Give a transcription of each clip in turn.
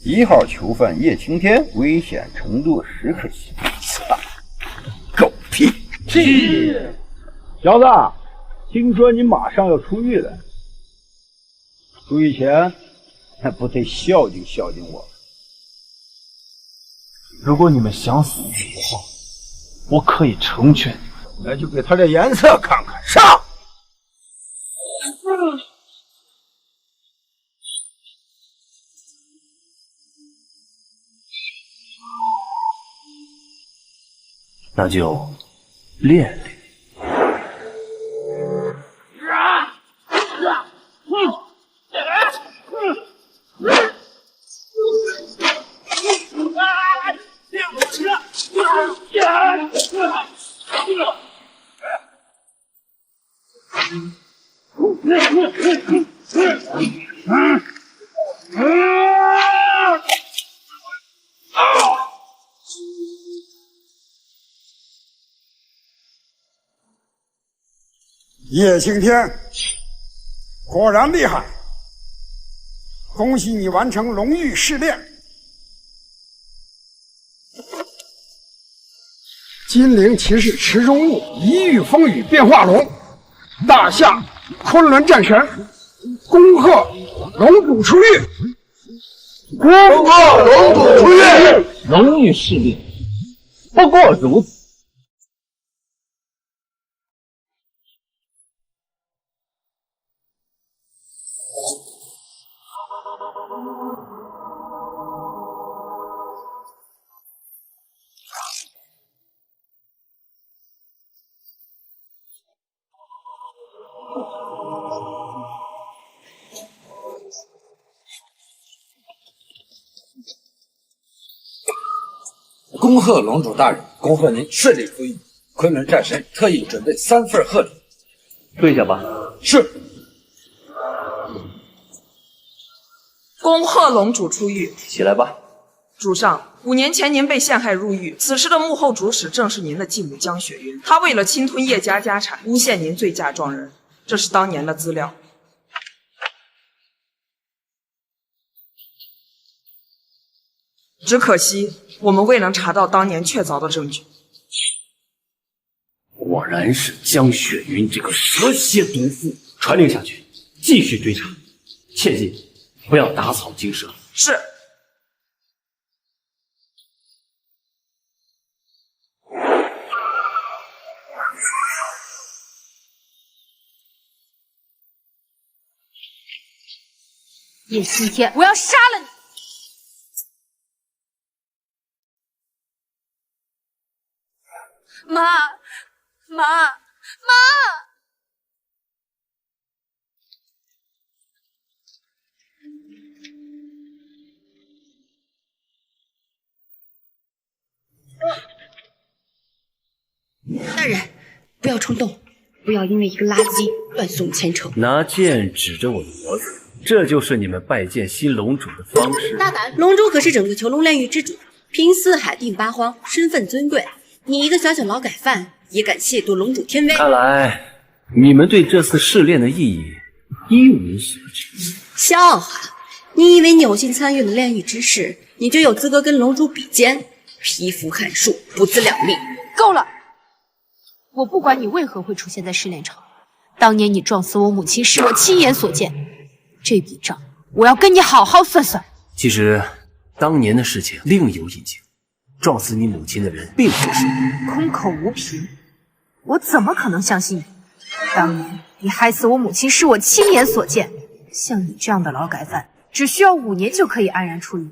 1号囚犯叶青天危险程度10颗星。操，狗屁！是。小子，听说你马上要出狱了，出狱前还不得孝敬孝敬我？如果你们想死的话，我可以成全你们。那就给他点颜色看看，上！那就练练。叶青天，果然厉害！恭喜你完成龙域试炼。金陵骑士池中物，一遇风雨变化龙，大夏昆仑战神，恭贺龙主出狱！恭贺龙主出狱！龙域试炼，不过如此。恭贺龙主大人，恭贺您顺利出狱。昆仑战神特意准备3份贺礼，退下吧。是。恭贺龙主出狱。起来吧。主上，5年前您被陷害入狱，此时的幕后主使正是您的继母江雪云，她为了侵吞叶家家产，诬陷您醉驾撞人，这是当年的资料。只可惜我们未能查到当年确凿的证据。果然是江雪云这个蛇蝎毒妇，传令下去，继续追查，切记不要打草惊蛇。是。叶青天，我要杀了你！妈，妈，妈！大人，不要冲动，不要因为一个垃圾断送前程。拿剑指着我的脖子，这就是你们拜见新龙主的方式？大胆！龙主可是整个囚龙炼狱之主，平四海定八荒，身份尊贵。你一个小小劳改犯，也敢亵渎龙主天威？看来你们对这次试炼的意义一无所知。笑话！你以为有幸参与了炼狱之事，你就有资格跟龙主比肩？蚍蜉撼树，不自量力！够了！我不管你为何会出现在试炼场，当年你撞死我母亲是我亲眼所见，这笔账我要跟你好好算算。其实当年的事情另有隐情，撞死你母亲的人并不是我。空口无凭，我怎么可能相信你？当年你害死我母亲是我亲眼所见，像你这样的劳改犯，只需要5年就可以安然出狱，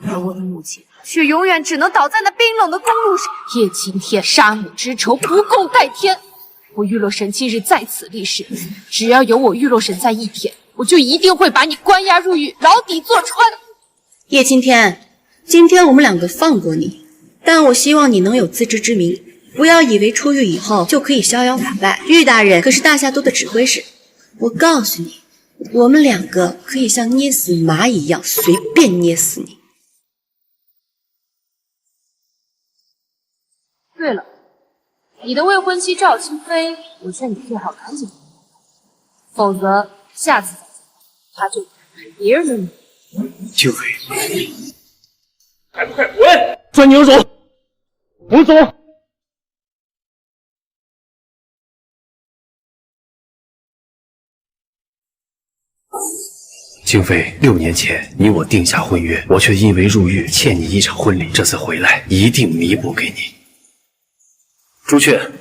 而我的母亲却永远只能倒在那冰冷的公路上。叶青天杀母之仇不共戴天，我玉洛神今日在此立誓，只要有我玉洛神在一天，我就一定会把你关押入狱，牢底坐穿。叶青天，今天我们2个放过你，但我希望你能有自知之明，不要以为出狱以后就可以逍遥法外。玉大人可是大夏都的指挥使，我告诉你，我们2个可以像捏死蚂蚁一样随便捏死你。对了，你的未婚妻赵清飞，我劝你最好赶紧，否则下次再见，她就成别人的女人。清飞，还不快滚！遵牛主，不走。清妃，6年前你我定下婚约，我却因为入狱欠你一场婚礼，这次回来一定弥补给你。朱雀，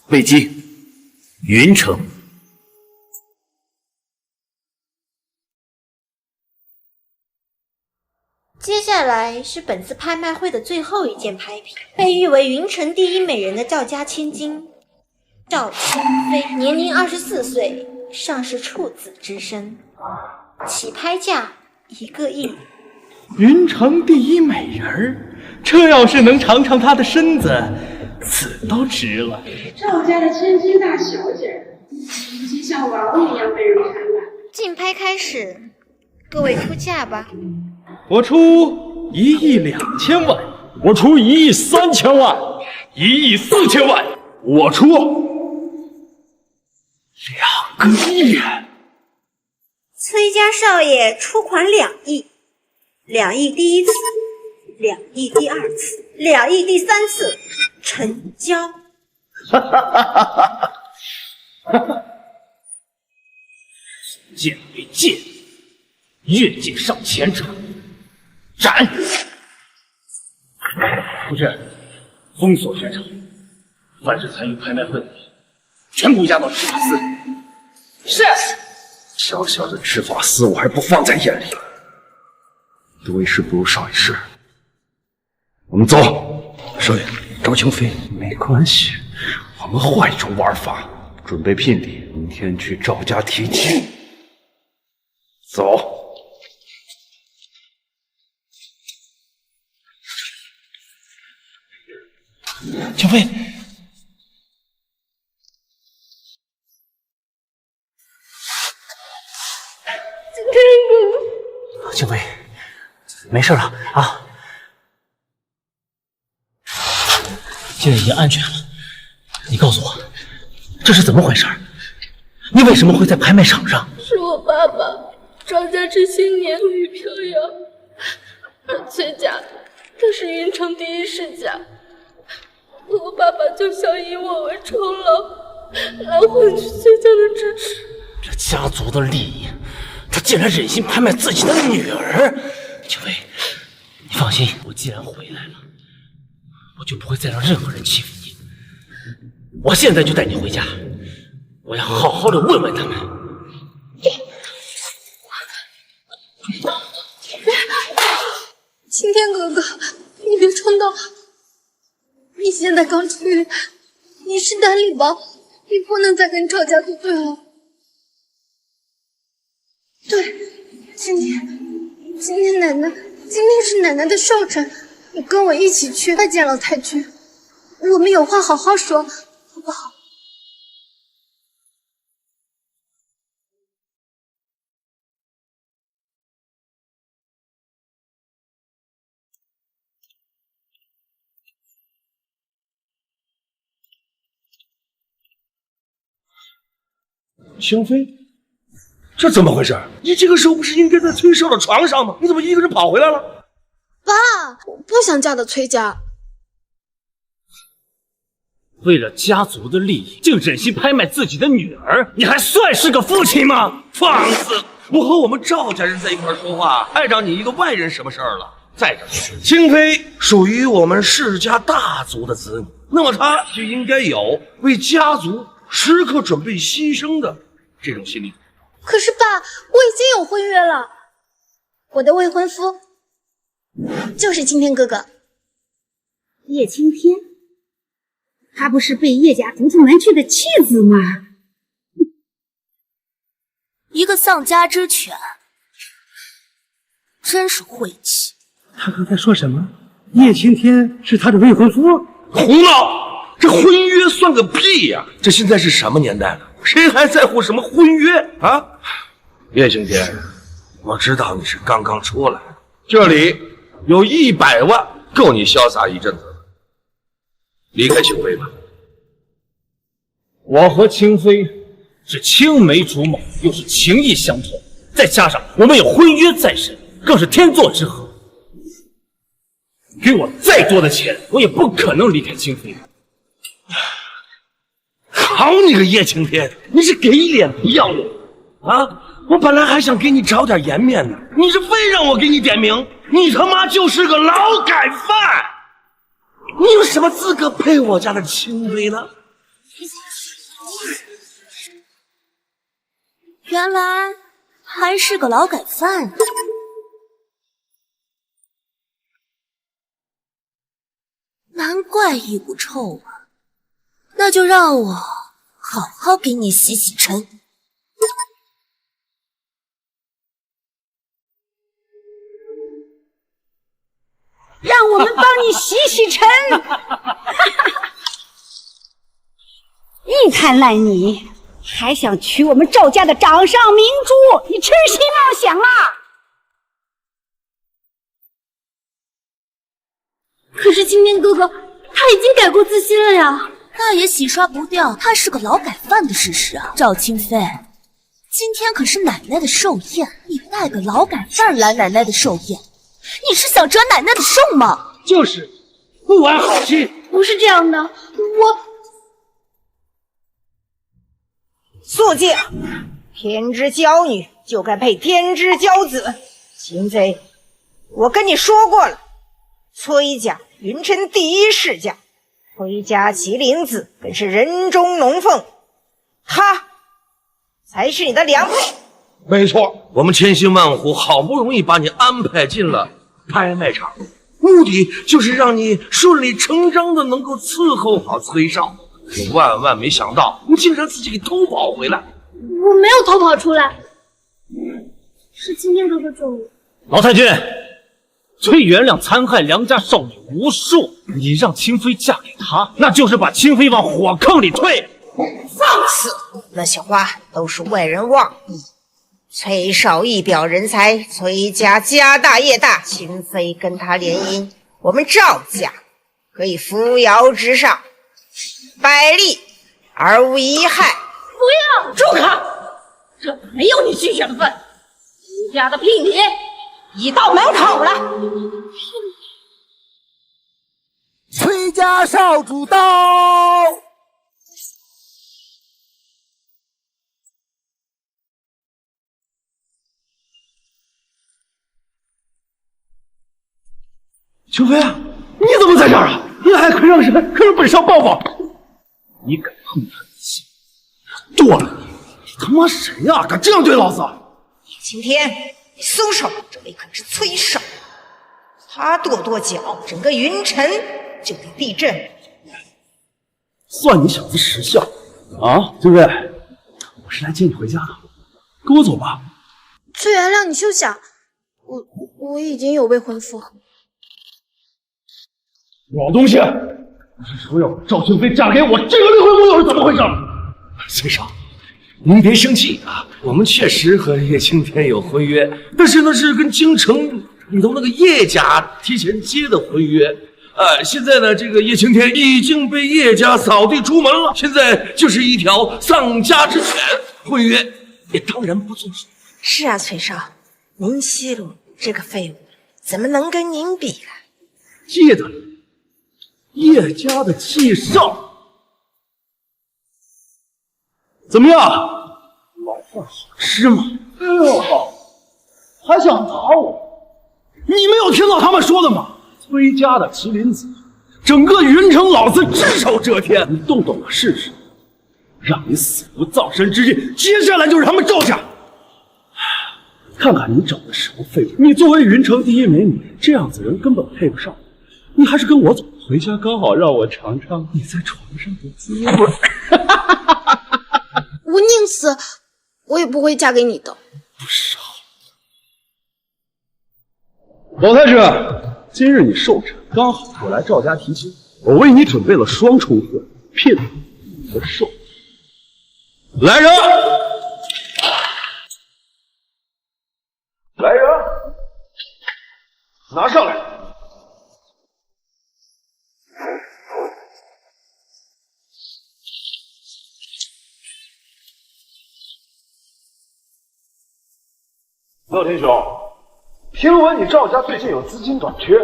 魏姬，云城。接下来是本次拍卖会的最后一件拍品，被誉为云城第一美人的赵家千金赵清妃，年龄24岁，尚是处子之身，起拍价1个亿。云城第一美人儿，这要是能尝尝她的身子，死都值了。赵家的千金大小姐，已经像王一样被人看待。竞拍开始，各位出价吧。我出1亿2千万，我出1亿3千万，1亿4千万，我出2个亿。崔家少爷出款2亿，2亿第一次，2亿第二次，2亿第三次，成交。见为贱，越界上前者斩！不是，封锁全场，凡是参与拍卖会的人，全部押到执法司。是。小小的执法司，我还不放在眼里。多一事不如少一事。我们走。少爷，赵清妃，没关系，我们换一种玩法，准备聘礼，明天去赵家提亲。走。清妃，清妃，没事了啊！现在已经安全了，你告诉我，这是怎么回事？你为什么会在拍卖场上？是我爸爸赵家这些年风雨飘摇，而崔家他是云城第一世家，我爸爸就想以我为酬劳，来换取崔家的支持。这家族的利益，他竟然忍心拍卖自己的女儿！清妃，你放心，我既然回来了，我就不会再让任何人欺负你。我现在就带你回家，我要好好的问问他们。青天哥哥，你别冲动，你现在刚出狱，你是单礼包，你不能再跟赵家作对了。对，今天是奶奶的寿辰，你跟我一起去拜见老太君，我们有话好好说，好不好？清妃，这怎么回事？你这个时候不是应该在崔少的床上吗？你怎么一个人跑回来了？爸，我不想嫁到崔家。为了家族的利益，竟忍心拍卖自己的女儿，你还算是个父亲吗？放肆！我和我们赵家人在一块说话，碍着你一个外人什么事儿了？再者，清妃属于我们世家大族的子女，那么她就应该有为家族时刻准备牺牲的这种心理。可是爸，我已经有婚约了，我的未婚夫就是青天哥哥。叶青天，他不是被叶家逐出门去的妻子吗？一个丧家之犬，真是晦气。他刚才说什么？叶青天是他的未婚夫？胡闹！这婚约算个屁呀！这现在是什么年代了？谁还在乎什么婚约啊？叶青天，我知道你是刚刚出来，这里有100万够你潇洒一阵子。离开清妃吧。我和清妃是青梅竹马，又是情意相投，再加上我们有婚约在身，更是天作之合。给我再多的钱，我也不可能离开清妃。好你个叶青天，你是给脸不要脸啊！我本来还想给你找点颜面呢，你是非让我给你点名，你他妈就是个劳改犯！你有什么资格配我家的清妃呢？原来还是个劳改犯。难怪一股臭味，那就让我好好给你洗洗尘。让我们帮你洗洗尘。一滩烂泥，还想娶我们赵家的掌上明珠，你痴心妄想啊！可是青天哥哥他已经改过自新了呀，那也洗刷不掉他是个劳改犯的事实啊。赵清妃，今天可是奶奶的寿宴，你带个劳改犯来奶奶的寿宴，你是想折奶奶的寿吗？就是不怀好心。不是这样的，肃静！天之娇女就该配天之骄子。秦妃，我跟你说过了，崔家云辰第一世家，崔家麒麟子更是人中龙凤，他才是你的良配。没错，我们千辛万苦，好不容易把你安排进了拍卖场，目的就是让你顺理成章的能够伺候好崔少。可万万没想到，你竟然自己给偷跑回来！我没有偷跑出来，是青天哥哥救我。老太君，崔元亮残害良家少女无数，你让清妃嫁给他，那就是把清妃往火坑里推。放肆！那些话都是外人妄议。崔少一表人才，崔家家大业大，秦妃跟他联姻，我们赵家可以扶摇直上，百利而无一害。不要！住口！这没有你去选的份。你家的聘礼已到门口了。崔家少主到。秋飞啊，你怎么在这儿啊？你还快让人可是本少抱抱！你敢碰他的心，剁了你！你他妈谁呀？敢这样对老子？今天你松手，这位可是崔少，他跺脚，整个云城就得地震。算你小子识相啊，对不对？我是来接你回家的，跟我走吧。崔元亮，你休想！我已经有未婚夫。老东西，你是说要把赵清妃嫁给我？这个未婚夫又是怎么回事？崔少，您别生气啊，我们确实和叶青天有婚约，但是那是跟京城里头那个叶家提前结的婚约。现在呢，这个叶青天已经被叶家扫地出门了，现在就是一条丧家之犬，婚约也当然不作数。是啊，崔少，宁西路这个废物怎么能跟您比呢？叶的叶家的气少，怎么样？老饭好吃吗？哎呦，还想打我？你没有听到他们说的吗？崔家的麒麟子，整个云城老子只手遮天，你动动我试试，让你死无葬身之地。接下来就是他们赵家，看看你找的什么废物！你作为云城第一美女，这样子人根本配不上，你还是跟我走。回家刚好让我尝尝你在床上的滋味。我宁死，我也不会嫁给你的。不少。老太君，今日你寿辰，刚好我来赵家提亲，我为你准备了双重贺，聘你的寿。来人！来人！拿上来！乐天兄，听闻你赵家最近有资金短缺，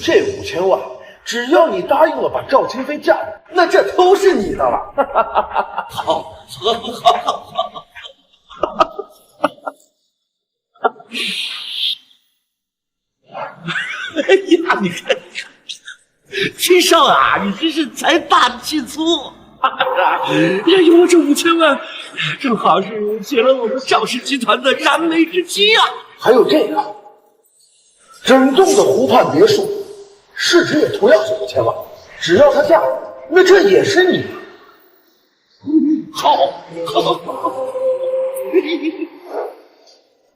这5000万，只要你答应了把赵清飞嫁给，那这都是你的了。好，哎呀，你看，秦少啊，你真是财大气粗。哎呦，这5000万，正好是解了我们赵氏集团的燃眉之急啊！还有这个，整栋的湖畔别墅，市值也同样是5000万，只要她嫁，那这也是你的。好，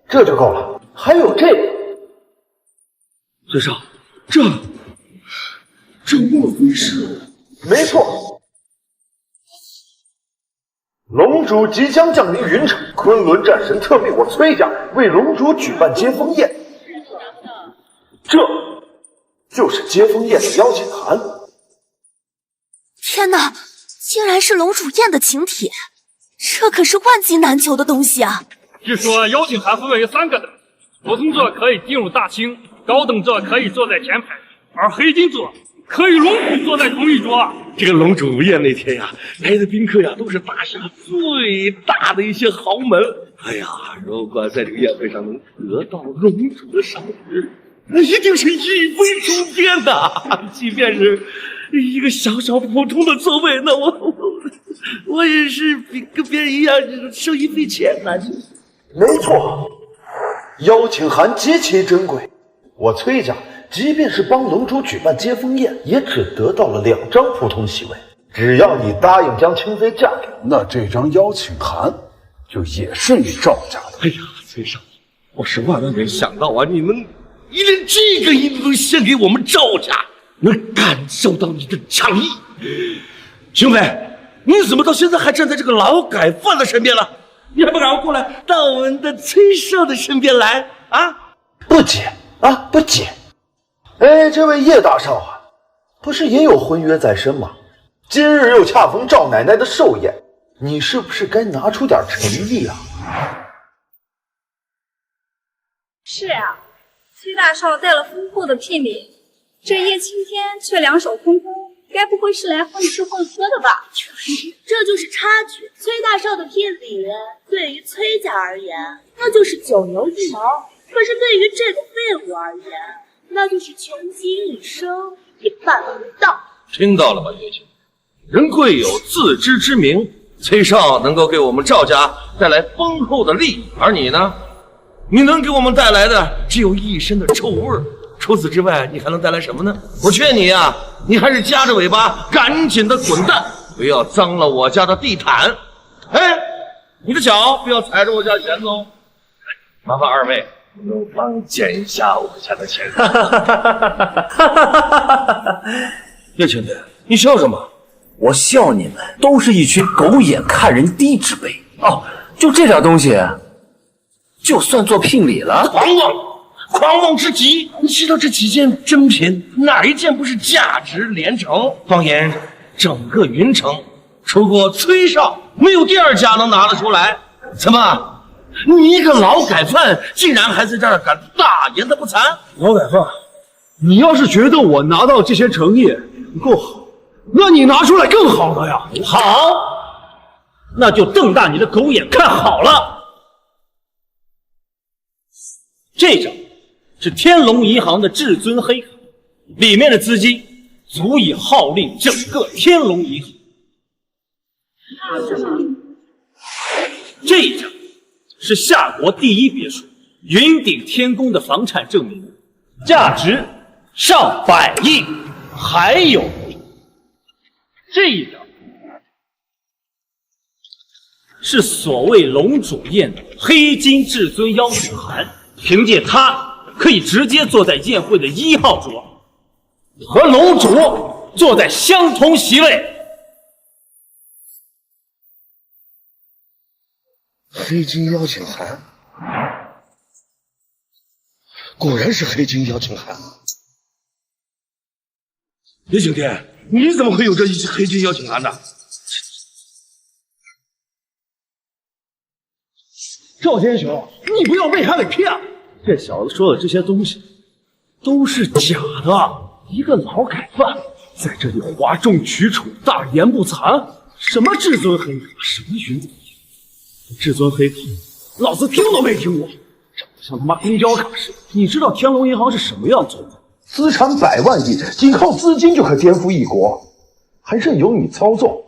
这就够了。还有这个，崔少，这莫非是？没错，龙主即将降临云城，昆仑战神特命我崔家为龙主举办接风宴，这就是接风宴的邀请函。天哪，竟然是龙主宴的请帖，这可是万金难求的东西啊！据说邀请函分为3个等级，普通座可以进入大厅，高等座可以坐在前排，而黑金座可与龙主坐在同一桌。这个龙主宴那天呀，来的宾客呀都是大厦最大的一些豪门。哎呀，如果在这个宴会上能得到龙主的赏识，那一定是一飞冲天的。即便是一个小小普通的座位，那我也是跟别人一样受一飞钱呐。没错，邀请函极其珍贵，我崔家即便是帮龙主举办接风宴，也只得到了2张普通席位。只要你答应将清妃嫁给我，那这张邀请函就也是你赵家的。哎呀，崔少，我是万万没想到啊，你连这个意都能献给我们赵家，能感受到你的诚意。兄弟，你怎么到现在还站在这个劳改犯的身边了？你还不赶快过来到我们的崔少的身边来啊！不解啊，不解。哎，这位叶大少啊，不是也有婚约在身吗？今日又恰逢赵奶奶的寿宴，你是不是该拿出点诚意啊？是啊，崔大少带了丰厚的聘礼，这叶青天却两手空空，该不会是来混吃混喝的吧？这就是差距。崔大少的聘礼对于崔家而言，那就是9牛1毛；可是对于这个废物而言，那就是穷极一生也办不到。听到了吧，叶青？人贵有自知之明，崔少能够给我们赵家带来丰厚的利益，而你呢？你能给我们带来的只有一身的臭味儿。除此之外，你还能带来什么呢？我劝你啊，你还是夹着尾巴赶紧的滚蛋，不要脏了我家的地毯。哎，你的脚不要踩着我家前子哦。麻烦2位能帮见一下我家的前子。叶青天，你笑什么？我笑你们都是一群狗眼看人低之辈。哦，就这点东西，就算做聘礼了？狂妄之极！你知道这几件珍品哪一件不是价值连城？放眼整个云城，除过崔少，没有第2家能拿得出来。怎么，你一个劳改犯，竟然还在这儿敢大言的不惭？劳改犯，你要是觉得我拿到这些诚意不够好，那你拿出来更好的呀！好，那就瞪大你的狗眼看好了。这张是天龙银行的至尊黑卡，里面的资金足以号令整个天龙银行。这一张是夏国第1别墅云顶天宫的房产证明，价值上百亿。还有这一张是所谓龙主宴的黑金至尊邀请函，凭借它可以直接坐在宴会的1号桌，和龙主坐在相同席位。黑金邀请函，果然是黑金邀请函。叶景天，你怎么会有这一黑金邀请函呢？赵天雄，你不要被他给骗了。这小子说的这些东西，都是假的。一个劳改犯在这里哗众取宠，大言不惭，什么至尊黑法，什么云顶天，至尊黑法，老子听都没听过，长得像他妈公交卡似的。你知道天龙银行是什么样做的？资产100万亿，仅靠资金就可颠覆一国，还任由你操纵？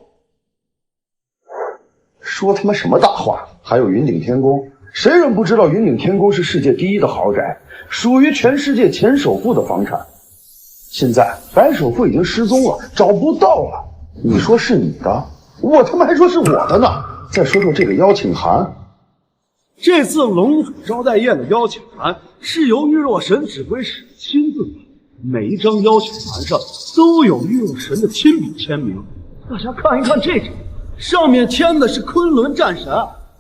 说他妈什么大话！还有云顶天宫，谁人不知道云顶天宫是世界第1的豪宅，属于全世界前首富的房产？现在白首富已经失踪了，找不到了。你说是你的，我他妈还说是我的呢。再说说这个邀请函，这次龙主招待宴的邀请函是由玉若神指挥使亲自拟，每一张邀请函上都有玉若神的亲笔签名。大家看一看这张，上面签的是昆仑战神。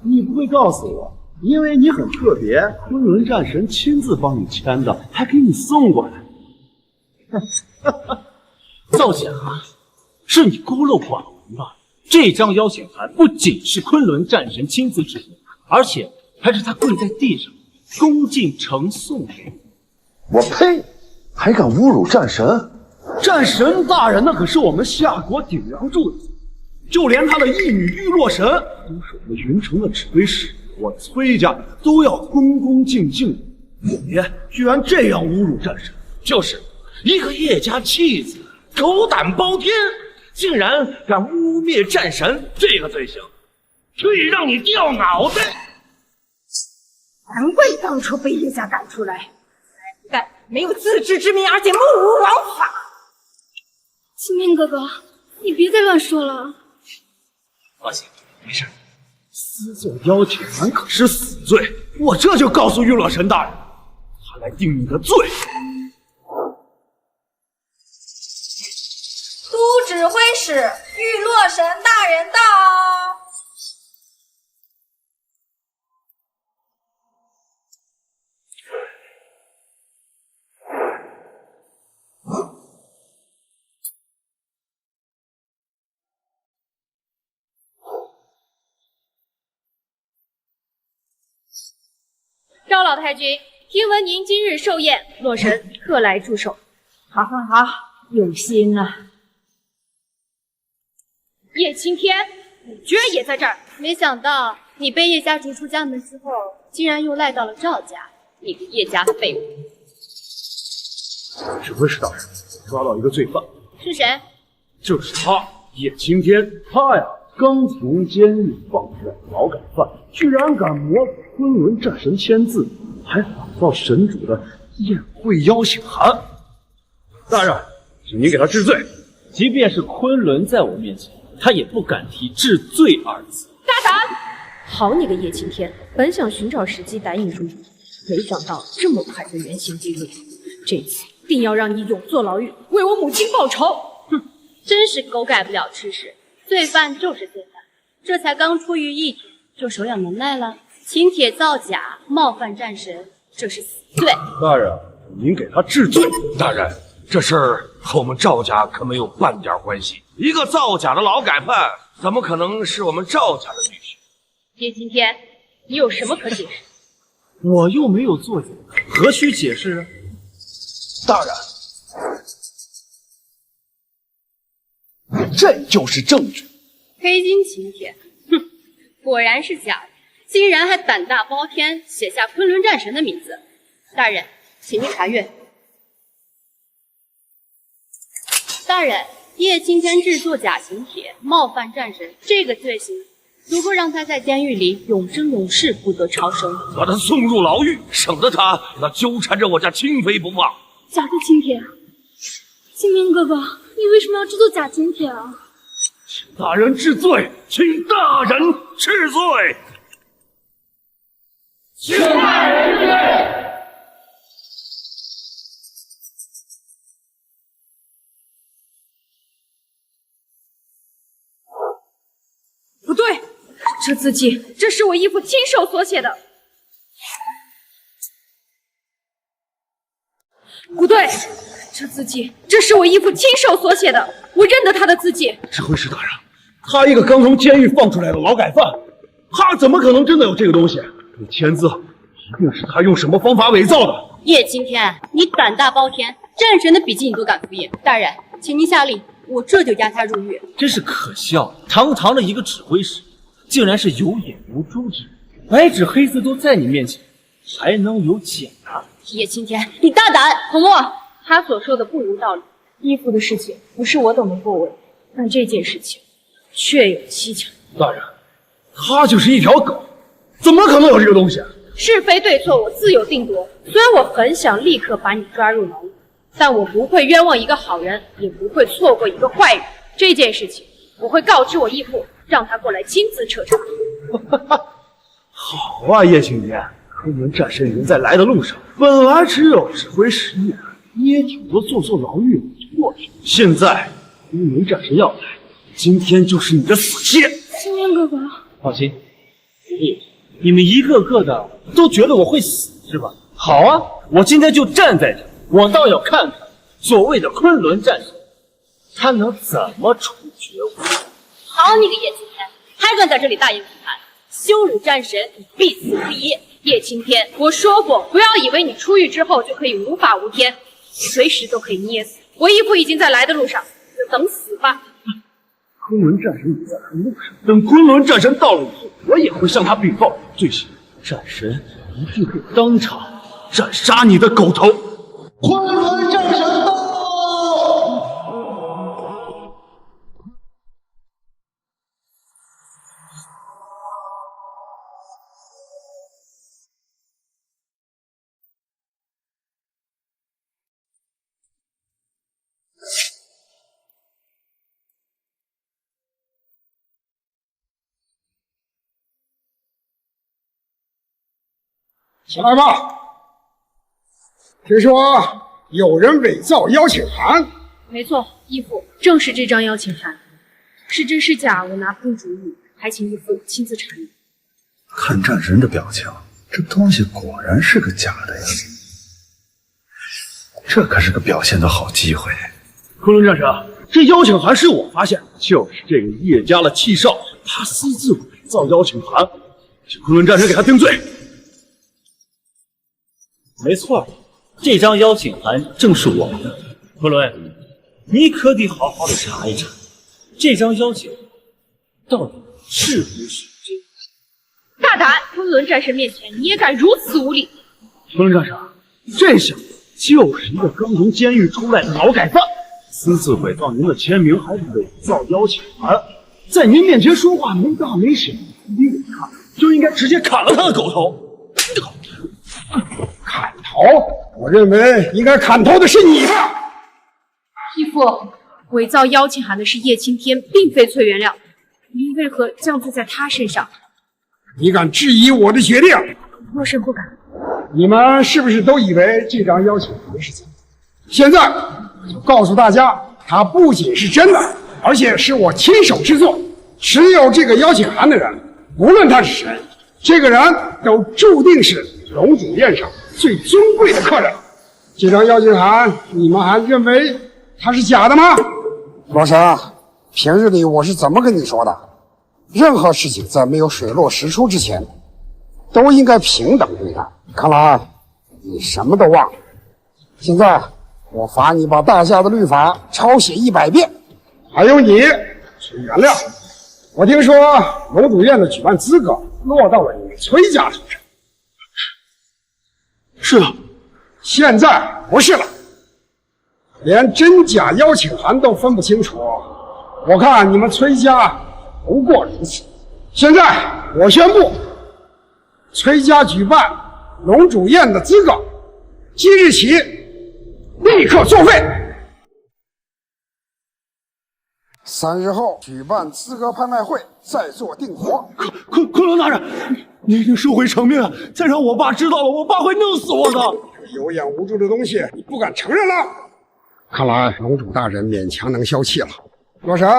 你不会告诉我，因为你很特别，昆仑战神亲自帮你签的，还给你送过来。造假，是你孤陋寡闻吧？这张邀请函不仅是昆仑战神亲自制作，而且还是他跪在地上恭敬呈送给你。我呸！还敢侮辱战神？战神大人那可是我们夏国顶梁柱子，就连他的义女玉若神都是我们云城的指挥使，我崔家都要恭恭敬敬的。你居然这样侮辱战神！就是一个叶家弃子，狗胆包天，竟然敢污蔑战神，这个罪行可以让你掉脑袋。难怪当初被叶家赶出来，但没有自知之明，而且目无王法。清明哥哥，你别再乱说了。放心，没事。私作邀请函可是死罪，我这就告诉玉洛神大人，他来定你的罪。都指挥使玉洛神大人到。赵老太君，听闻您今日寿宴，洛神特来助手。好，有心啊。叶青天，你居然也在这儿！没想到你被叶家逐出家门之后，竟然又赖到了赵家，你个叶家废物！指挥使大人，抓到一个罪犯。是谁？就是他，叶青天。他呀，刚从监狱放出来的劳改犯，居然敢模仿昆仑战神签字，还仿造神主的宴会邀请函。大人，请您给他治罪。即便是昆仑在我面前，他也不敢提治罪二字。大胆！好你个叶青天，本想寻找时机逮你入狱，没想到这么快就原形毕露。这次定要让你永坐牢狱，为我母亲报仇！哼，真是狗改不了吃屎，罪犯就是罪犯，这才刚出狱1天就手痒能耐了。请帖造假，冒犯战神，这是死罪。大人，您给他治罪。大人，这事儿和我们赵家可没有半点关系。一个造假的劳改犯，怎么可能是我们赵家的女婿？叶青天，你有什么可解释？我又没有作假，何须解释啊？大人，这就是证据。黑金请帖，哼，果然是假的，竟然还胆大包天，写下昆仑战神的名字。大人，请您查阅。大人，叶青天制作假请帖，冒犯战神，这个罪行足够让他在监狱里永生永世不得超生。把他送入牢狱，省得他纠缠着我家清妃不放。假的请帖，清明哥哥，你为什么要制作假请帖啊？请大人治罪，请大人治罪，请大人治罪。不对，这字迹，这是我义父亲手所写的。不对，这字迹，这是我义父亲手所写的，我认得他的字迹。指挥使大人，他一个刚从监狱放出来的劳改犯，他怎么可能真的有这个东西？这签字一定是他用什么方法伪造的。叶青天，你胆大包天，战神的笔记你都敢敷衍。大人，请您下令，我这就押他入狱。真是可笑，堂堂的一个指挥使，竟然是有眼无珠之人。白纸黑字都在你面前，还能有假？叶青天，你大胆！洪墨，他所说的不无道理。义父的事情不是我懂得过问，但这件事情确有蹊跷。大人，他就是一条狗，怎么可能有这个东西？是非对错我自有定夺。虽然我很想立刻把你抓入牢狱，但我不会冤枉一个好人，也不会错过一个坏人。这件事情我会告知我义父，让他过来亲自彻查。好啊，叶青天，昆仑战神人在来的路上，本来只有指挥使一人，你也顶多坐牢狱过去。现在昆仑战神要来，今天就是你的死期。青天哥哥，放心，你们一个个的都觉得我会死是吧？好啊，我今天就站在这，我倒要看看所谓的昆仑战神，他能怎么处决我。好你个叶青天，还敢在这里大言不惭，羞辱战神，你必死无疑。叶青天，我说过，不要以为你出狱之后就可以无法无天，随时都可以捏死。我义父已经在来的路上，就等死吧。昆仑战神也在来的路上，等昆仑战神到了以后，我也会向他禀报罪行。战神一定会当场斩杀你的狗头。昆仑战神到！起来吧！听说有人伪造邀请函。没错，义父，正是这张邀请函。是真是假，我拿不定主意，还请义父亲自查验。看战神的表情，这东西果然是个假的呀！这可是个表现的好机会。昆仑战神，这邀请函是我发现的，就是这个叶家的七少，他私自伪造邀请函，请昆仑战神给他定罪。没错，这张邀请函正是我的。昆仑，你可得好好的查一查，这张邀请函到底是不是真的？大胆！昆仑战神面前你也敢如此无礼？昆仑战神，这小子就是一个刚从监狱出来的劳改犯，私自伪造您的签名，还伪造邀请函，在您面前说话没大没小，依我看就应该直接砍了他的狗头。砍头？我认为应该砍头的是你吧。义父，伪造邀请函的是叶青天，并非崔元亮，您为何降罪在他身上？你敢质疑我的决定？若是不敢。你们是不是都以为这张邀请函是假的？现在就告诉大家，它不仅是真的，而且是我亲手制作。持有这个邀请函的人，无论他是谁，这个人都注定是龙主宴上最尊贵的客人。这张邀请函，你们还认为它是假的吗？罗生，平日里我是怎么跟你说的？任何事情在没有水落石出之前，都应该平等对待。看来你什么都忘了。现在我罚你把大夏的律法抄写100遍，还有你崔元亮，我听说龙主宴的举办资格落到了你们崔家头上。是的，现在不是了，连真假邀请函都分不清楚，我看你们崔家不过如此。现在我宣布，崔家举办龙主宴的资格，即日起立刻作废。3日后举办资格拍卖会，再做定夺。昆仑大人，你已经收回成命了，再让我爸知道了，我爸会弄死我的。有眼无珠的东西，你不敢承认了？看来龙主大人勉强能消气了。罗神，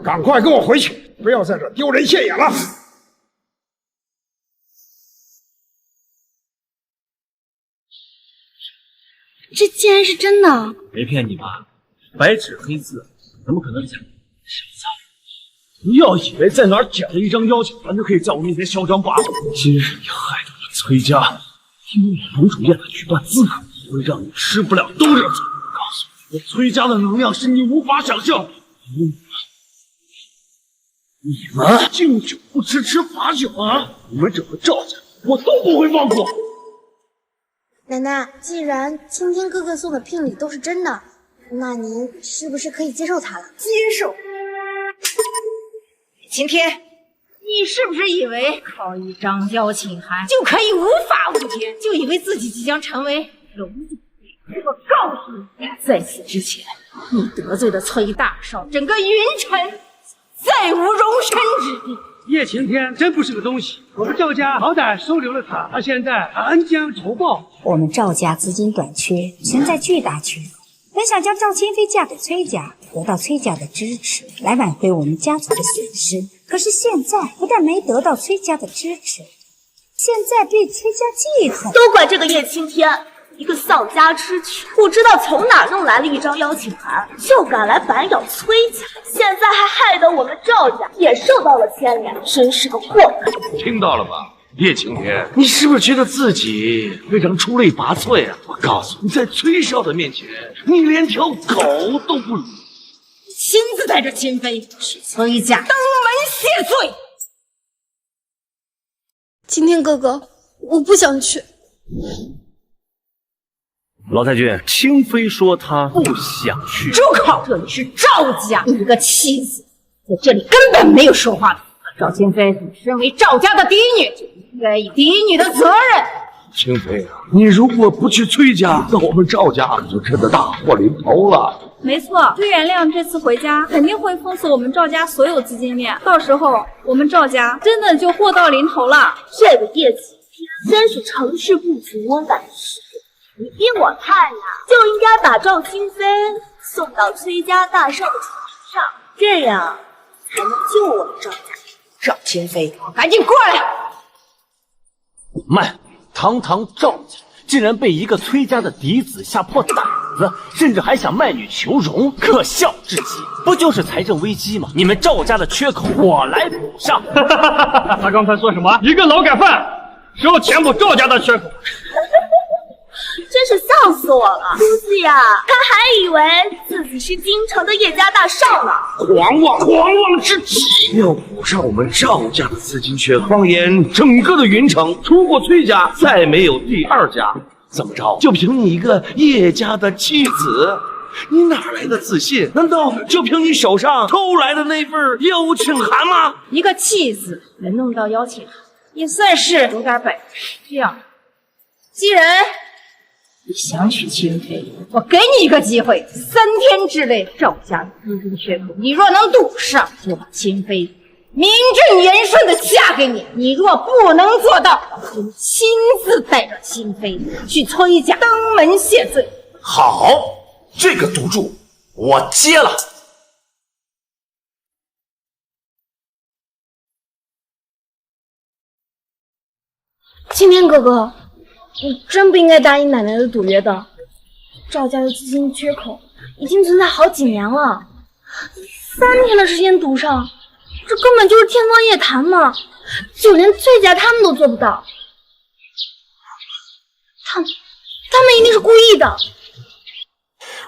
赶快跟我回去，不要在这丢人现眼了。这竟然是真的！没骗你吧？白纸黑字，怎么可能假？小子，不要以为在哪儿捡了一张邀请函就可以在我面前嚣张跋扈。今日你害得我崔家因为龙主宴的举办资格会让你吃不了兜着走。告诉你，我崔家的能量是你无法想象。你们敬酒不吃吃罚酒啊！你们整个赵家，我都不会放过。奶奶，既然青天哥哥送的聘礼都是真的，那您是不是可以接受他了？接受？晴天，你是不是以为靠一张邀请函就可以无法无天，就以为自己即将成为龙主？我告诉你，在此之前，你得罪了崔大少，整个云尘再无容身之地。叶晴天真不是个东西，我们赵家好歹收留了他，他现在恩将仇报。我们赵家资金短缺，存在巨大缺口，本想将赵清妃嫁给崔家，得到崔家的支持，来挽回我们家族的损失。可是现在不但没得到崔家的支持，现在被崔家记恨。都怪这个叶青天，一个丧家之犬，不知道从哪弄来了一张邀请函，就敢来反咬崔家，现在还害得我们赵家也受到了牵连，真是个祸害。听到了吧，叶晴天，你是不是觉得自己非常出类拔萃啊？我告诉你，在崔少的面前，你连条狗都不如。亲自带着秦妃去崔家登门谢罪。青天哥哥，我不想去。老太君，清妃说她不想去。住口！这里是赵家，你一个弃子，在这里根本没有说话的资格。赵清妃，你身为赵家的嫡女，就应该以嫡女的责任。清妃啊，你如果不去崔家，那我们赵家可就真的大祸临头了。没错，崔元亮这次回家肯定会封锁我们赵家所有资金链，到时候我们赵家真的就祸到临头了。这个叶青天真是成事不足败事有余，依我看呀，就应该把赵清妃送到崔家大少的床上，这样才能救我们赵家。赵清妃，赶紧过来！慢，堂堂赵家竟然被一个崔家的嫡子吓破胆子，甚至还想卖女求荣，可笑至极！不就是财政危机吗？你们赵家的缺口我来补上。他刚才说什么？一个劳改犯说要填补赵家的缺口。真是笑死我了！估计呀，他还以为自己是京城的叶家大少呢。狂妄之极！要补上我们赵家的资金缺口，放眼整个的云城，除过崔家，再没有第二家。怎么着？就凭你一个叶家的妻子，你哪来的自信？难道就凭你手上偷来的那份邀请函吗？一个弃子能弄到邀请函，也算是有点本事。这样，既然你想娶清妃，我给你一个机会，3天之内赵家的资金缺口，你若能堵上，就把清妃名正言顺的嫁给你；你若不能做到，我就亲自带着清妃去崔家登门谢罪。好，这个赌注我接了。青天哥哥，你真不应该答应奶奶的赌约的。赵家的资金缺口已经存在好几年了，3天的时间堵上，这根本就是天方夜谭嘛！就连崔家他们都做不到，他们一定是故意的。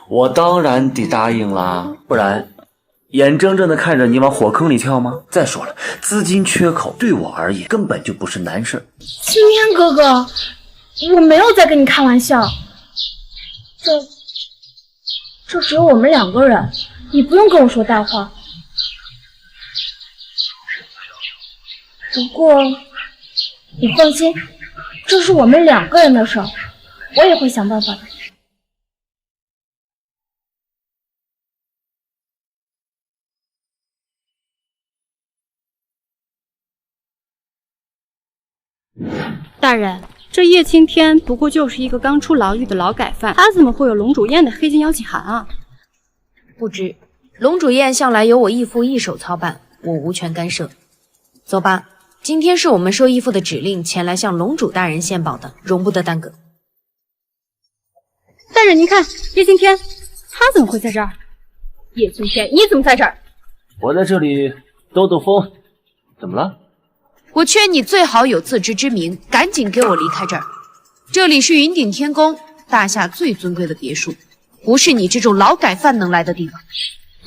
我当然得答应啦，不然眼睁睁的看着你往火坑里跳吗？再说了，资金缺口对我而言根本就不是难事。青天哥哥，我没有在跟你开玩笑，这只有我们2个人，你不用跟我说大话。不过你放心，这是我们2个人的事儿，我也会想办法的。大人，这叶青天不过就是一个刚出牢狱的劳改犯，他怎么会有龙主宴的黑金邀请函啊？不知，龙主宴向来由我义父一手操办，我无权干涉。走吧，今天是我们受义父的指令前来向龙主大人献宝的，容不得耽搁。大人，您看，叶青天，他怎么会在这儿？叶青天，你怎么在这儿？我在这里兜兜风，怎么了？我劝你最好有自知之明，赶紧给我离开这儿。这里是云顶天宫，大夏最尊贵的别墅，不是你这种劳改犯能来的地方。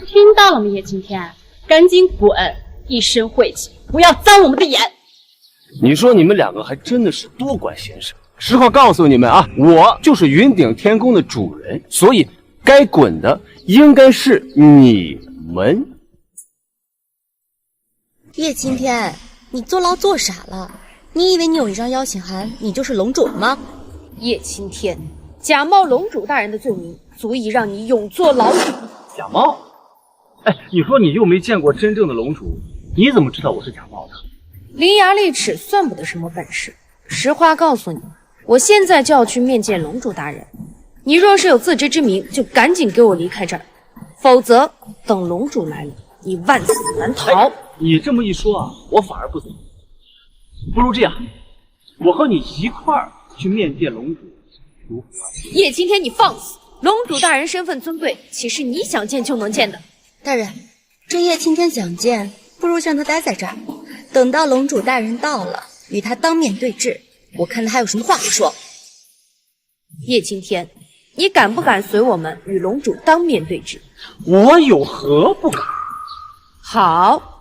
听到了吗，叶青天？赶紧滚，一身晦气，不要脏我们的眼。你说你们两个还真的是多管闲事。实话告诉你们啊，我就是云顶天宫的主人，所以该滚的应该是你们。叶青天，你坐牢坐傻了？你以为你有一张邀请函，你就是龙主了吗？叶青天，假冒龙主大人的罪名，足以让你永坐牢狱。假冒？哎，你说你又没见过真正的龙主，你怎么知道我是假冒的？伶牙俐齿算不得什么本事。实话告诉你，我现在就要去面见龙主大人。你若是有自知之明，就赶紧给我离开这儿，否则等龙主来了，你万死难逃。你这么一说啊，我反而不走。不如这样，我和你一块儿去面见龙主，如何？叶青天，你放肆！龙主大人身份尊贵，岂是你想见就能见的？大人，这叶青天想见，不如让他待在这儿，等到龙主大人到了，与他当面对质，我看他还有什么话好说。叶青天，你敢不敢随我们与龙主当面对质？我有何不敢？好。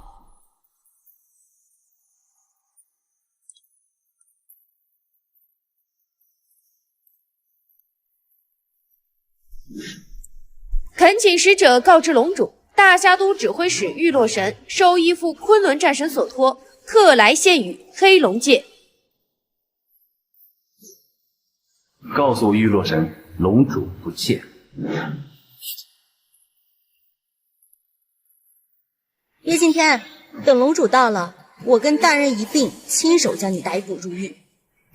恳请使者告知龙主，大夏都指挥使玉洛神受依附昆仑战神所托，特来献与黑龙界。告诉玉洛神，龙主不见。叶青天，等龙主到了，我跟大人一并亲手将你逮捕入狱。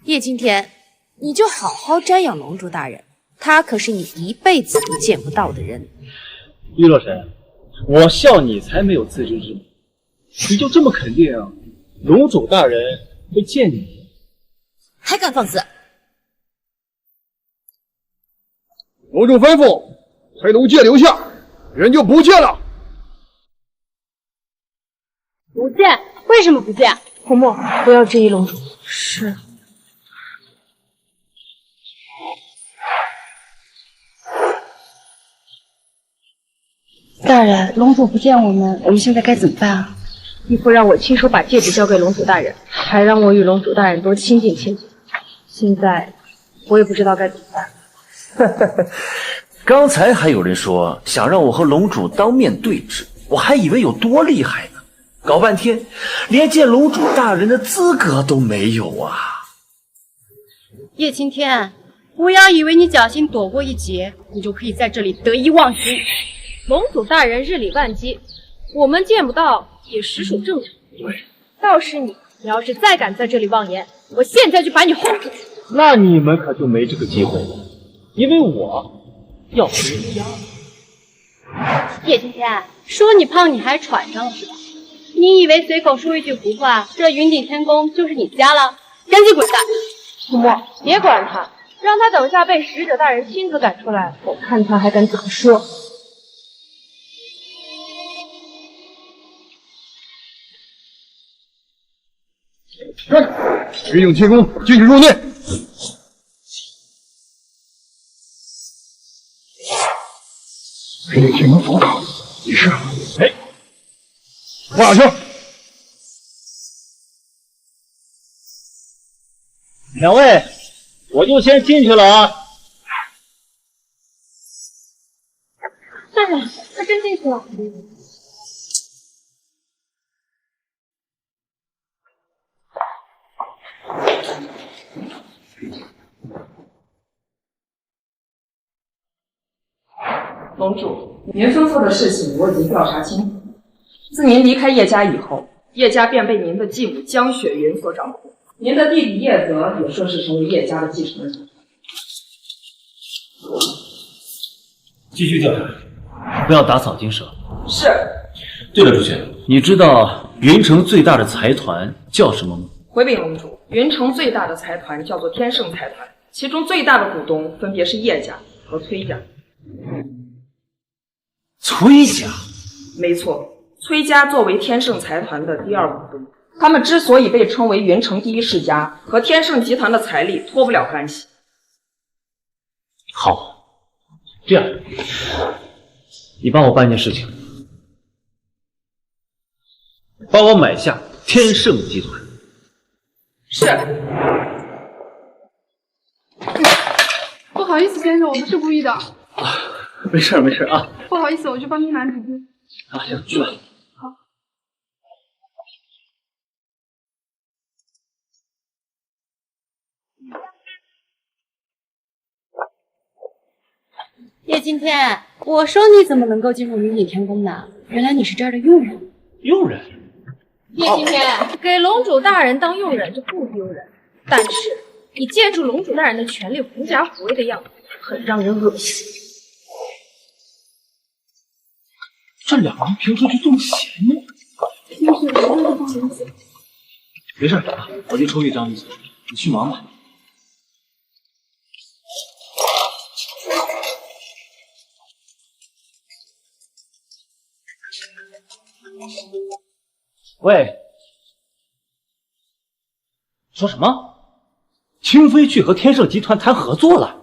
叶青天，你就好好瞻仰龙主大人，他可是你一辈子都见不到的人。玉洛神，我笑你才没有自知之明，你就这么肯定龙主大人会见你？还敢放肆！龙主吩咐，黑龙界留下，人就不见了。不见？为什么不见？红墨，不要质疑龙主。是。大人，龙主不见我们现在该怎么办啊？义父让我亲手把戒指交给龙主大人，还让我与龙主大人多亲近亲近。现在我也不知道该怎么办。刚才还有人说想让我和龙主当面对质，我还以为有多厉害呢，搞半天连见龙主大人的资格都没有啊！叶青天，不要以为你侥幸躲过一劫，你就可以在这里得意忘形。龙主大人日理万机，我们见不到也实属正常。对，倒是你要是再敢在这里妄言，我现在就把你轰出去。那你们可就没这个机会了，因为我要回家。叶青天，说你胖你还喘上了是吧？你以为随口说一句胡话，这云顶天宫就是你家了？赶紧滚蛋！涂墨，别管他，让他等下被使者大人亲自赶出来，我看他还敢怎么说。云顶天宫禁止入内。云顶天宫总考，你是？哎，放下去。两位，我就先进去了啊。大人，他真进去了。龙主，您吩咐的事情我已经调查清楚。自您离开叶家以后，叶家便被您的继母江雪云所掌控，您的弟弟叶泽也顺势成为叶家的继承人。继续调查，不要打草惊蛇。是。对了，主角，你知道云城最大的财团叫什么吗？回禀龙主，云城最大的财团叫做天盛财团，其中最大的股东分别是叶家和崔家。崔家？没错，崔家作为天盛财团的第二股东，他们之所以被称为云城第一世家，和天盛集团的财力脱不了干系。好，这样，你帮我办件事情，帮我买下天盛集团。是。不好意思，先生，我不是故意的。没事没事啊。不好意思，我去帮您拿纸巾。啊，行，去吧。好。叶今天，我说你怎么能够进入云顶天宫的？原来你是这儿的佣人。佣人？叶今天，给龙主大人当佣人，这不丢人。但是你借助龙主大人的权力狐假虎威的样子，很让人恶心。这两人凭什么就这么闲呢？没事，我去抽一张意思，你去忙吧。喂，说什么？清飞去和天盛集团谈合作了？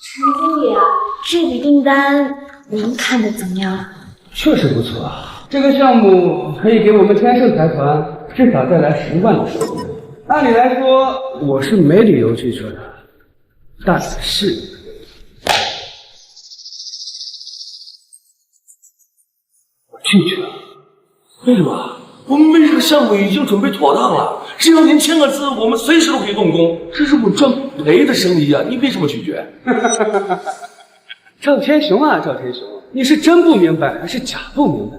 陈经理，这笔订单您看的怎么样？确实不错啊。这个项目可以给我们天盛财团至少带来10万的收入。按理来说，我是没理由拒绝的，但是我拒绝了。为什么？我们为这个项目已经准备妥当了，只要您签个字，我们随时都可以动工。这是我赚赔的生意啊，你为什么拒绝？赵天雄啊，赵天雄，你是真不明白还是假不明白？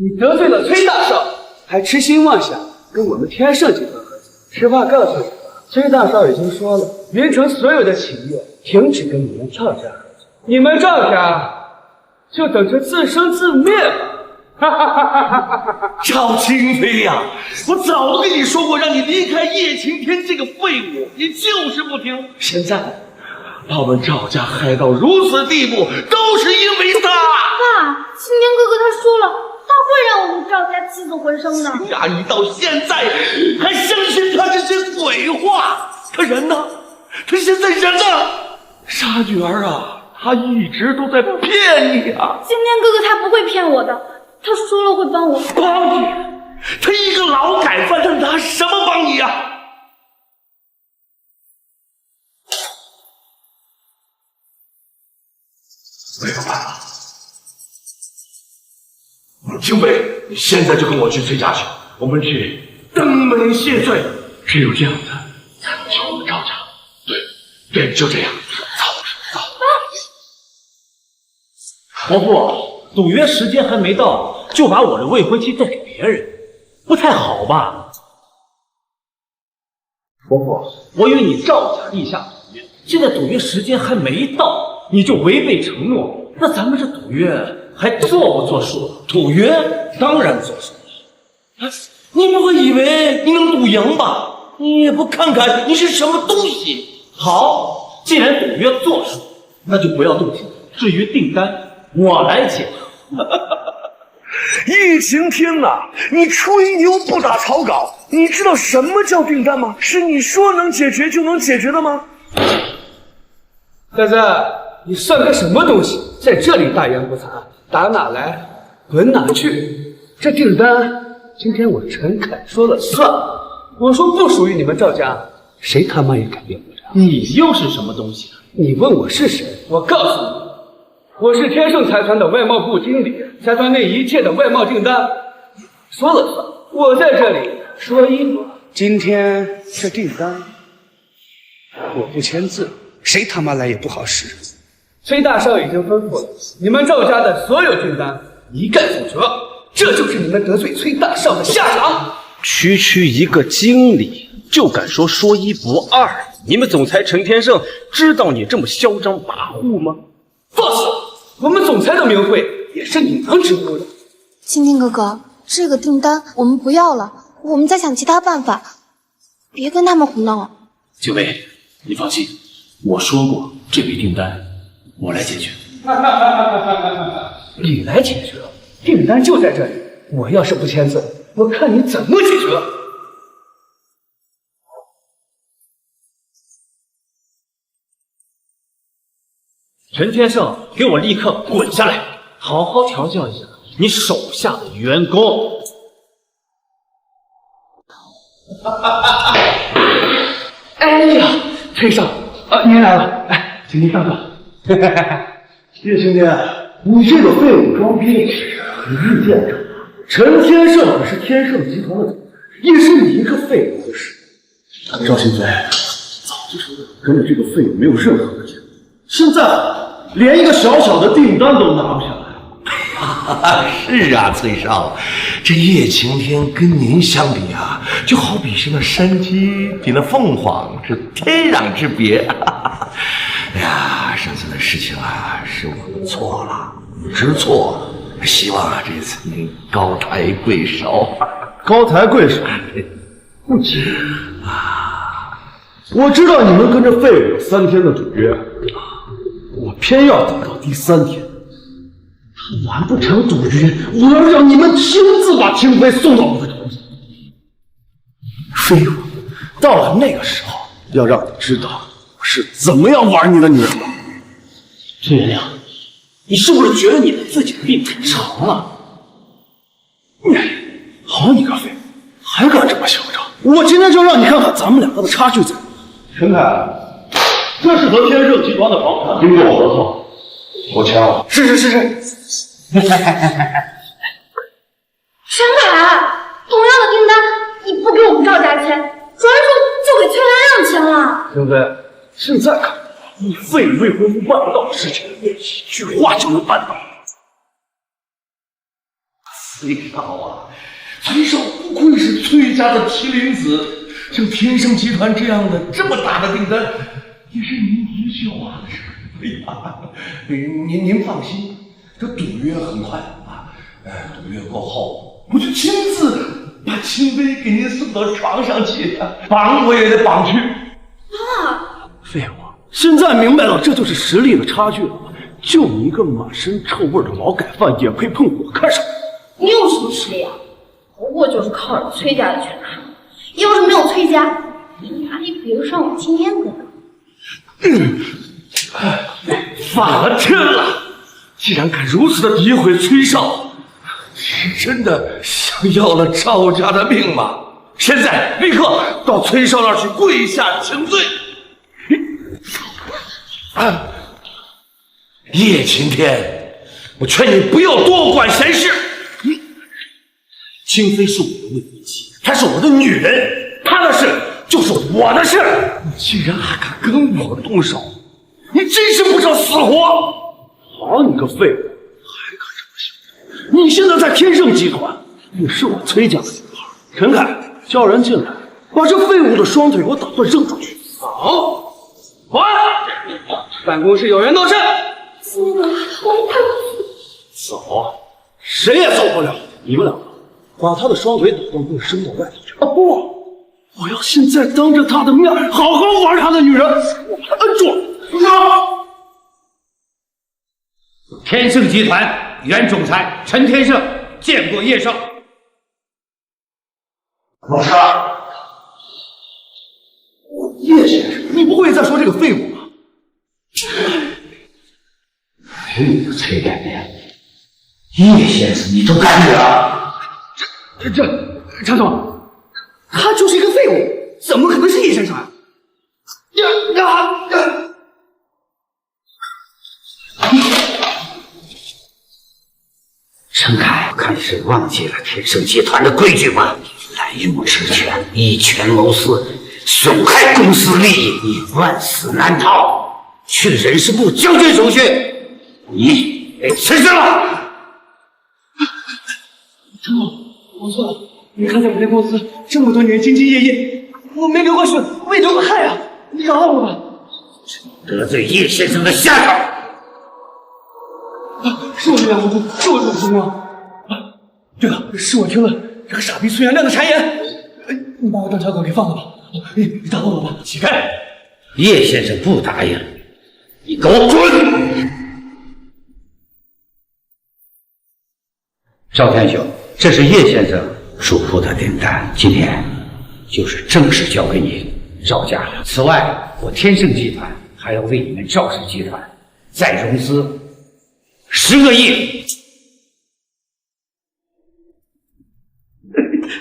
你得罪了崔大少，还痴心妄想跟我们天盛集团合作。实话告诉你，崔大少已经说了，云城所有的企业停止跟你们赵家合作，你们赵家就等着自生自灭吧。赵清飞呀，我早都跟你说过，让你离开叶晴天这个废物，你就是不听。现在把我们赵家害到如此地步，都是因为他。爸，青年哥哥他说了，他会让我们赵家起死回生的。呀，你到现在还相信他这些鬼话？他人呢？他现在人呢？傻女儿啊，他一直都在骗你啊！青年哥哥他不会骗我的，他说了会帮我。帮你？他一个劳改犯，他拿什么帮你啊？没有办法。清北，你现在就跟我去崔家去，我们去登门谢罪，只有这样子才能救我们赵家。对，就这样。走。伯父，赌约时间还没到，就把我的未婚妻赠给别人，不太好吧？伯父，我与你赵家立下赌约，现在赌约时间还没到，你就违背承诺，那咱们这赌约还作不作数？赌约当然作数。你不会以为你能赌赢吧？你也不看看你是什么东西。好，既然赌约作数，那就不要动情。至于订单，我来解。叶晴天呐，你吹牛不打草稿，你知道什么叫订单吗？是你说能解决就能解决的吗？呆子，你算个什么东西？在这里大言不惭，打哪来滚哪去！这订单今天我陈凯说了算，我说不属于你们赵家，谁他妈也改变不了。你又是什么东西？你问我是谁？我告诉你，我是天盛财团的外贸部经理，财团内一切的外贸订单说了算。我在这里说一不二。今天这订单我不签字，谁他妈来也不好使。崔大少已经吩咐了，你们赵家的所有订单一概否决，这就是你们得罪崔大少的下场。区一个经理就敢说一不二，你们总裁陈天盛知道你这么嚣张跋扈吗？放肆！我们总裁的名讳也是你能直呼的。青青哥哥，这个订单我们不要了，我们再想其他办法，别跟他们胡闹。九妹，你放心，我说过这笔订单我来解决。你来解决？订单就在这里，我要是不签字，我看你怎么解决。陈天胜，给我立刻滚下来，好好调教一下你手下的员工。哎呀，崔少，您来了，哎，请您上座。叶青天，你这个废物装逼，你遇见着陈天胜可是天盛集团的总裁，也是你一个废物的事。赵新飞，早就说了，跟着这个废物没有任何的前途，现在连一个小小的订单都拿不下来。是啊，崔少，这叶晴天跟您相比啊，就好比是那山鸡比那凤凰，是天壤之别。哎呀，上次的事情啊，是我们错了，知错，希望啊这次能高抬贵手。高抬贵手？不急啊！我知道你们跟这废物有3天的赌约，我偏要等到第3天。他完不成赌约，我要让你们亲自把清飞送到我的头上。废物，到了那个时候，要让你知道我是怎么样玩你的女人的。陈元亮，你是不是觉得你的自己的命太长了？好你个废物，还敢这么嚣张！我今天就让你看看咱们两个的差距在哪。陈凯，这是和天盛集团的房产经过合作，我签了。是。陈凯，同样的订单，你不给我们赵家签，转手就给崔兰亮签了。清飞，现在看你废物未婚夫办不到的事情，一句话就能办到。崔少啊，崔少不愧是崔家的麒麟子，像天盛集团这样的这么大的订单，也是您一句话的事。哎呀，您放心。这赌约很快啊，赌约过后，我就亲自把清飞给您送到床上去，绑我也得绑去。废物，现在明白了，这就是实力的差距了吧？就你一个满身臭味的劳改犯，也配碰我干什么？你有什么实力啊？不过就是靠着崔家的权势，要是没有崔家，你哪里比得上我青天哥哥？发这了！既然敢如此的诋毁崔少，是真的想要了赵家的命吗？现在立刻到崔少那儿去跪下请罪！叶晴天，我劝你不要多管闲事。清飞是我的未婚妻，她是我的女人，她的事就是我的事。你竟然还敢跟我动手，你真是不知道死活！好你个废物，还敢这么嚣张！你现在在天盛集团，你是我崔家的女孩。陈凯，叫人进来，把这废物的双腿给我打断扔出去。好，滚！办公室有人闹事。我们快走，谁也走不了。你们两个把他的双腿打断，给我扔到外头去。不，我要现在当着他的面好好玩他的女人。我把他摁住！住手！天盛集团原总裁陈天盛见过叶少。老师，叶先生，你不会再说这个废物吧？你个崔改面，叶先生你都敢惹？张总，他就是一个废物，怎么可能是叶先生啊？陈凯，看你是忘记了天盛集团的规矩吗？滥用职权，以权谋私，损害公司利益，你万死难逃。去人事部交接手续，你被辞职了。陈总，我错了。你看在我们公司这么多年兢兢业业，我没流过血，未流过汗啊！你饶了我吧。得罪叶先生的下场。是我没良无辜，是我做不公啊！对了，是我听了这个傻逼崔元亮的谗言，你把我当小狗给放了吧！你答应我吧，乞丐！叶先生不答应，你给我滚！赵天雄，这是叶先生嘱咐的订单，今天就是正式交给你赵家了。此外，我天盛集团还要为你们赵氏集团再融资10个亿。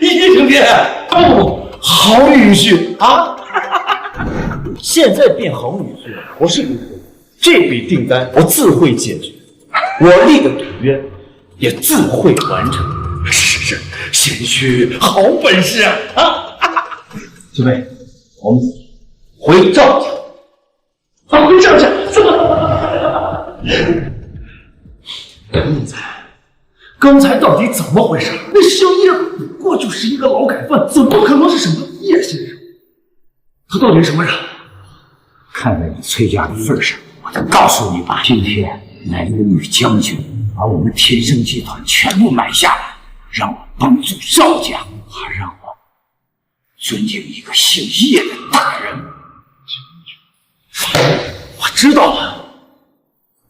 叶青天，哦，好女婿啊！现在变好女婿了，我是跟你说，这笔订单我自会解决，我立的赌约也自会完成。是，贤婿好本事啊！几位，我们回赵家。回赵家，怎么？刚才到底怎么回事？那姓叶不过就是一个劳改犯，怎么可能是什么叶先生？他到底是什么人？看在你崔家的份上，我就告诉你吧，今天来了个女将军，把我们天盛集团全部买下来，让我帮助赵家，还让我尊敬一个姓叶的大人。我知道了，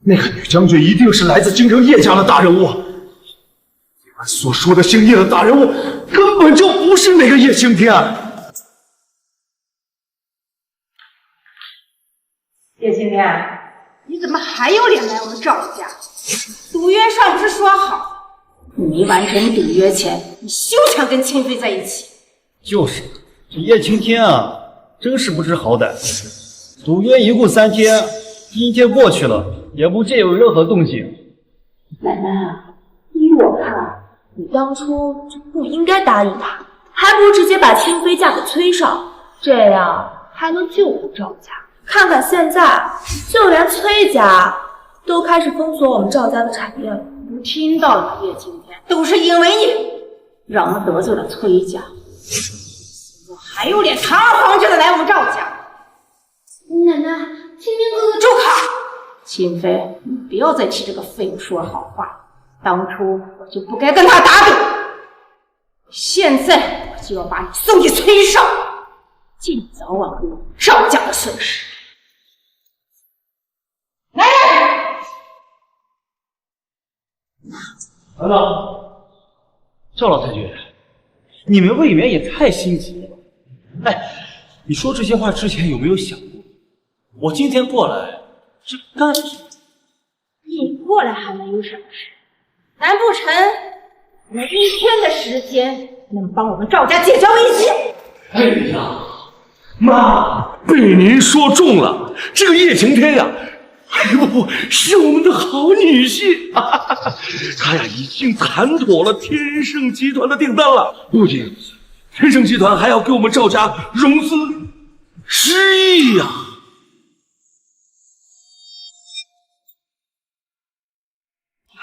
那个女将军一定是来自京城叶家的大人物。你们所说的姓叶的大人物，根本就不是那个叶青天。叶青天，你怎么还有脸来我们赵家？赌约上不是说好，没完成赌约前，你休想跟清妃在一起。就是，这叶青天啊，真是不知好歹。赌约一过3天，今天过去了，也不见有任何动静。奶奶啊，依我看，你当初就不应该答应他，还不如直接把清妃嫁给崔少，这样还能救我们赵家。看看现在，就连崔家都开始封锁我们赵家的产业了。你听到了吗，叶青天？都是因为你，让我得罪了崔家，我还有脸堂而皇之的来我们赵家？奶奶，青天哥哥，住口！清妃，你不要再替这个废物说好话。当初我就不该跟他打赌，现在我就要把你送给崔少，尽早挽回我赵家的损失。来人！等等，赵老太君，你们未免也太心急了。哎，你说这些话之前有没有想过，我今天过来是干什么？你过来还能有什么事？难不成我1天的时间能帮我们赵家解决危机？哎呀，妈，被您说中了，这个叶晴天呀，哎不，是我们的好女婿，他呀已经谈妥了天盛集团的订单了。不仅如此，天盛集团还要给我们赵家融资10亿呀！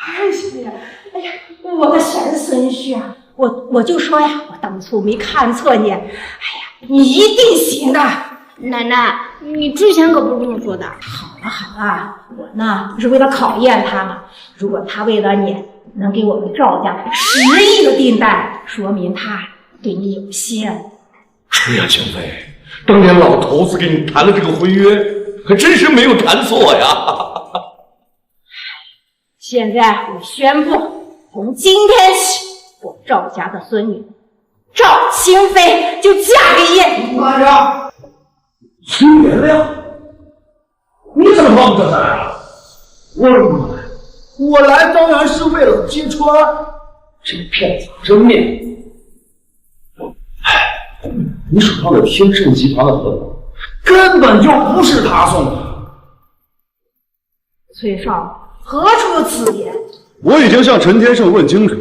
哎呀，哎呀，我的贤孙婿啊，我就说呀，我当初没看错你。哎呀，你一定行的。奶奶，你之前可不是这么说的。好了，我呢不是为了考验他嘛。如果他为了你能给我们赵家10亿的订单，说明他对你有心。是呀，清妃，当年老头子给你谈了这个婚约，可真是没有谈错呀。现在我宣布，从今天起，我赵家的孙女赵清妃就嫁给叶大人。秦元亮，你怎么帮着咱俩？我来当然是为了揭穿这个骗子真面目。你手上的天盛集团的合同根本就不是他送的。崔少，何出此言？我已经向陈天胜问清楚，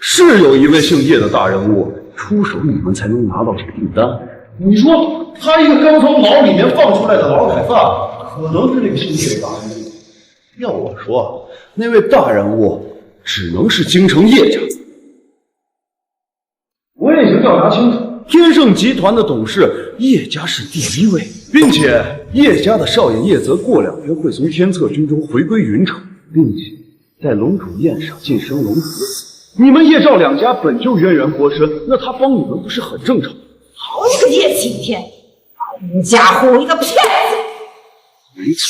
是有一位姓叶的大人物出手，你们才能拿到这个订单。你说他一个刚从牢里面放出来的劳改犯，可能是那个姓叶的大人物？要我说，那位大人物只能是京城叶家。我也已经调查清楚，天盛集团的董事叶家是第1位，并且叶家的少爷叶泽过2天会从天策军中回归云城，并且在龙主宴上晋升龙族。你们叶赵2家本就渊源颇深，那他帮你们不是很正常？好你个叶青天，狐假虎威的骗子！没错，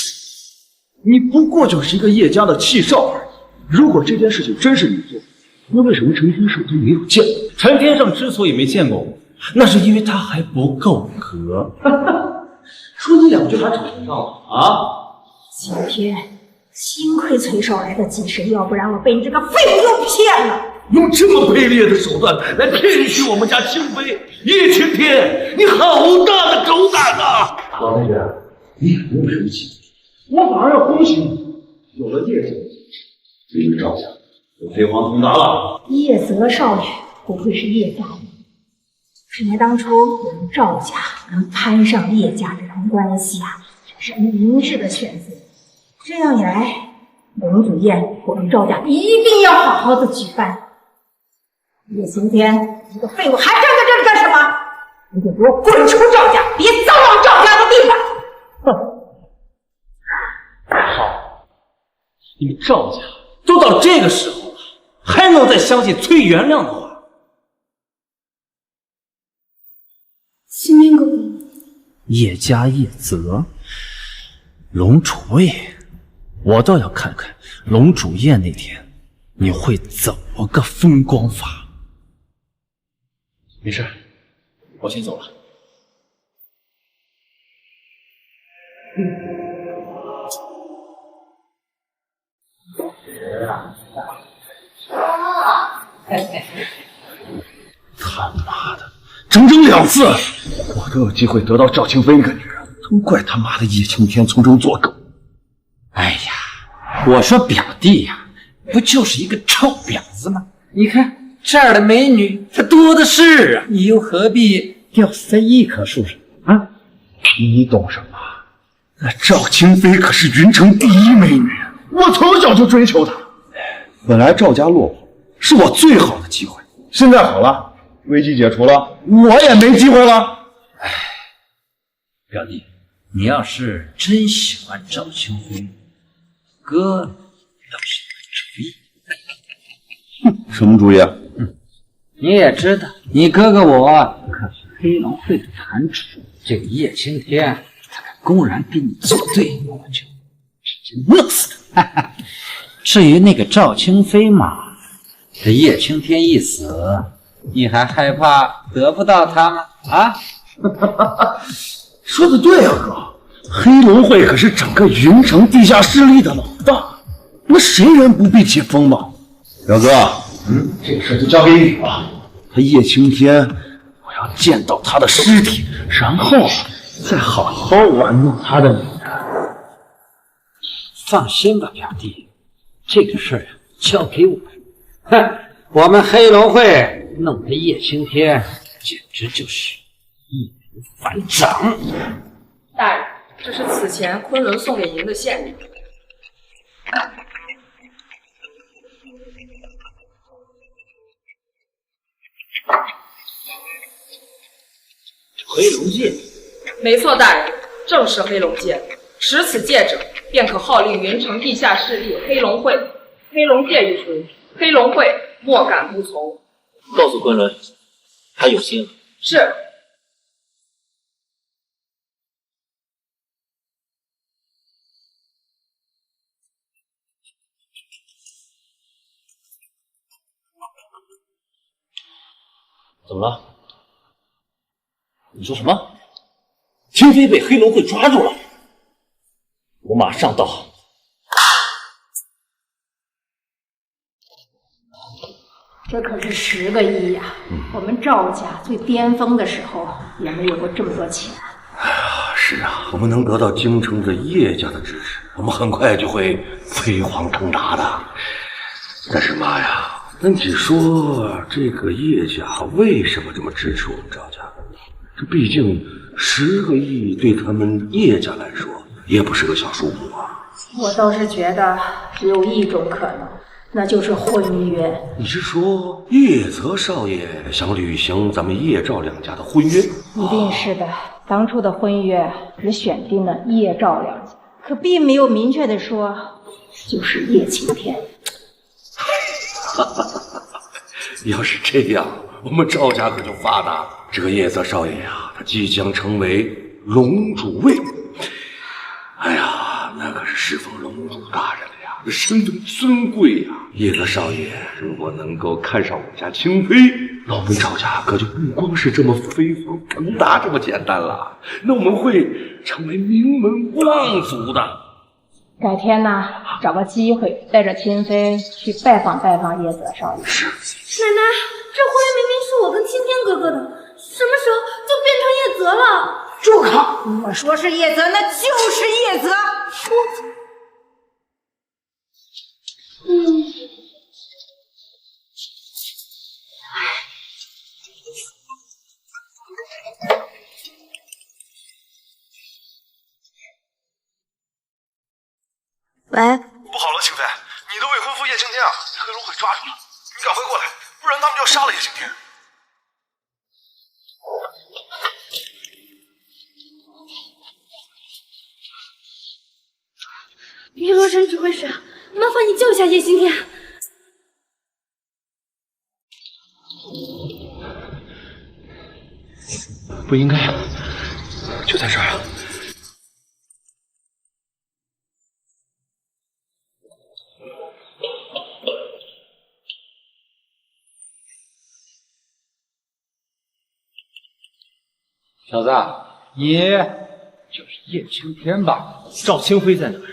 你不过就是一个叶家的弃少而已。如果这件事情真是你做，那为什么陈天胜都没有见过？陈天胜之所以没见过我，那是因为他还不够格。说你两句还吵不上了啊？今天幸亏崔少来得及时，要不然我被你这个废物又骗了。用这么卑劣的手段来骗取我们家清妃，叶青天，你好大的狗胆啊！老同学，你也不用生气，我反而要恭喜你，有了叶家，你们赵家就飞黄腾达了。叶泽少爷不愧是叶家人，只念当初我们赵家能攀上叶家这层关系啊，这是明智的选择。这样一来，龙祖宴我们赵家一定要好好的举办。叶青天，你个废物，还站在这里干什么？你得给我滚出赵家，别脏了赵家的地盘！哼！好，你们赵家都到这个时候了，还能再相信崔元亮的话？青天哥哥，叶家叶泽，龙主位，我倒要看看龙主宴那天你会怎么个风光法。没事，我先走了。他妈的，整整2次，我都有机会得到赵清飞那个女人，都怪他妈的叶青天从中作梗。哎呀，我说表弟呀，不就是一个臭婊子吗？你看这儿的美女，它多的是啊，你又何必吊死在一棵树上啊？你懂什么？那赵清飞可是云城第一美女，我从小就追求她。本来赵家落魄是我最好的机会，现在好了，危机解除了，我也没机会了。哎，表弟，你要是真喜欢赵清飞，哥倒是有个主意。什么主意啊？你也知道，你哥哥我可是黑龙会的坛主，这个叶青天他敢公然跟你作对，我就直接弄死他。至于那个赵清飞嘛，这叶青天一死，你还害怕得不到他吗？啊？说的对啊，哥，黑龙会可是整个云城地下势力的老大，那谁人不避其锋芒？表哥，这个事就交给你了。他叶青天，我要见到他的尸体，然后再好好玩弄他的女人。放心吧，表弟，这个事儿交给我。哼，我们黑龙会弄得叶青天简直就是易如反掌。大人，这是此前昆仑送给您的献礼。黑龙戒，没错，大人，正是黑龙戒。持此戒者，便可号令云城地下势力黑龙会。黑龙戒一出，黑龙会莫敢不从。告诉昆仑，他有心了。是。怎么了？你说什么？清飞被黑龙会抓住了，我马上到。这可是10个亿呀！我们赵家最巅峰的时候也没有过这么多钱。是啊，我们能得到京城的叶家的支持，我们很快就会飞黄腾达的。但是妈呀，那你说这个叶家为什么这么支持我们赵家？这毕竟10个亿对他们叶家来说也不是个小数目啊。我倒是觉得只有一种可能，那就是婚约。你是说叶泽少爷想履行咱们叶赵两家的婚约？一定是的。当初的婚约只选定了叶赵两家，可并没有明确的说就是叶青天。要是这样，我们赵家可就发达了。这个叶泽少爷呀，他即将成为龙主位。哎呀，那可是侍奉龙主大人的呀，这身份尊贵呀。叶格少爷如果能够看上我家清妃，老夫赵家可就不光是这么飞黄腾达这么简单了，那我们会成为名门望族的。改天呢，找个机会带着清妃去拜访拜访叶泽少爷。是。奶奶，这婚姻明明是我跟青天哥哥的，什么时候就变成叶泽了？住口！我说是叶泽，那就是叶泽。喂，不好了，清妃，你的未婚夫叶青天啊，黑龙会抓住了，你赶快过来，不然他们就要杀了叶青天。云罗城指挥使，麻烦你救一下叶青天。不应该，就在这儿啊！小子，你就是叶青天吧？赵清妃在哪儿？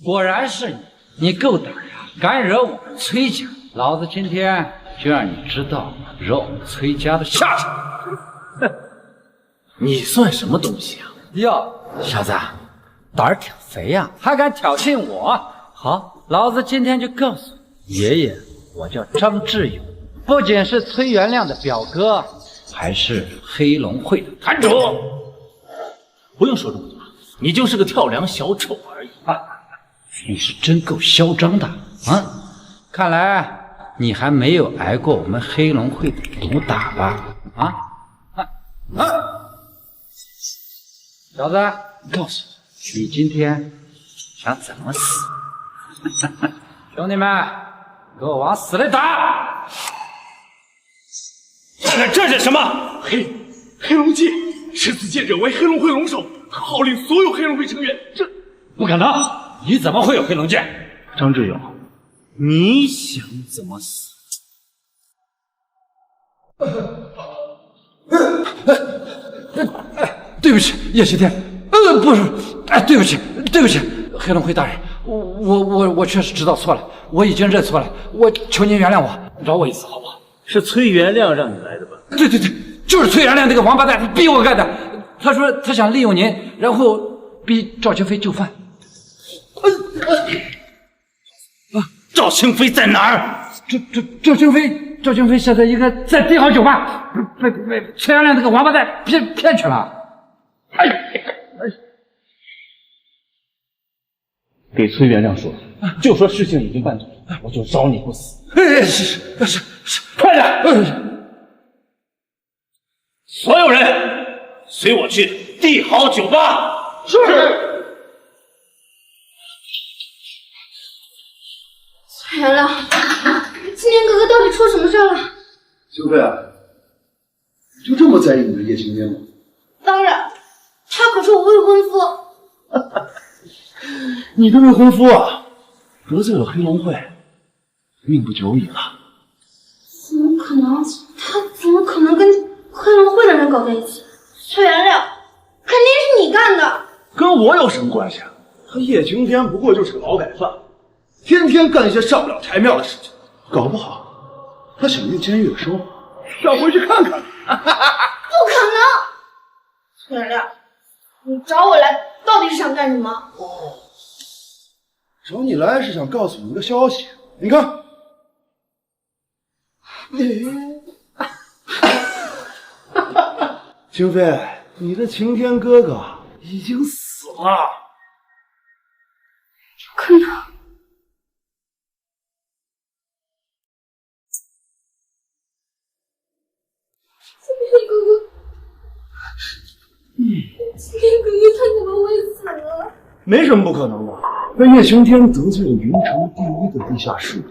果然是你，你够胆呀！敢惹我们崔家，老子今天就让你知道惹我们崔家的下场！哼，你算什么东西啊？哟，小子，胆儿挺肥呀，还敢挑衅我？好，老子今天就告诉你，爷爷，我叫张志勇，不仅是崔元亮的表哥，还是黑龙会的坛主。不用说这么多，你就是个跳梁小丑而已。你是真够嚣张的啊！看来你还没有挨过我们黑龙会的毒打吧？小子，告诉我，你今天想怎么死？兄弟们，给我往死里打！这是什么？黑龙记，世子借者为黑龙会龙首，号令所有黑龙会成员。这不可能！你怎么会有黑龙剑？张志勇，你想怎么死？对不起，叶青天，不是，对不起，黑龙会大人，我确实知道错了，我已经认错了，我求您原谅我，饶我一次好不好？是崔元亮让你来的吧？对，就是崔元亮那个王八蛋逼我干的，他说他想利用您，然后逼赵清妃就范。赵清妃在哪儿？赵清妃现在应该在帝豪酒吧，被崔元亮那个王八蛋骗去了。给崔元亮说，就说事情已经办妥，我就饶你不死。是，快点！所有人随我去帝豪酒吧。是。崔元亮，青天哥哥到底出什么事了？清妃啊，就这么在意你的叶青天吗？当然，他可是我未婚夫。你的未婚夫啊，得罪了黑龙会，命不久矣了。怎么可能？他怎么可能跟黑龙会的人搞在一起？崔元亮，肯定是你干的。跟我有什么关系啊？他叶青天不过就是个劳改犯，天天干一些上不了台面的事情，搞不好他想进监狱的时候，想回去看看。不可能！崔元亮，你找我来到底是想干什么？找你来是想告诉你一个消息，你看，清妃，你的晴天哥哥已经死了。可能。晴天哥哥，晴天哥哥他怎么会死了？没什么不可能的。那叶晴天得罪了云城第一个地下室，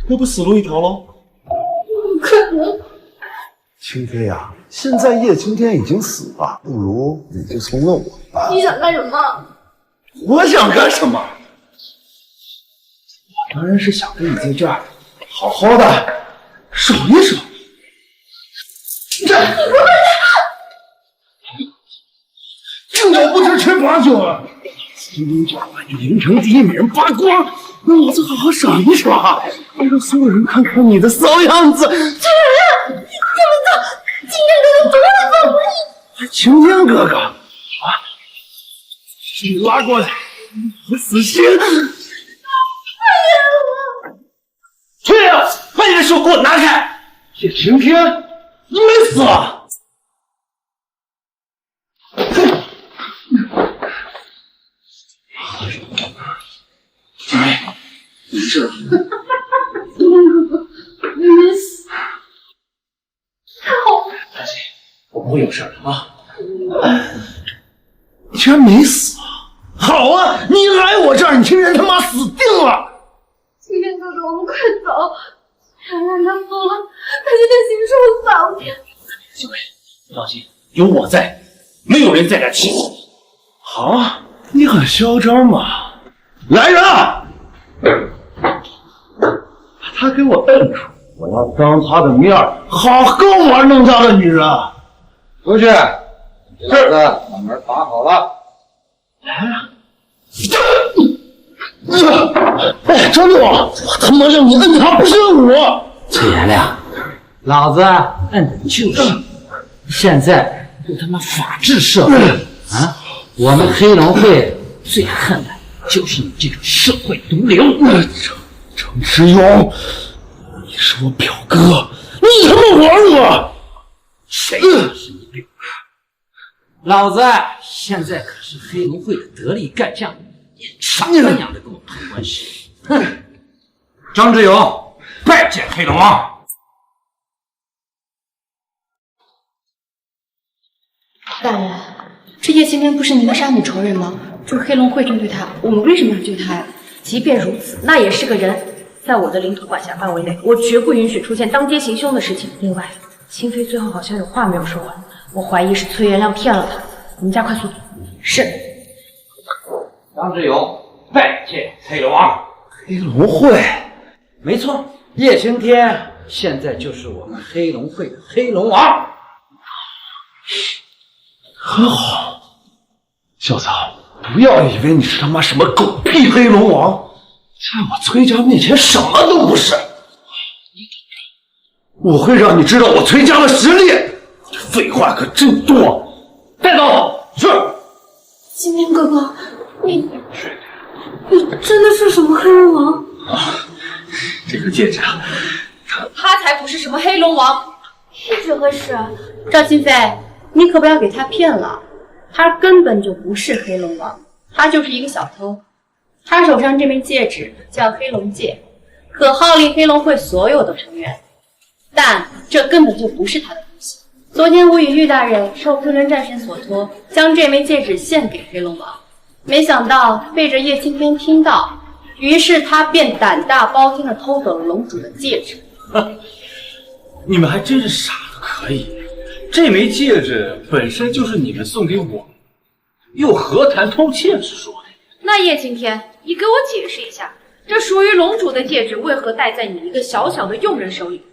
那不死路一条喽？不可能！清妃啊，现在叶晴天已经死了，不如你就从了我吧。你想干什么？我想干什么？我当然是想跟你在这儿好好的爽一爽。敬酒不吃吃罚酒啊！今天就要把你凌城第一美人扒光，让老子好好爽一爽，让所有人看看你的骚样子。崔圆圆，你这么做，今天哥哥多么不易！晴天哥哥，啊，你拉过来，我死心。退啊！把你的手给我拿开！叶晴天，你没死啊？姐妹，没事吧？晴天哥哥，你没死，太好了！放心，我不会有事的啊。你居然没死啊！好啊，你来我这儿，你竟然他妈死定了！晴天哥哥，我们快走！圆圆她疯了，她现在形势反了。小薇，你放心，有我在，没有人再敢欺负你。好，你很嚣张嘛！来人啊！把他给我摁住！我要当他的面好好玩弄他的女人。出去，是的，把门打好了。哎，张总，我他妈让你摁他，不是摁我！崔元亮，老子摁的就是你，现在这他妈法治社会啊！我们黑龙会最恨的就是你这种社会毒瘤。程之勇，你是我表哥，你他妈玩我！谁是你表哥？老子现在可是黑龙会的得力干将，连傻子娘的跟我攀关系！哼！张志勇，拜见黑龙王。大人，这叶青天不是您的杀母仇人吗？这黑龙会针对他，我们为什么要救他呀？即便如此，那也是个人，在我的领土管辖范围内，我绝不允许出现当街行凶的事情。另外，清妃最后好像有话没有说完，我怀疑是崔元亮骗了他。你们加快速度。是。张志勇，拜见黑龙王。黑龙会，没错，叶青天现在就是我们黑龙会的黑龙王。很好，小子，不要以为你是他妈什么狗屁黑龙王，在我崔家面前什么都不是。我会让你知道我崔家的实力。废话可真多，带走。是。青天哥哥，你真的是什么黑龙王？这个戒指啊，他才不是什么黑龙王。一直会是。赵清飞，你可不要给他骗了，他根本就不是黑龙王，他就是一个小偷。他手上这枚戒指叫黑龙戒，可号令黑龙会所有的成员，但这根本就不是他的东西。昨天我与玉大人受昆仑战神所托，将这枚戒指献给黑龙王，没想到被这叶青天听到，于是他便胆大包天的偷走了龙主的戒指。你们还真是傻的可以，这枚戒指本身就是你们送给我，又何谈偷窃之说呢？那叶青天，你给我解释一下，这属于龙主的戒指为何戴在你一个小小的佣人手里？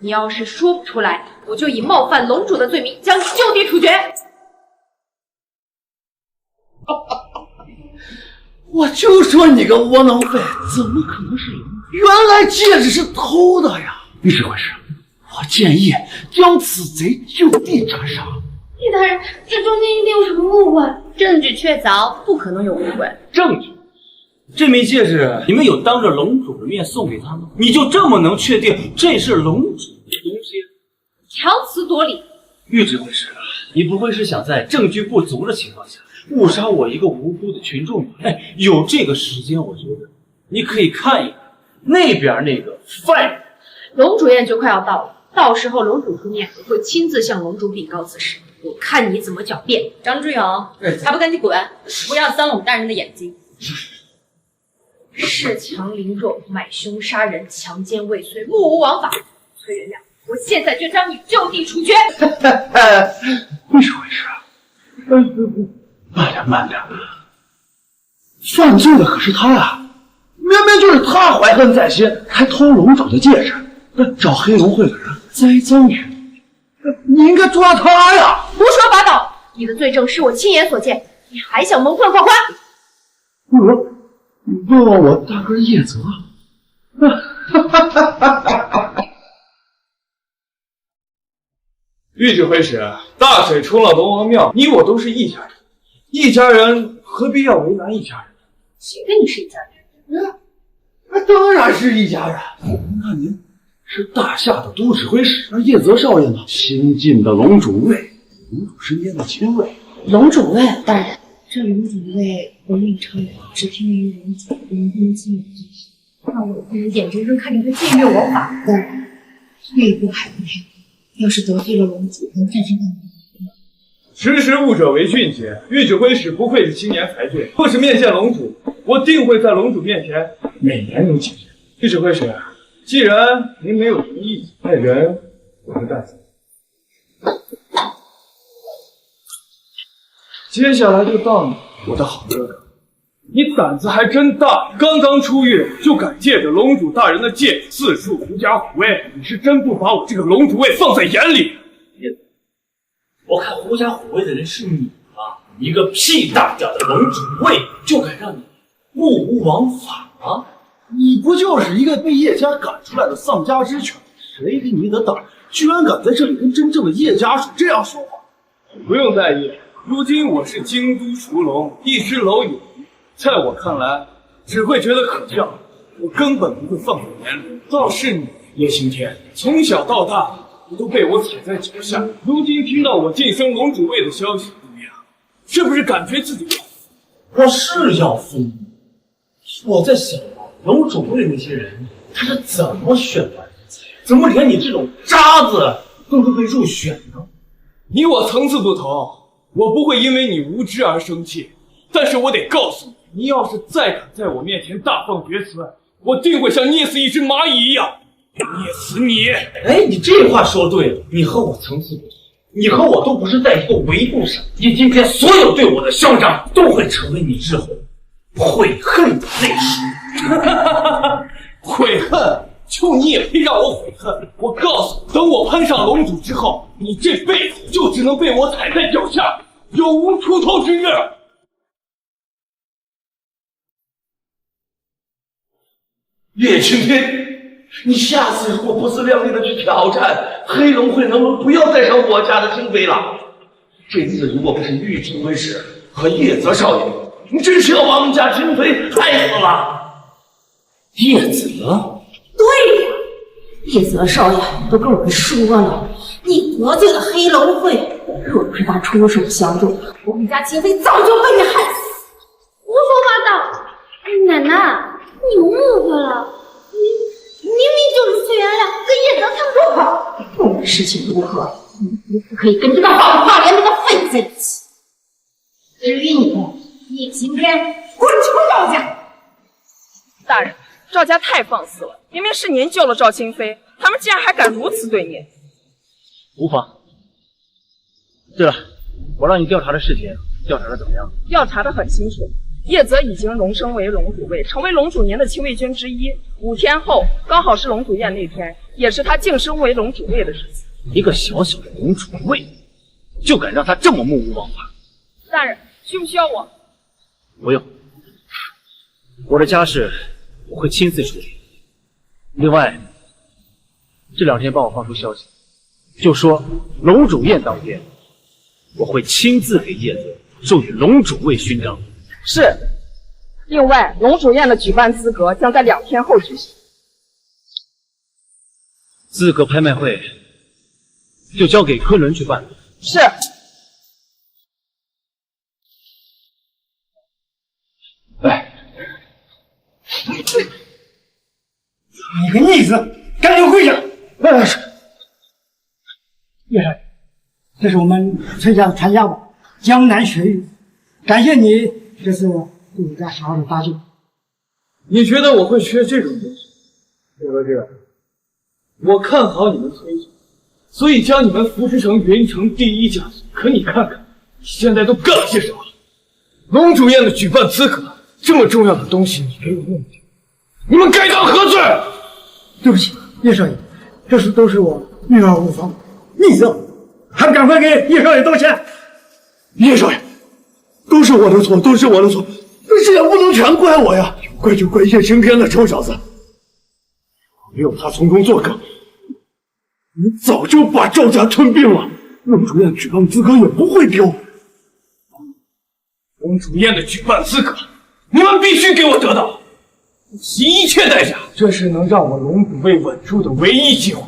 你要是说不出来，我就以冒犯龙主的罪名将你就地处决。我就说你个窝囊废，怎么可能是龙？原来戒指是偷的呀！你这回事，我建议将此贼就地斩杀。叶大人，这中间一定有什么误会，证据确凿，不可能有误会。证据？这枚戒指你们有当着龙主的面送给他吗？你就这么能确定这是龙主的东西？强词夺理。玉指挥使，你不会是想在证据不足的情况下误杀我一个无辜的群众吧？哎，有这个时间，我觉得你可以看一看那边那个犯人。龙主宴就快要到了，到时候龙主出面，我会亲自向龙主禀告此事，我看你怎么狡辩。张之勇，还不赶紧滚！不要脏了我们大人的眼睛。恃强凌弱，买凶杀人，强奸未遂，目无王法。崔元亮，我现在就将你就地处决。你是回事啊？慢点，慢点。犯罪的可是他呀！明明就是他怀恨在心，还偷龙主的戒指，找黑龙会的人栽赃于你应该抓他呀！胡说八道！你的罪证是我亲眼所见，你还想蒙混过关？问问我大哥叶泽。玉指挥使，大水冲了龙王庙，你我都是一家人，一家人何必要为难一家人？谁跟你是一家人？那当然是一家人。那您是大夏的都指挥使，而叶泽少爷呢，新晋的龙主位，龙主身边的亲卫。龙主位，大人，这龙主位文明超然，只听于龙主人间亲友之事，让我不能眼睁睁看着他僭越我法。大人，退一步海阔天空。要是得罪了龙主，能战胜他们。识时务者为俊杰，玉指挥使不愧是青年才俊。若是面见龙主，我定会在龙主面前美言有几句。玉指挥使，既然您没有什么意见，那人我就带走。接下来就到你，我的好哥哥，你胆子还真大，刚刚出狱就敢借着龙主大人的戒指四处狐假虎威，你是真不把我这个龙主位放在眼里？我看狐假虎威的人是你啊！一个屁大点的龙主位，就敢让你目无王法吗？你不就是一个被叶家赶出来的丧家之犬？谁给你的胆，居然敢在这里跟真正的叶家属这样说话？不用在意，如今我是京都熟龙，一只蝼蚁，在我看来只会觉得可笑，我根本不会放在眼里。倒是你，叶青天，从小到大你都被我踩在脚下，如今听到我晋升龙主位的消息，怎么样？是不是感觉自己我是要疯？我在想龙主位那些人他是怎么选拔人才？怎么连你这种渣子都会被入选呢？你我层次不同，我不会因为你无知而生气，但是我得告诉你，你要是再敢在我面前大放厥词，我定会像捏死一只蚂蚁一样捏死你！哎，你这话说对了，你和我层次不同，你和我都不是在一个维度上。你今天所有对我的嚣张，都会成为你日后悔恨的泪水。悔恨？就你也配让我悔恨？我告诉你，等我攀上龙主之后，你这辈子就只能被我踩在脚下，有无出头之日。叶青天，你下次如果不自量力的去挑战黑龙会，能不能不要带上我家的清妃了？这次如果不是玉指挥使和叶泽少爷，你真是要把我们家清妃害死了。叶泽？对呀，叶泽少爷都跟我们说了，你得罪了黑龙会，若不是他出手相助，我们家清妃早就被你害死。胡说八道！奶奶，你误会了，明明就是崔元亮跟叶泽他们说好。不管事情如何，你不可以跟这个谎话连篇的废在一起。至于你，叶青天，滚出赵家！大人，赵家太放肆了，明明是您救了赵清妃，他们竟然还敢如此对您。无妨。对了，我让你调查的事情，调查的怎么样？调查的很清楚，叶泽已经荣升为龙主位，成为龙主年的亲卫军之一。5天后，刚好是龙主宴那天，也是他晋升为龙主位的日子。一个小小的龙主位，就敢让他这么目无王法？大人，需不需要我？不用，我的家事我会亲自处理。另外，这2天帮我放出消息，就说龙主宴当天，我会亲自给叶泽授予龙主位勋章。是。另外，龙主宴的举办资格将在2天后举行。资格拍卖会就交给昆仑去办。是。哎，你个逆子，赶紧回家！叶少爷，这是我们崔家的传家宝江南雪玉，感谢你这次对我家小二的搭救。你觉得我会缺这种东西？叶罗志，我看好你们崔家，所以将你们扶持成云城第1家族。可你看看，你现在都干了些什么？龙主宴的举办资格这么重要的东西你给我弄掉，你们该当何罪？对不起，叶少爷，这事都是我女儿无方，逆子，还不赶快给叶少爷道歉！叶少爷，都是我的错，都是我的错，但是也不能全怪我呀，怪就怪叶青天那臭小子，没有他从中作梗，你早就把赵家吞并了，龙主任举办资格也不会丢。龙主宴的举办资格，你们必须给我得到，不惜一切代价。这是能让我龙主位稳住的唯一机会，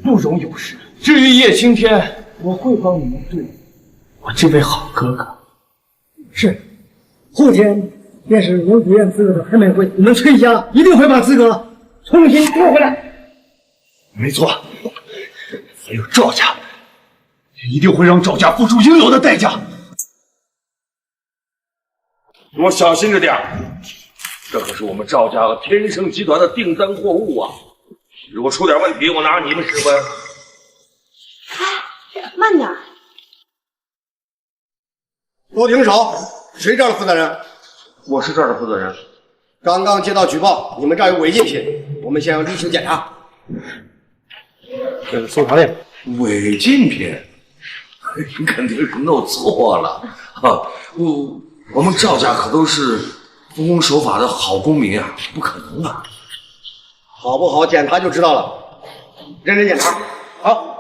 不容有失。至于叶青天，我会帮你们对我这位好哥哥。是，后天便是龙主宴资格的拍卖会，你们崔家一定会把资格重新夺回来。没错，还有赵家，一定会让赵家付出应有的代价。给我小心着点，这可是我们赵家和天盛集团的订单货物啊！如果出点问题，我拿你们试问。慢点。都停手！谁这儿的负责人？我是这儿的负责人。刚刚接到举报，你们这儿有违禁品，我们现要例行检查。这是搜查令。违禁品？你肯定是弄错了啊！我们赵家可都是奉公守法的好公民啊，不可能啊！好不好检查就知道了，认真检查。好。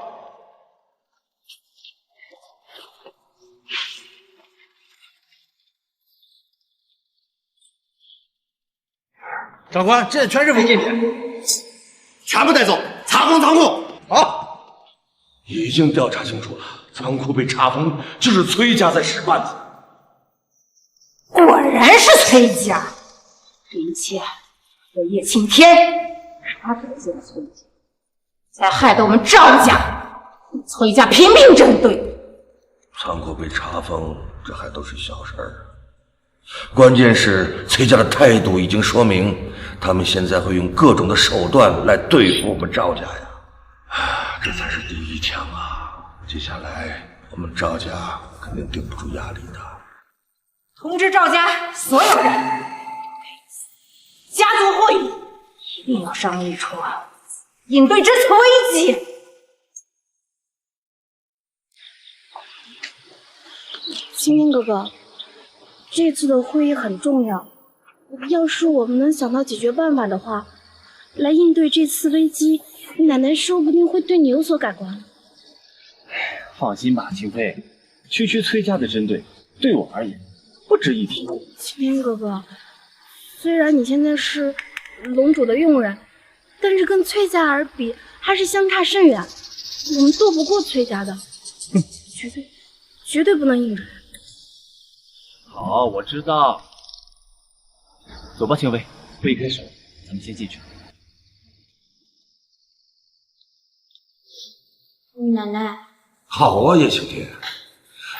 长官，这全是违禁品，全部带走，查封仓库。好，已经调查清楚了，仓库被查封就是崔家在使绊子。果然是崔家，这一切和叶青天是他得罪了崔家，才害得我们赵家被崔家频频针对。仓库被查封，这还都是小事儿，关键是崔家的态度已经说明，他们现在会用各种的手段来对付我们赵家呀。这才是第一枪啊！接下来我们赵家肯定顶不住压力的。通知赵家所有人，家族会议一定要商议出应对之崔吉。青天哥哥，这次的会议很重要，要是我们能想到解决办法的话，来应对这次危机，奶奶说不定会对你有所改观。放心吧，清妃，区区崔家的针对，对我而言不值一提。青天哥哥，虽然你现在是龙主的佣人，但是跟崔家而比，还是相差甚远。我们斗不过崔家的，绝对不能硬着。好，我知道。走吧，清妃，会议开始了，咱们先进去。奶奶，好啊，叶青天，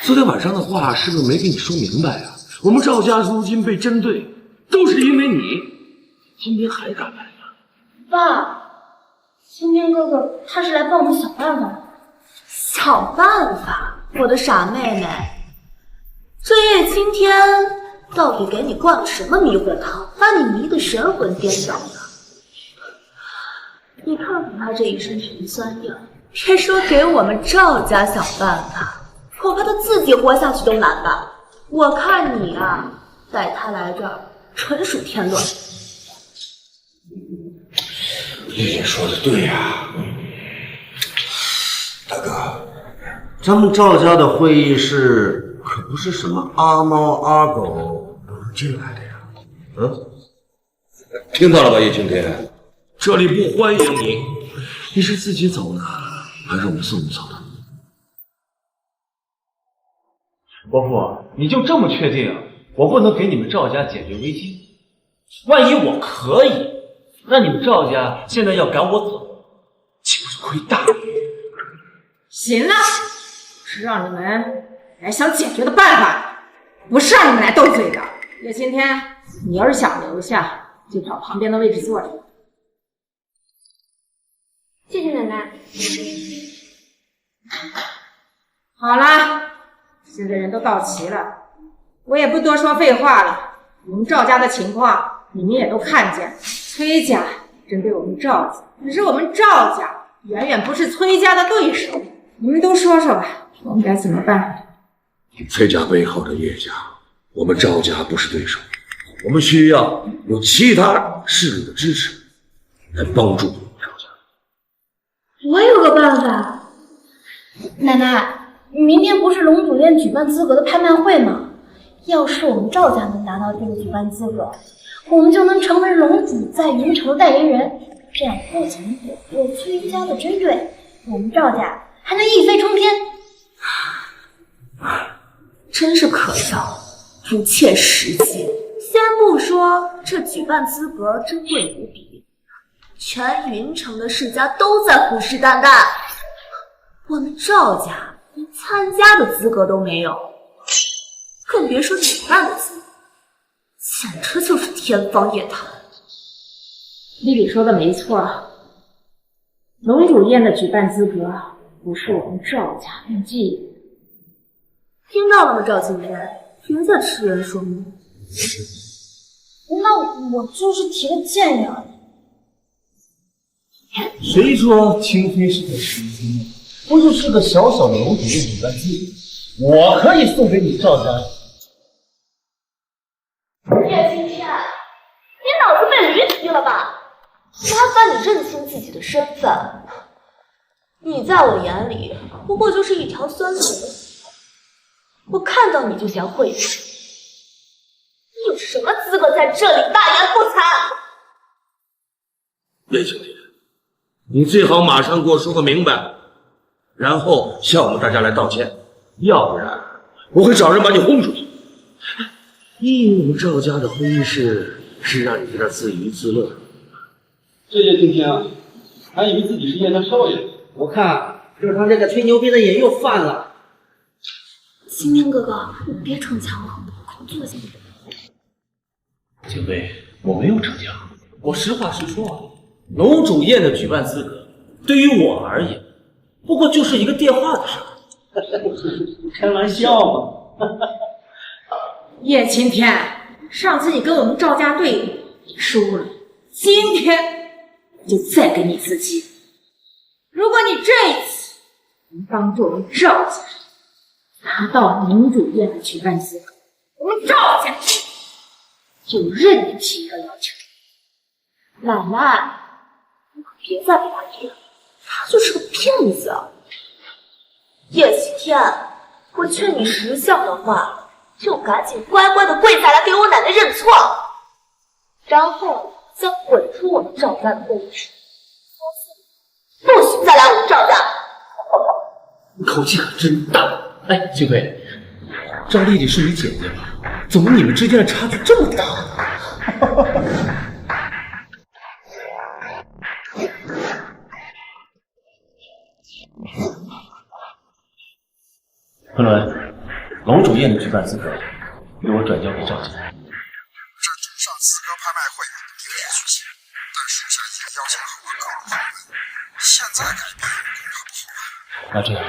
昨天晚上的话是不是没跟你说明白啊？我们赵家如今被针对，都是因为你，今天还敢来啊？爸，青天哥哥他是来帮我们想办法的。想办法，我的傻妹妹，这叶青天到底给你灌了什么迷魂汤，把你迷得神魂颠倒的？你看看他这一身穷酸样，别说给我们赵家想办法，恐怕他自己活下去都难吧。我看你啊，带他来这儿纯属添乱。叶姐说的对呀，大哥，咱们赵家的会议室可不是什么阿猫阿狗能进来的呀。嗯，听到了吧，叶青天，这里不欢迎你，你是自己走呢，还是我们送你走的？伯父，你就这么确定我不能给你们赵家解决危机？万一我可以，那你们赵家现在要赶我走，岂不是亏大了？行了，是让你们来想解决的办法，不是让你们来斗嘴的。叶青天，你要是想留下，就找旁边的位置坐着。谢谢奶奶。好了，现在人都到齐了，我也不多说废话了，我们赵家的情况你们也都看见了，崔家针对我们赵家，可是我们赵家远远不是崔家的对手。你们都说说吧，我们该怎么办？崔家背后的叶家，我们赵家不是对手，我们需要有其他势力的支持来帮助我们赵家。我有个办法，奶奶，明天不是龙主宴举办资格的拍卖会吗？要是我们赵家能拿到这个举办资格，我们就能成为龙主在云城的代言人，这样不仅躲过崔家的针对，我们赵家还能一飞冲天。真是可笑，不切实际。先不说这举办资格珍贵无比，全云城的世家都在虎视眈眈，我们赵家连参加的资格都没有，更别说举办的资格，简直就是天方夜谭。丽丽说的没错，龙主宴的举办资格不是我们赵家能觊觎。听到了吗，赵清轩？别再痴人说梦。那我就是提个建议而已。谁说清妃是个实心呢？不就是个小小的龙主宴举办资格，我可以送给你赵家。叶清轩，你脑子被驴踢了吧？麻烦你认清自己的身份。你在我眼里不过就是一条酸笋，我看到你就想贿赂。你有什么资格在这里大言不惭？叶青天，你最好马上给我说个明白，然后向我们大家来道歉，要不然我会找人把你轰出去。我们赵家的婚姻是让你在这自娱自乐。这叶青天啊，还以为自己是叶家少爷，我看就是他这个吹牛逼的瘾又犯了。青天哥哥，你别逞强了，快坐下。景妃，我没有逞强，我实话实说啊。龙主宴的举办资格，对于我而言，不过就是一个电话的事儿。开玩笑嘛。叶青天，上次你跟我们赵家对赌，你输了，今天我就再给你一次机会。如果你这一次能帮助我们赵家拿到龙主宴的举办资格，我们赵家就认你提一个要求。奶奶，你可别再给他提了，他就是个骗子。叶西天，我劝你识相的话，就赶紧乖乖的跪下来给我奶奶认错，然后再滚出我们赵家的会议室，不许再来我们赵家。你口气可真大！哎，清妃，赵丽丽是你姐姐吧？怎么你们之间的差距这么大呢？昆仑，龙主宴的举办资格由我转交给赵家。这赌上资格拍卖会应该举行，但书上已经邀请好了各路豪门，现在改变恐怕不好办。那这样，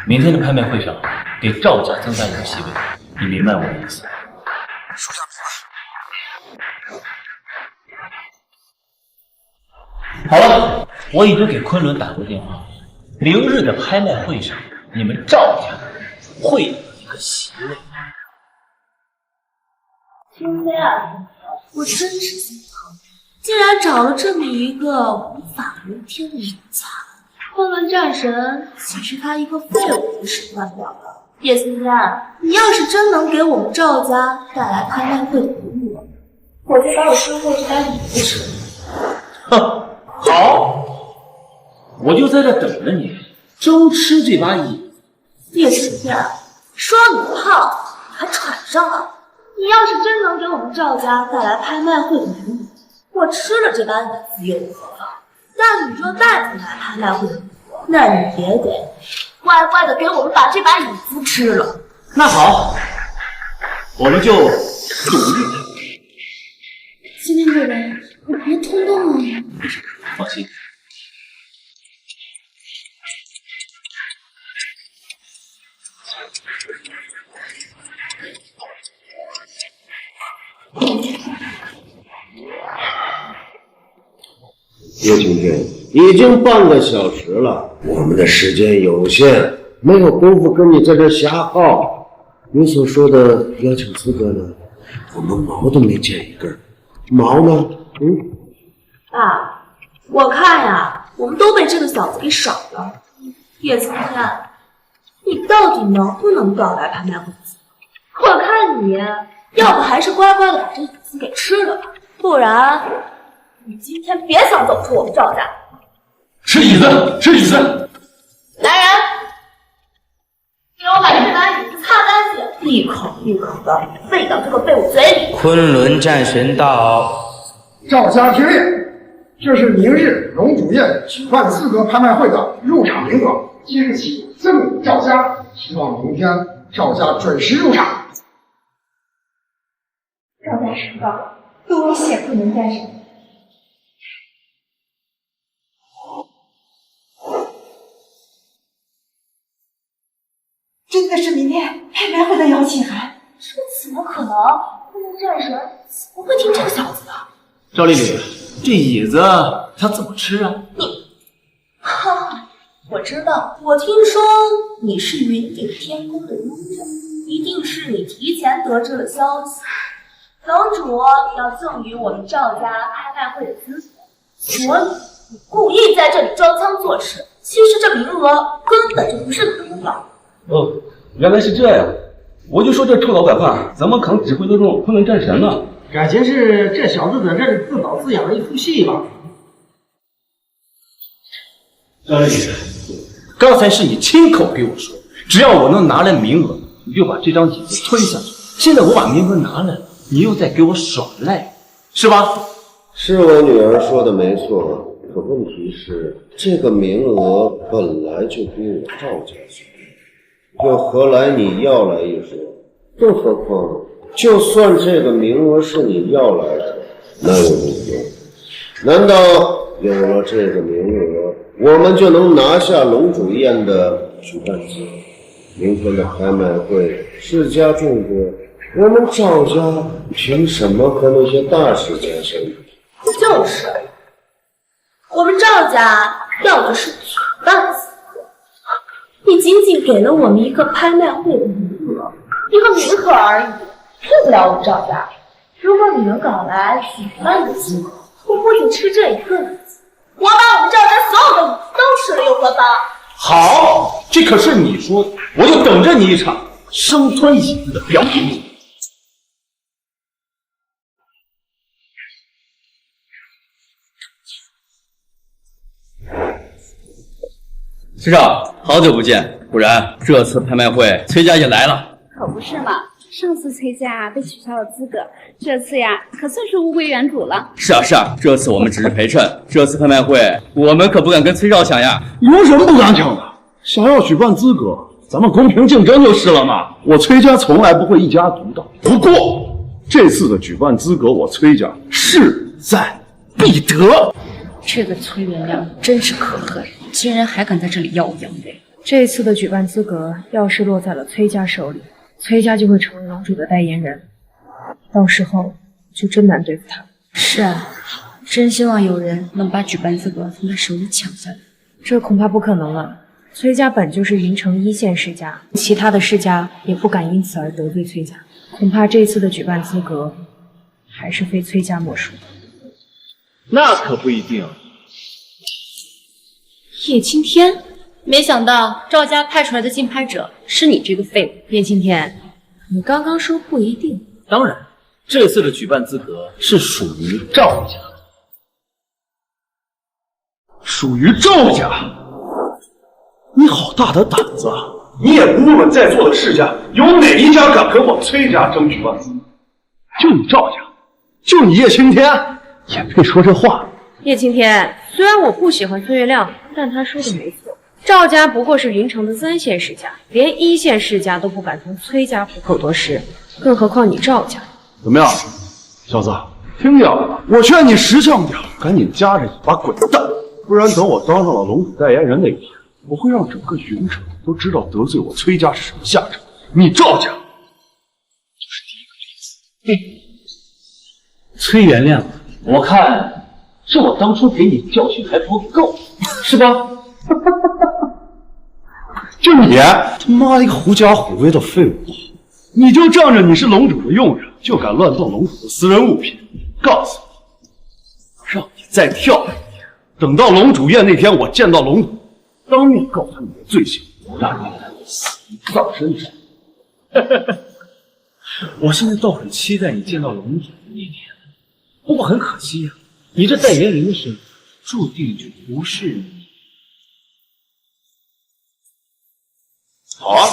明天的拍卖会上给赵家增加一个席位，你明白我的意思？属下明白。好了，我已经给昆仑打过电话，明日的拍卖会上，你们赵家会有一个席位。清妃啊，我真是心疼，竟然找了这么一个无法无天的人才。昆仑战神岂是他一个废物能使唤不了的？叶清天，你要是真能给我们赵家带来拍卖会的礼物，我就把我身后这把椅子吃了。哼，好，我就在这等着你，争吃这把椅子。叶清天，说你胖，你还喘上了。你要是真能给我们赵家带来拍卖会的礼物，我吃了这把椅子又如何？但你若带不来拍卖会的礼物，那你也得乖乖的给我们把这把椅子吃了。那好，我们就赌日。今天这人，你别冲动啊！放心。叶青天，已经半个小时了，我们的时间有限，没有功夫跟你在这瞎耗。你所说的邀请资格呢？我们毛都没见一根，毛呢？爸，我看呀，我们都被这个小子给耍了。叶青天，你到底能不能搞来拍卖会资格？我看你要不还是乖乖的把这椅子给吃了吧，不然你今天别想走出我们赵家。吃椅子，吃椅子！来人，给我把这把椅子擦干净，一口一口的喂到这个废物嘴里。昆仑战神到。赵家听令，这是明日龙主宴举办资格拍卖会的入场名额，即日起赠与赵家，希望明天赵家准时入场。赵家申报，多谢昆仑战神。真的是明天拍卖会的邀请函？这怎么可能？昆仑战神怎么会听这个小子的？赵丽丽，这椅子它怎么吃啊？哈，我知道，我听说你是云顶天宫的佣人，一定是你提前得知了消息。楼主要赠予我们赵家拍卖会的资格，所以你故意在这里装腔作势。其实这名额根本就不是你的。哦，原来是这样，我就说这臭老板饭怎么可能指挥得动昆仑战神呢？感情是这小子在这里自导自演了一出戏吧？赵丽丽，刚才是你亲口给我说，只要我能拿来名额，你就把这张椅子推下去。现在我把名额拿来了，你又在给我耍赖，是吧？是我女儿说的没错，可问题是，这个名额本来就归我赵家所有，又何来你要来一说？更何况，就算这个名额是你要来的，那又如何？难道有了这个名额，我们就能拿下龙主宴的举办资格？明天的拍卖会世家众多，我们赵家凭什么和那些大世家相比？就是，我们赵家要的是举办资格，你仅仅给了我们一个拍卖会的名额，一个名额而已，骗不了我们赵家。如果你能搞来举办的资格，我不仅吃这一个椅子，我把我们赵家所有的椅子都吃了又何妨？好，这可是你说的，我就等着你一场生吞椅子的表演。师长，好久不见，不然这次拍卖会崔家也来了。可不是嘛，上次崔家被取消了资格，这次呀可算是物归原主了。是啊，这次我们只是陪衬，这次拍卖会我们可不敢跟崔少抢呀。有什么不敢抢的？想要举办资格，咱们公平竞争就是了嘛。我崔家从来不会一家独大，不过这次的举办资格，我崔家势在必得。这个崔元亮真是可恨，竟然还敢在这里耀武扬威。这次的举办资格要是落在了崔家手里，崔家就会成为龙主的代言人，到时候就真难对付他。是啊，真希望有人能把举办资格从他手里抢下来。这恐怕不可能了。崔家本就是云城1线世家，其他的世家也不敢因此而得罪崔家。恐怕这次的举办资格还是非崔家莫属。那可不一定。叶青天，没想到赵家派出来的竞拍者是你这个废物。叶青天，你刚刚说不一定。当然，这次的举办资格是属于赵家。属于赵家？你好大的胆子啊！你也不问问在座的世家，有哪一家敢跟我崔家争举办资格？就你赵家，就你叶青天，也配说这话？叶青天，虽然我不喜欢崔元亮，但他说的没错。赵家不过是云城的3线世家，连1线世家都不敢从崔家虎口夺食，更何况你赵家。怎么样，小子，听见了吧？我劝你识相点，赶紧夹着尾巴滚蛋，不然等我当上了龙主代言人那一天，我会让整个云城都知道得罪我崔家是什么下场。你赵家就是第一个例子。崔元亮，我看是我当初给你教训还不够，是吧？就你他妈一个狐假虎威的废物，你就仗着你是龙主的佣人，就敢乱动龙主的私人物品？告诉你，让你再跳一天，等到龙主宴那天，我见到龙主，当面告诉你的罪行，让你死于葬身之地。我现在倒很期待你见到龙主的那天，不过很可惜啊，你这代言人的身份注定就不是你。好啊，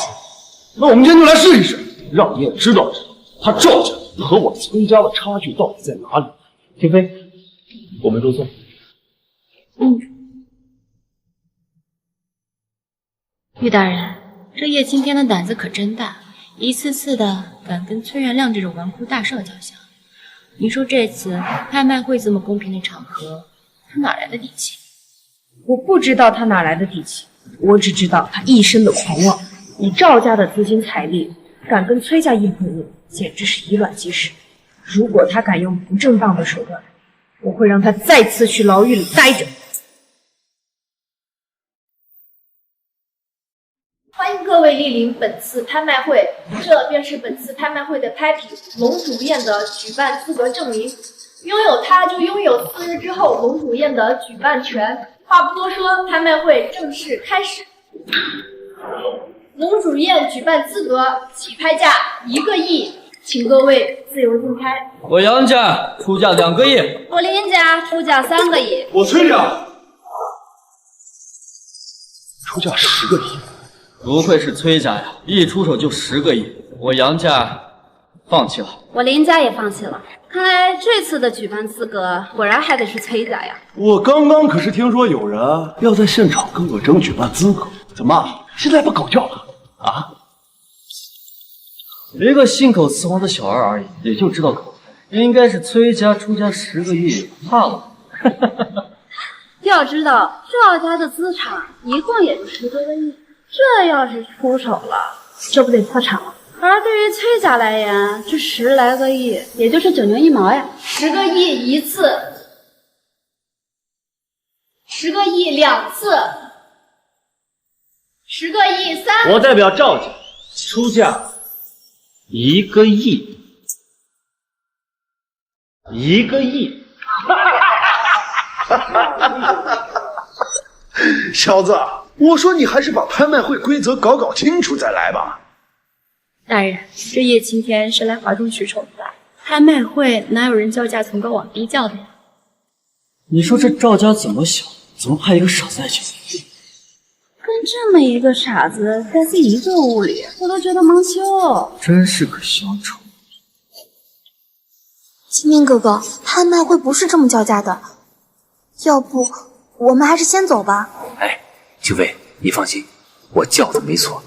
那我们今天就来试一试，让你也知道知道他赵家和我崔家的差距到底在哪里。天妃，我们入座。玉大人，这叶青天的胆子可真大，一次次的敢跟崔元亮这种纨绔大少叫嚣。你说这次拍卖会这么公平的场合，他哪来的底气？我不知道他哪来的底气，我只知道他一身的狂妄。以赵家的资金财力，敢跟崔家硬碰硬，简直是以卵击石。如果他敢用不正当的手段，我会让他再次去牢狱里待着。欢迎各位莅临本次拍卖会，这便是本次拍卖会的拍品龙主宴的举办资格证明。拥有它就拥有4日之后龙主宴的举办权。话不多说，拍卖会正式开始。龙主宴举办资格起拍价1个亿，请各位自由竞拍。我杨家出价2个亿，我林家出价3个亿，我崔家出价10个亿。不愧是崔家呀，一出手就10个亿。我杨家放弃了，我林家也放弃了。看来这次的举办资格果然还得是崔家呀。我刚刚可是听说有人要在现场跟我争举办资格，怎么现在不狗叫了啊？一个信口雌黄的小儿而已，也就知道口才。应该是崔家出价10个亿，怕了。要知道赵家的资产一共也就10多个亿，这要是出手了，这不得破产了？而对于崔家来言，这10来个亿也就是9牛1毛呀。10个亿一次，10个亿2次，10个亿3。我代表赵家出价1个亿，1个亿。小子，我说你还是把拍卖会规则搞清楚再来吧。大人，这叶青天是来哗众取宠的，拍卖会哪有人叫价从高往低叫的呀？你说这赵家怎么想，怎么派一个傻子来请？跟这么一个傻子待在一个屋里，我都觉得蒙羞。真是个小丑。青天哥哥，拍卖会不是这么叫价的，要不我们还是先走吧。哎，青飞，你放心，我叫的没错。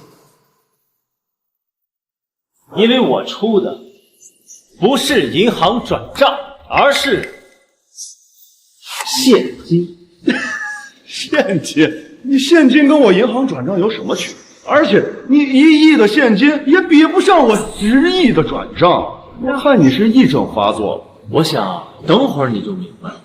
因为我出的不是银行转账，而是现金。现金？你现金跟我银行转账有什么区别？而且你1亿的现金也比不上我10亿的转账。我看你是癔症发作了。我想等会儿你就明白了。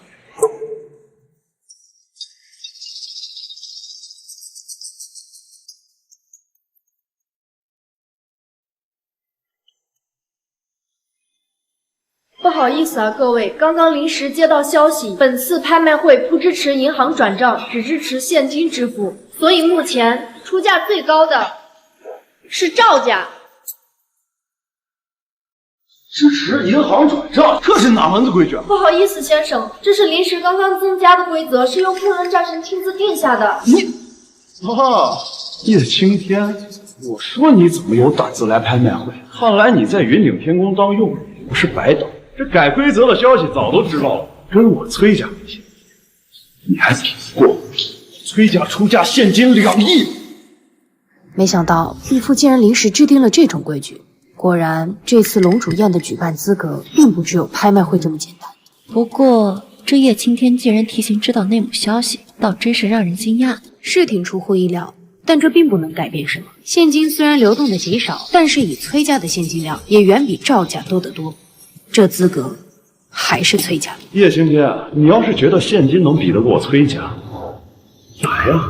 不好意思啊，各位，刚刚临时接到消息，本次拍卖会不支持银行转账，只支持现金支付，所以目前出价最高的是赵家。支持银行转账，这是哪门子规矩啊？不好意思，先生，这是临时刚刚增加的规则，是由夫人战神亲自定下的。叶青天，我说你怎么有胆子来拍卖会？看来你在云顶天宫当佣人不是白当。这改规则的消息早都知道了，跟我崔家比起，你还比不过崔家出价现金2亿。没想到义父竟然临时制定了这种规矩。果然，这次龙主宴的举办资格并不只有拍卖会这么简单。不过，这叶青天竟然提前知道内幕消息，倒真是让人惊讶。是挺出乎意料，但这并不能改变什么。现金虽然流动的极少，但是以崔家的现金量也远比赵家多得多。这资格还是崔家。叶青天，你要是觉得现金能比得过崔家，来呀！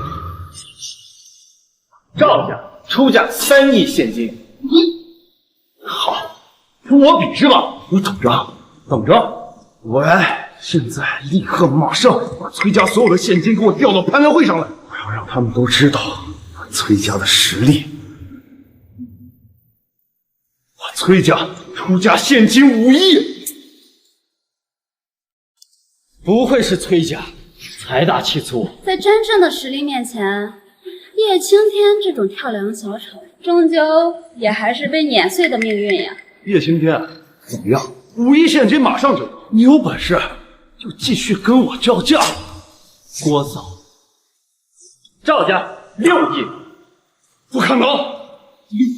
赵家出价3亿现金。好，跟我比是吧？你等着，等着！我现在立刻马上把崔家所有的现金给我调到拍卖会上来，我要让他们都知道崔家的实力。我崔家出价现金5亿。不愧是崔家，财大气粗。在真正的实力面前，叶青天这种跳梁小丑，终究也还是被碾碎的命运呀。叶青天，怎么样？5亿现金马上就有，你有本事就继续跟我叫价。聒噪。赵家6亿，不可能！6亿，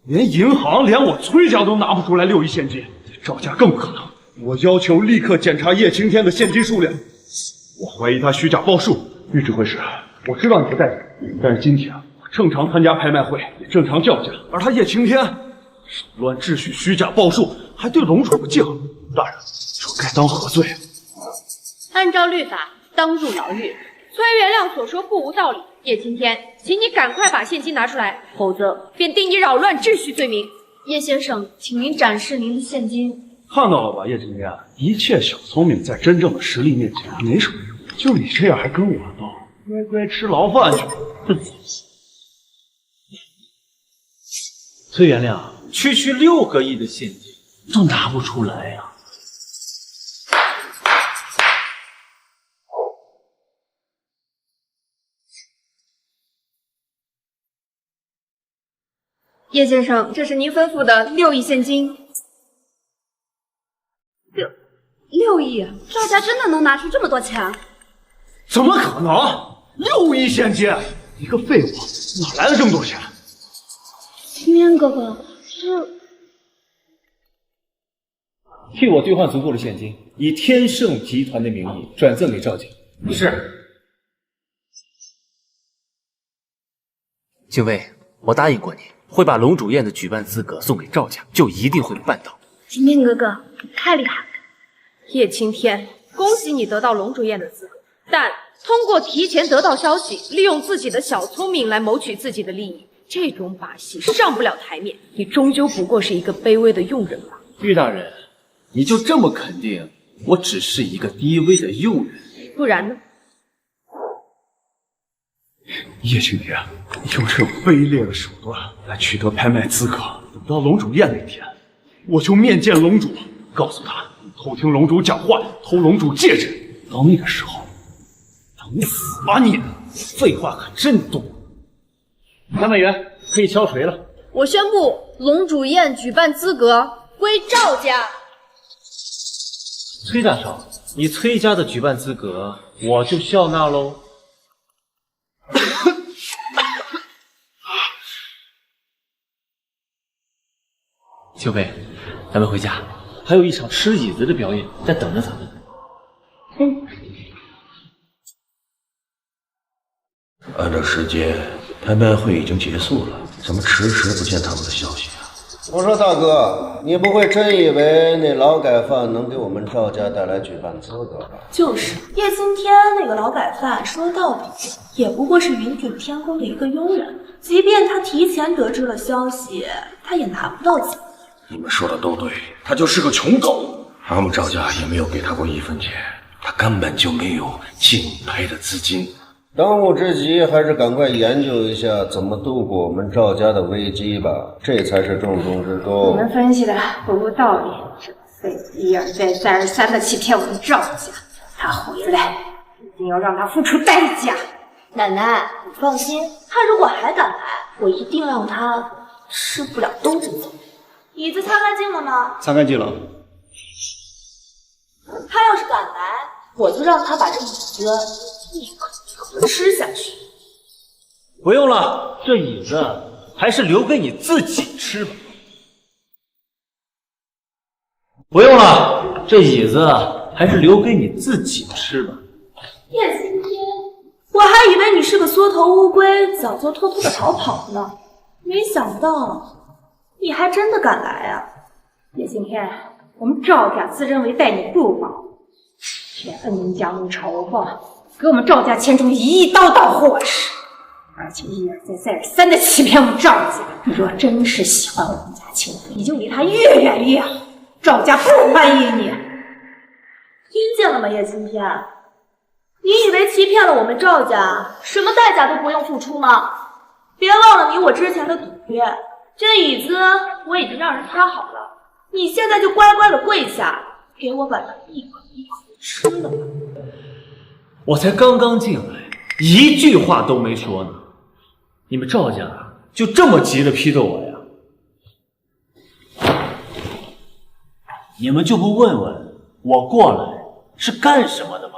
连银行连我崔家都拿不出来6亿现金，赵家更不可能。我要求立刻检查叶青天的现金数量，我怀疑他虚假报数。玉指挥使，我知道你不在这，但是今天我正常参加拍卖会，也正常叫价，而他叶青天手乱秩序、虚假报数，还对龙主不敬，大人说该当何罪？按照律法，当入牢狱。崔元亮所说不无道理。叶青天，请你赶快把现金拿出来，否则便定你扰乱秩序罪名。叶先生，请您展示您的现金。看到了吧，叶青天，一切小聪明在真正的实力面前没什么用。就你这样还跟我闹，乖乖吃牢饭去。哼！崔元亮，区6个亿的现金都拿不出来呀！叶先生，这是您吩咐的6亿现金。6亿，赵家真的能拿出这么多钱？怎么可能？6亿现金，一个废物哪来的这么多钱？青天哥哥，替我兑换足够的现金，以天盛集团的名义转赠给赵家。是。敬畏，我答应过你，会把龙主宴的举办资格送给赵家，就一定会办到。青天哥哥，太厉害了！叶青天，恭喜你得到龙主宴的资格，但通过提前得到消息，利用自己的小聪明来谋取自己的利益，这种把戏上不了台面，你终究不过是一个卑微的佣人吧？玉大人，你就这么肯定我只是一个低微的佣人？不然呢？叶青天，你用这种卑劣的手段来取得拍卖资格，等到龙主宴那天，我就面见龙主，告诉他偷听龙主讲话，偷龙主戒指。到那个时候，等死吧你！废话可真多。拍卖员可以敲锤了。我宣布，龙主宴举办资格归赵家。崔大少，你崔家的举办资格我就笑纳喽。秋贝，咱们回家，还有一场吃椅子的表演在等着咱们。按照时间，拍卖会已经结束了，怎么迟迟不见他们的消息啊？我说大哥，你不会真以为那劳改犯能给我们赵家带来举办资格吧？就是叶青天那个劳改犯，说到底也不过是云顶天宫的一个佣人，即便他提前得知了消息，他也拿不到钱。你们说的都对，他就是个穷狗，俺们赵家也没有给他过1分钱，他根本就没有竞拍的资金。当务之急还是赶快研究一下怎么度过我们赵家的危机吧，这才是重中之重。你们分析的不无道理，这个废物一而再再而三的欺骗我们赵家，他回来一定要让他付出代价。奶奶，你放心，他如果还敢来，我一定让他吃不了兜着走。椅子擦干净了吗？擦干净了。他要是敢来，我就让他把这椅子一口一口吃下去。不用了，这椅子还是留给你自己吃吧。不用了，这椅子还是留给你自己吃吧。叶青天，我还以为你是个缩头乌龟，早就偷偷的逃跑呢，没想到你还真的敢来啊！叶青天，我们赵家自认为待你不薄，却恩将将怒仇报，给我们赵家牵出一道道祸事，而且一而再再而三的欺骗我们赵家。你若真是喜欢我们家清妃，你就离她越远越好，赵家不欢迎你。听见了吗，叶青天？你以为欺骗了我们赵家，什么代价都不用付出吗？别忘了你我之前的赌约，这椅子我已经让人擦好了，你现在就乖乖的跪下，给我把它一口一口吃了吧。我才刚刚进来，一句话都没说呢，你们赵家就这么急着批斗我呀？你们就不问问我过来是干什么的吗？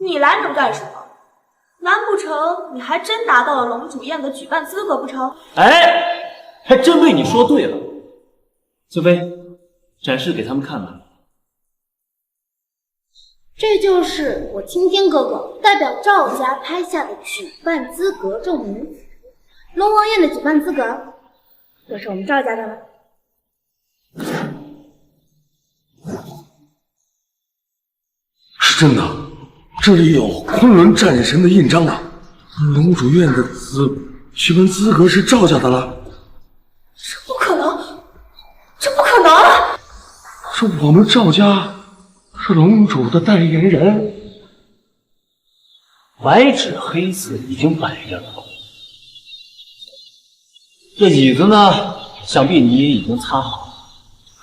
你来能干什么？难不成你还真拿到了龙主宴的举办资格不成？哎，还真被你说对了。翠妃，展示给他们看吧。这就是我青天哥哥代表赵家拍下的举办资格证明，龙王宴的举办资格就是我们赵家的了。是真的，这里有昆仑战神的印章啊！龙主院的举办资格是赵家的了。这不可能，这不可能！是我们赵家是龙主的代言人。白纸黑字已经摆着了。这椅子呢，想必你也已经擦好了，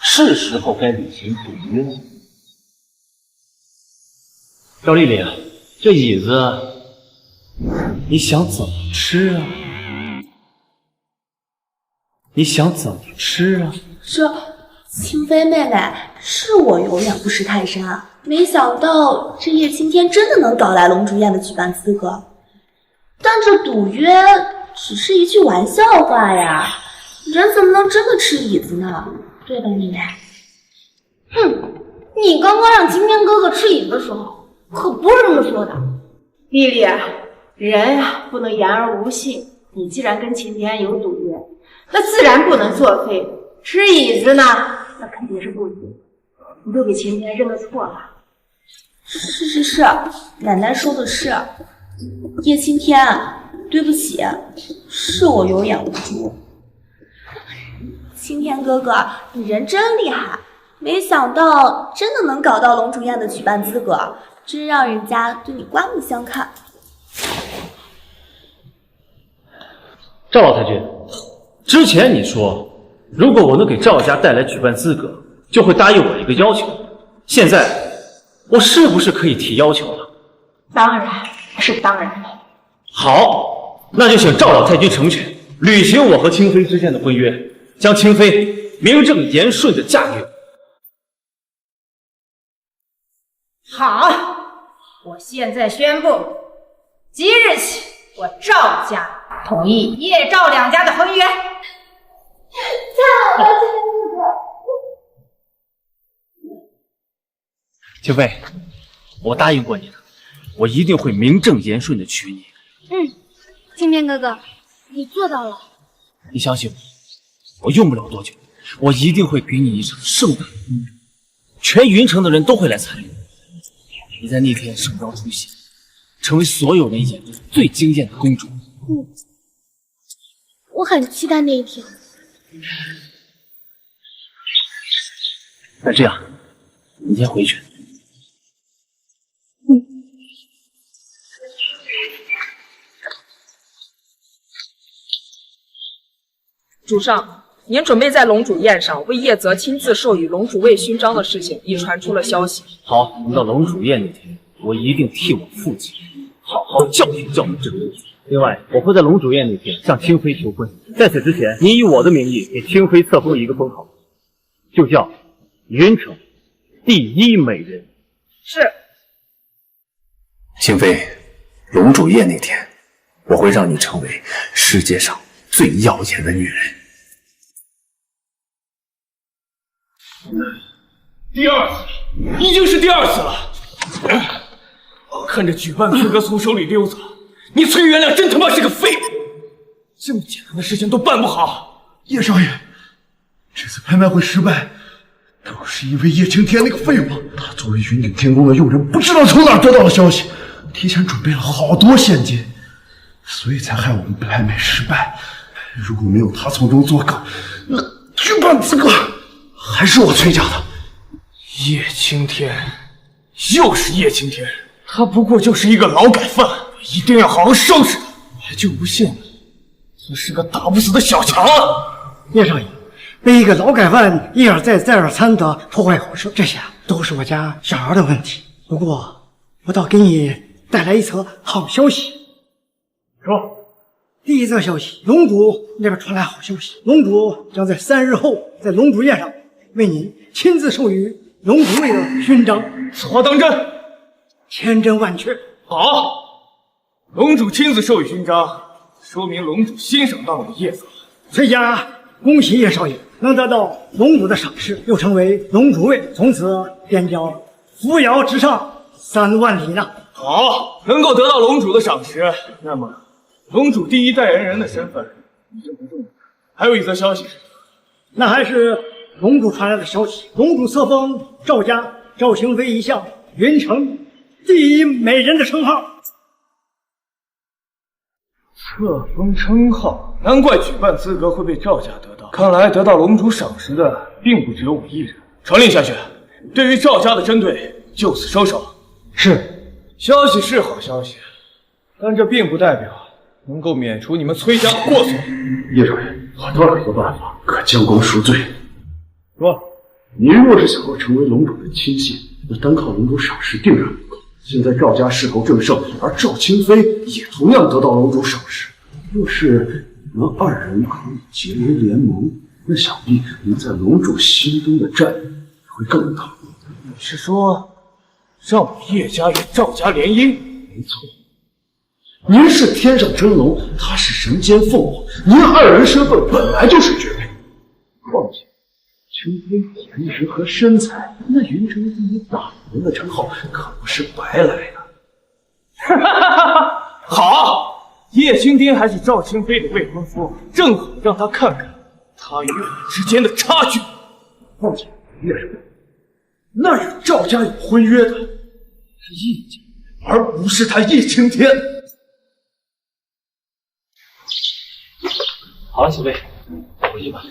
是时候该履行赌约了。赵丽丽，这椅子你想怎么吃啊？你想怎么吃啊？这清妃妹妹，是我有眼不识泰山，没想到这叶青天真的能搞来龙主宴的举办资格。但这赌约只是一句玩笑话呀，人怎么能真的吃椅子呢？对吧，妹妹？哼，你刚刚让青天哥哥吃椅子的时候，可不是这么说的。丽丽，人啊不能言而无信。你既然跟秦天有赌约，那自然不能作废。吃椅子呢，那肯定是不行。你都给秦天认个错了。是，奶奶说的是。叶青天，对不起，是我有眼无珠。青天哥哥，你人真厉害，没想到真的能搞到龙主宴的举办资格，真让人家对你刮目相看。赵老太君，之前你说如果我能给赵家带来举办资格，就会答应我一个要求。现在我是不是可以提要求了？当然是当然了。好，那就请赵老太君成全，履行我和清妃之间的婚约，将清妃名正言顺的嫁给我。好，我现在宣布，即日起，我赵家同意叶赵两家的婚约。太好了，清妃，我答应过你的，我一定会名正言顺的娶你。青天哥哥，你做到了。你相信我，我用不了多久，我一定会给你一场盛大的婚礼，全云城的人都会来参与。你在那天盛装出席，成为所有人眼中最惊艳的公主。我很期待那一天。那这样，你先回去。主上，您准备在龙主宴上为叶泽亲自授予龙主位勋章的事情已传出了消息。好，等到龙主宴那天，我一定替我父亲好好教训教训这个人。另外，我会在龙主宴那天向清妃求婚。在此之前，您以我的名义给清妃册封一个封号，就叫云城第一美人。是。清妃，龙主宴那天，我会让你成为世界上最耀眼的女人。第二次，已经是第二次了。看着举办资格从手里溜走，你崔元亮真他妈是个废物！这么简单的事情都办不好。叶少爷，这次拍卖会失败，都是因为叶青天那个废物，他作为云顶天宫的佣人，不知道从哪儿得到了消息，提前准备了好多现金，所以才害我们拍卖失败。如果没有他从中作梗，那举办资格还是我崔家的。叶青天，又是叶青天，他不过就是一个劳改犯，我一定要好好收拾他。我就不信他是个打不死的小强啊！叶少爷，被一个劳改犯一而再再而三的破坏好事，这些都是我家小孩的问题。不过，我倒给你带来一则好消息。说。第一则消息，龙主那边传来好消息，龙主将在3日后在龙主宴上为您亲自授予龙主位的勋章。此话当真？千真万确。好，龙主亲自授予勋章，说明龙主欣赏到了叶子。崔家恭喜叶少爷能得到龙主的赏识，又成为龙主位，从此便叫扶摇直上3万里呢。好，能够得到龙主的赏识，那么龙主第一代言人的身份已经不重要。还有一则消息，那还是龙主传来的消息，龙主册封赵家赵清妃一项云城第一美人的称号。册封称号，难怪举办资格会被赵家得到。看来得到龙主赏识的并不只有我一人。传令下去，对于赵家的针对就此收手。是，消息是好消息，但这并不代表能够免除你们崔家的过错。叶少爷，我倒有个办法可将功赎罪。说，您若是想要成为龙主的亲信，那单靠龙主赏识定然不够。现在赵家势头正盛，而赵清妃也同样得到龙主赏识。若是你们2人可以结为联盟，那想必您在龙主心中的战力会更大。你是说让我叶家与赵家联姻？没错。您是天上真龙，他是人间凤凰，您2人身份本来就是绝配。况且清妃颜值和身材，那云城第一大人的称号可不是白来的。哈哈哈！好，叶青天还是赵清妃的未婚夫，正好让他看看他与我之间的差距。况且叶少爷，那与赵家有婚约的是叶家，而不是他叶青天。好了，小贝，回去吧。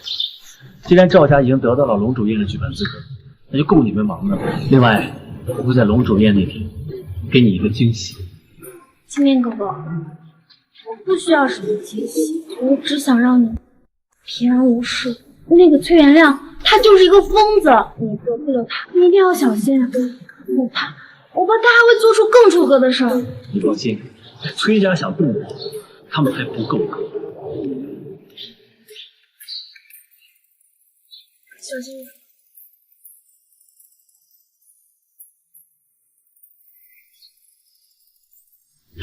既然赵家已经得到了龙主宴的举办资格，那就够你们忙的了。另外，我会在龙主宴那天给你一个惊喜。青天哥哥，我不需要什么惊喜，我只想让你平安无事。那个崔元亮，他就是一个疯子，你得罪了他，你一定要小心。我怕他还会做出更出格的事儿。你放心，崔家想动我，他们还不够格。小心点。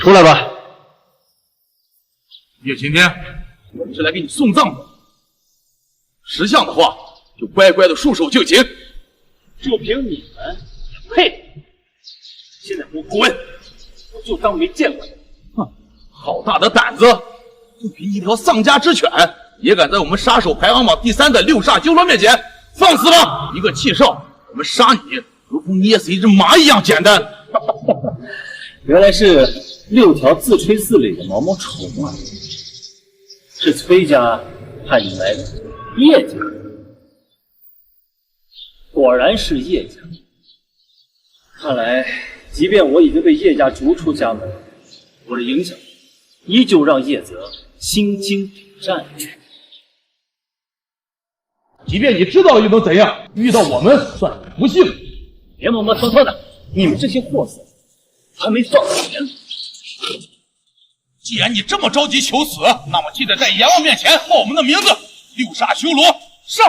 出来吧。叶青天，我们是来给你送葬的，识相的话就乖乖的束手就擒。就凭你们也配？现在给我滚！我就当没见过你。哼，好大的胆子！就凭一条丧家之犬，也敢在我们杀手排行榜第3的6煞修罗面前放肆了！一个气少，我们杀你如同捏死一只蚂蚁一样简单。原来是6条自吹自擂的毛毛虫啊！是崔家派你来的叶家，果然是叶家。看来，即便我已经被叶家逐出家门，我的影响依旧让叶泽心惊胆战。即便你知道又能怎样？遇到我们算你不幸。别磨磨蹭蹭的，你们这些货色还没放钱。既然你这么着急求死，那么记得在阎王面前报我们的名字，6煞修罗上，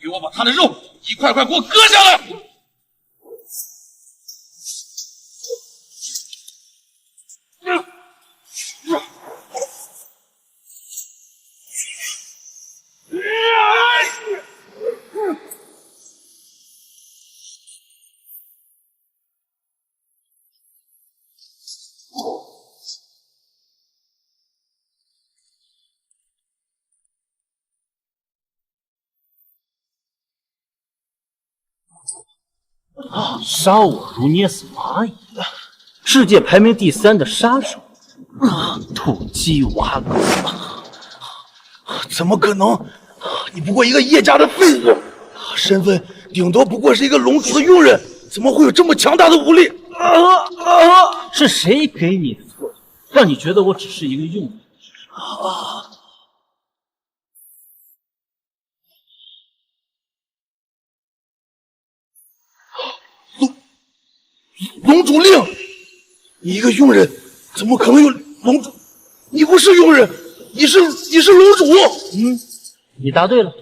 给我把他的肉一块块给我割下来。杀我如捏死蚂蚁，世界排名第3的杀手，土鸡瓦狗。怎么可能？你不过一个叶家的废物，身份顶多不过是一个龙族的佣人，怎么会有这么强大的武力？是谁给你的错觉，让你觉得我只是一个佣人？龙主令，你一个佣人，怎么可能有龙主？你不是佣人，你是龙主。你答对了，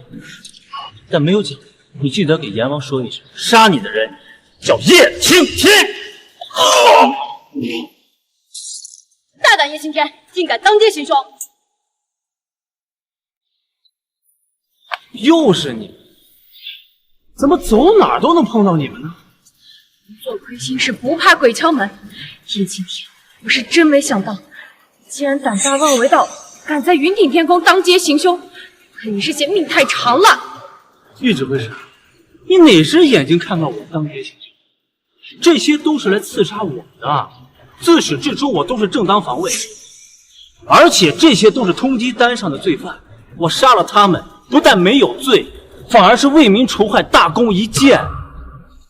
但没有讲，你记得给阎王说一声，杀你的人叫叶青天。大胆叶青天，竟敢当街行凶！又是你，怎么走哪儿都能碰到你们呢？做亏心事不怕鬼敲门。叶青天，我是真没想到，竟然胆大妄为到敢在云顶天宫当街行凶，可你是嫌命太长了。玉指挥使，你哪只眼睛看到我当街行凶？这些都是来刺杀我的，自始至终我都是正当防卫，而且这些都是通缉单上的罪犯，我杀了他们，不但没有罪，反而是为民除害，大功一件。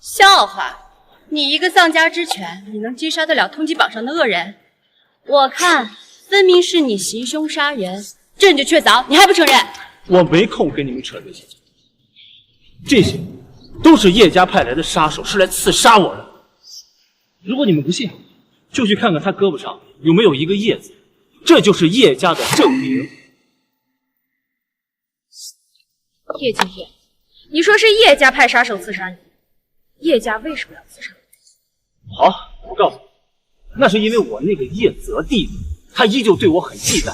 笑话！你一个丧家之犬，你能击杀得了通缉榜上的恶人？我看分明是你行凶杀人，证据确凿，你还不承认？我没空跟你们扯这些，这些都是叶家派来的杀手，是来刺杀我的。如果你们不信，就去看看他胳膊上有没有一个叶子，这就是叶家的证明。叶青天，你说是叶家派杀手刺杀你，叶家为什么要刺杀你？好，我告诉你，那是因为我那个叶泽弟弟，他依旧对我很忌惮，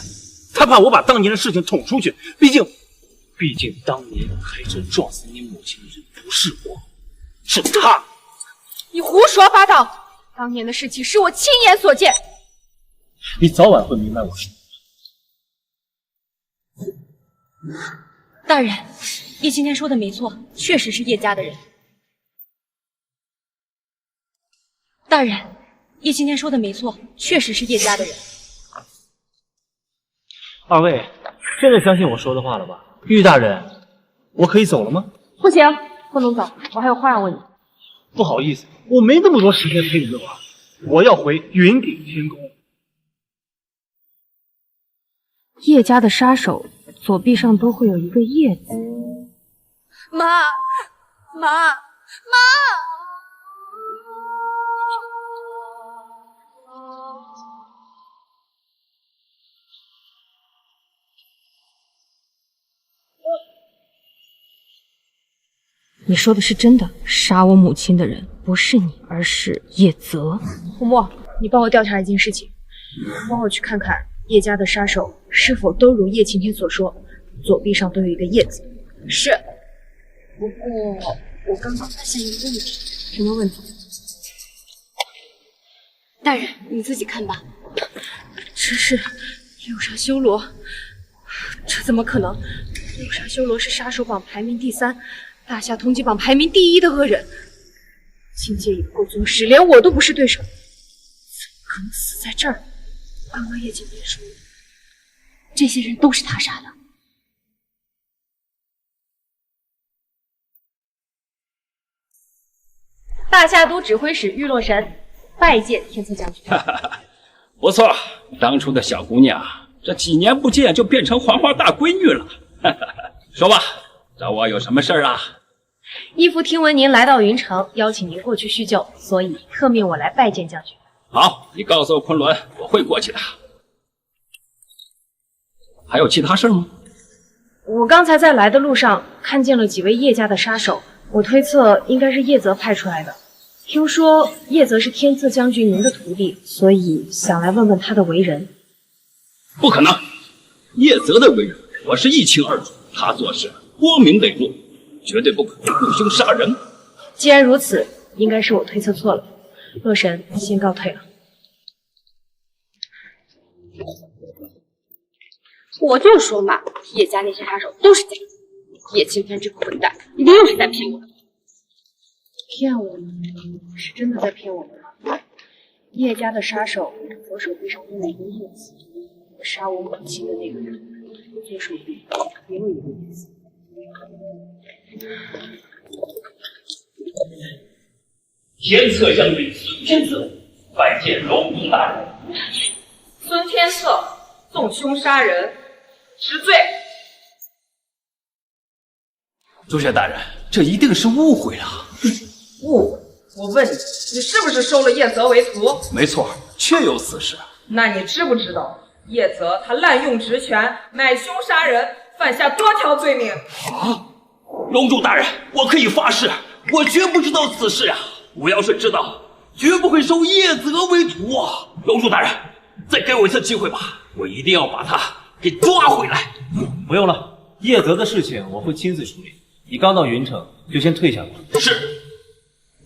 他怕我把当年的事情捅出去。毕竟当年开车撞死你母亲的人不是我，是他。你胡说八道！当年的事情是我亲眼所见。你早晚会明白我说的。大人，叶青天说的没错，确实是叶家的人。大人，叶青天说的没错，确实是叶家的人。二位，现在相信我说的话了吧？玉大人，我可以走了吗？不行，不能走，我还有话要问你。不好意思，我没那么多时间陪你们玩，我要回云顶天宫。叶家的杀手左臂上都会有一个叶子。妈！你说的是真的，杀我母亲的人不是你，而是叶泽。胡墨，你帮我调查一件事情，帮我去看看叶家的杀手是否都如叶青天所说，左臂上都有一个叶子。是。不过我刚刚发现一个问题。什么问题？大人，你自己看吧。这是六煞修罗，这怎么可能？六煞修罗是杀手榜排名第3，大夏通缉榜排名第1的恶人，境界也不够宗师，连我都不是对手，怎么可能死在这儿？刚刚叶青天说，这些人都是他杀的。大夏都指挥使玉洛神拜见天策将军。不错，当初的小姑娘，这几年不见就变成黄花大闺女了。说吧，找我有什么事儿啊？义父听闻您来到云城，邀请您过去叙旧，所以特命我来拜见将军。好，你告诉昆仑，我会过去的。还有其他事吗？我刚才在来的路上看见了几位叶家的杀手，我推测应该是叶泽派出来的。听说叶泽是天策将军您的徒弟，所以想来问问他的为人。不可能，叶泽的为人我是一清二楚，他做事光明磊落，绝对不可能雇凶杀人。既然如此，应该是我推测错了。洛神先告退了。我就说嘛，叶家那些杀手都是假的，叶青天这个混蛋一定又是在骗我的。骗我呢？是真的在骗我们吗？叶家的杀手左手臂上的那个叶子，杀我母亲的那个人，左手臂也有一个叶子。天策将军孙天策拜见龙主大人。孙天策纵凶杀人，实罪。朱雀大人，这一定是误会了。误会？我问你，你是不是收了叶泽为徒？没错，确有此事。那你知不知道，叶泽他滥用职权，买凶杀人，犯下多条罪名？啊！龙主大人，我可以发誓，我绝不知道此事啊！我要是知道，绝不会收叶泽为徒啊！龙主大人，再给我一次机会吧，我一定要把他给抓回来。不用了，叶泽的事情我会亲自处理。你刚到云城，就先退下吧。是，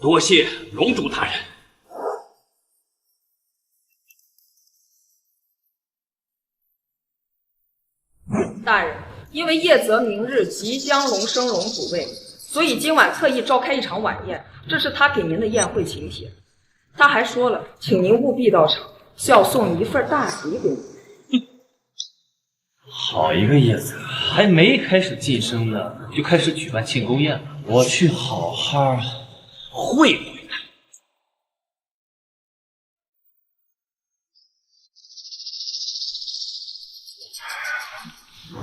多谢龙主大人。大人，因为叶泽明日即将龙升龙主位，所以今晚特意召开一场晚宴，这是他给您的宴会请帖。他还说了，请您务必到场，是要送一份大礼给您。好一个叶泽，还没开始晋升呢，就开始举办庆功宴了。我去好好会会他。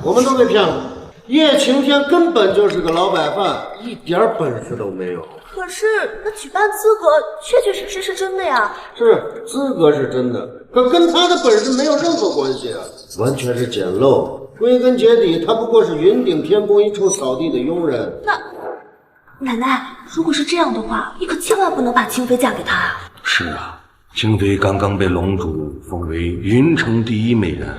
我们都被骗了，叶晴天根本就是个老百饭，一点本事都没有。可是那举办资格确确实实是真的呀。是，资格是真的，可跟他的本事没有任何关系啊，完全是捡漏。归根结底，他不过是云顶天宫一臭扫地的佣人。那奶奶，如果是这样的话，你可千万不能把清妃嫁给他啊。是啊，清妃刚刚被龙主封为云城第一美人。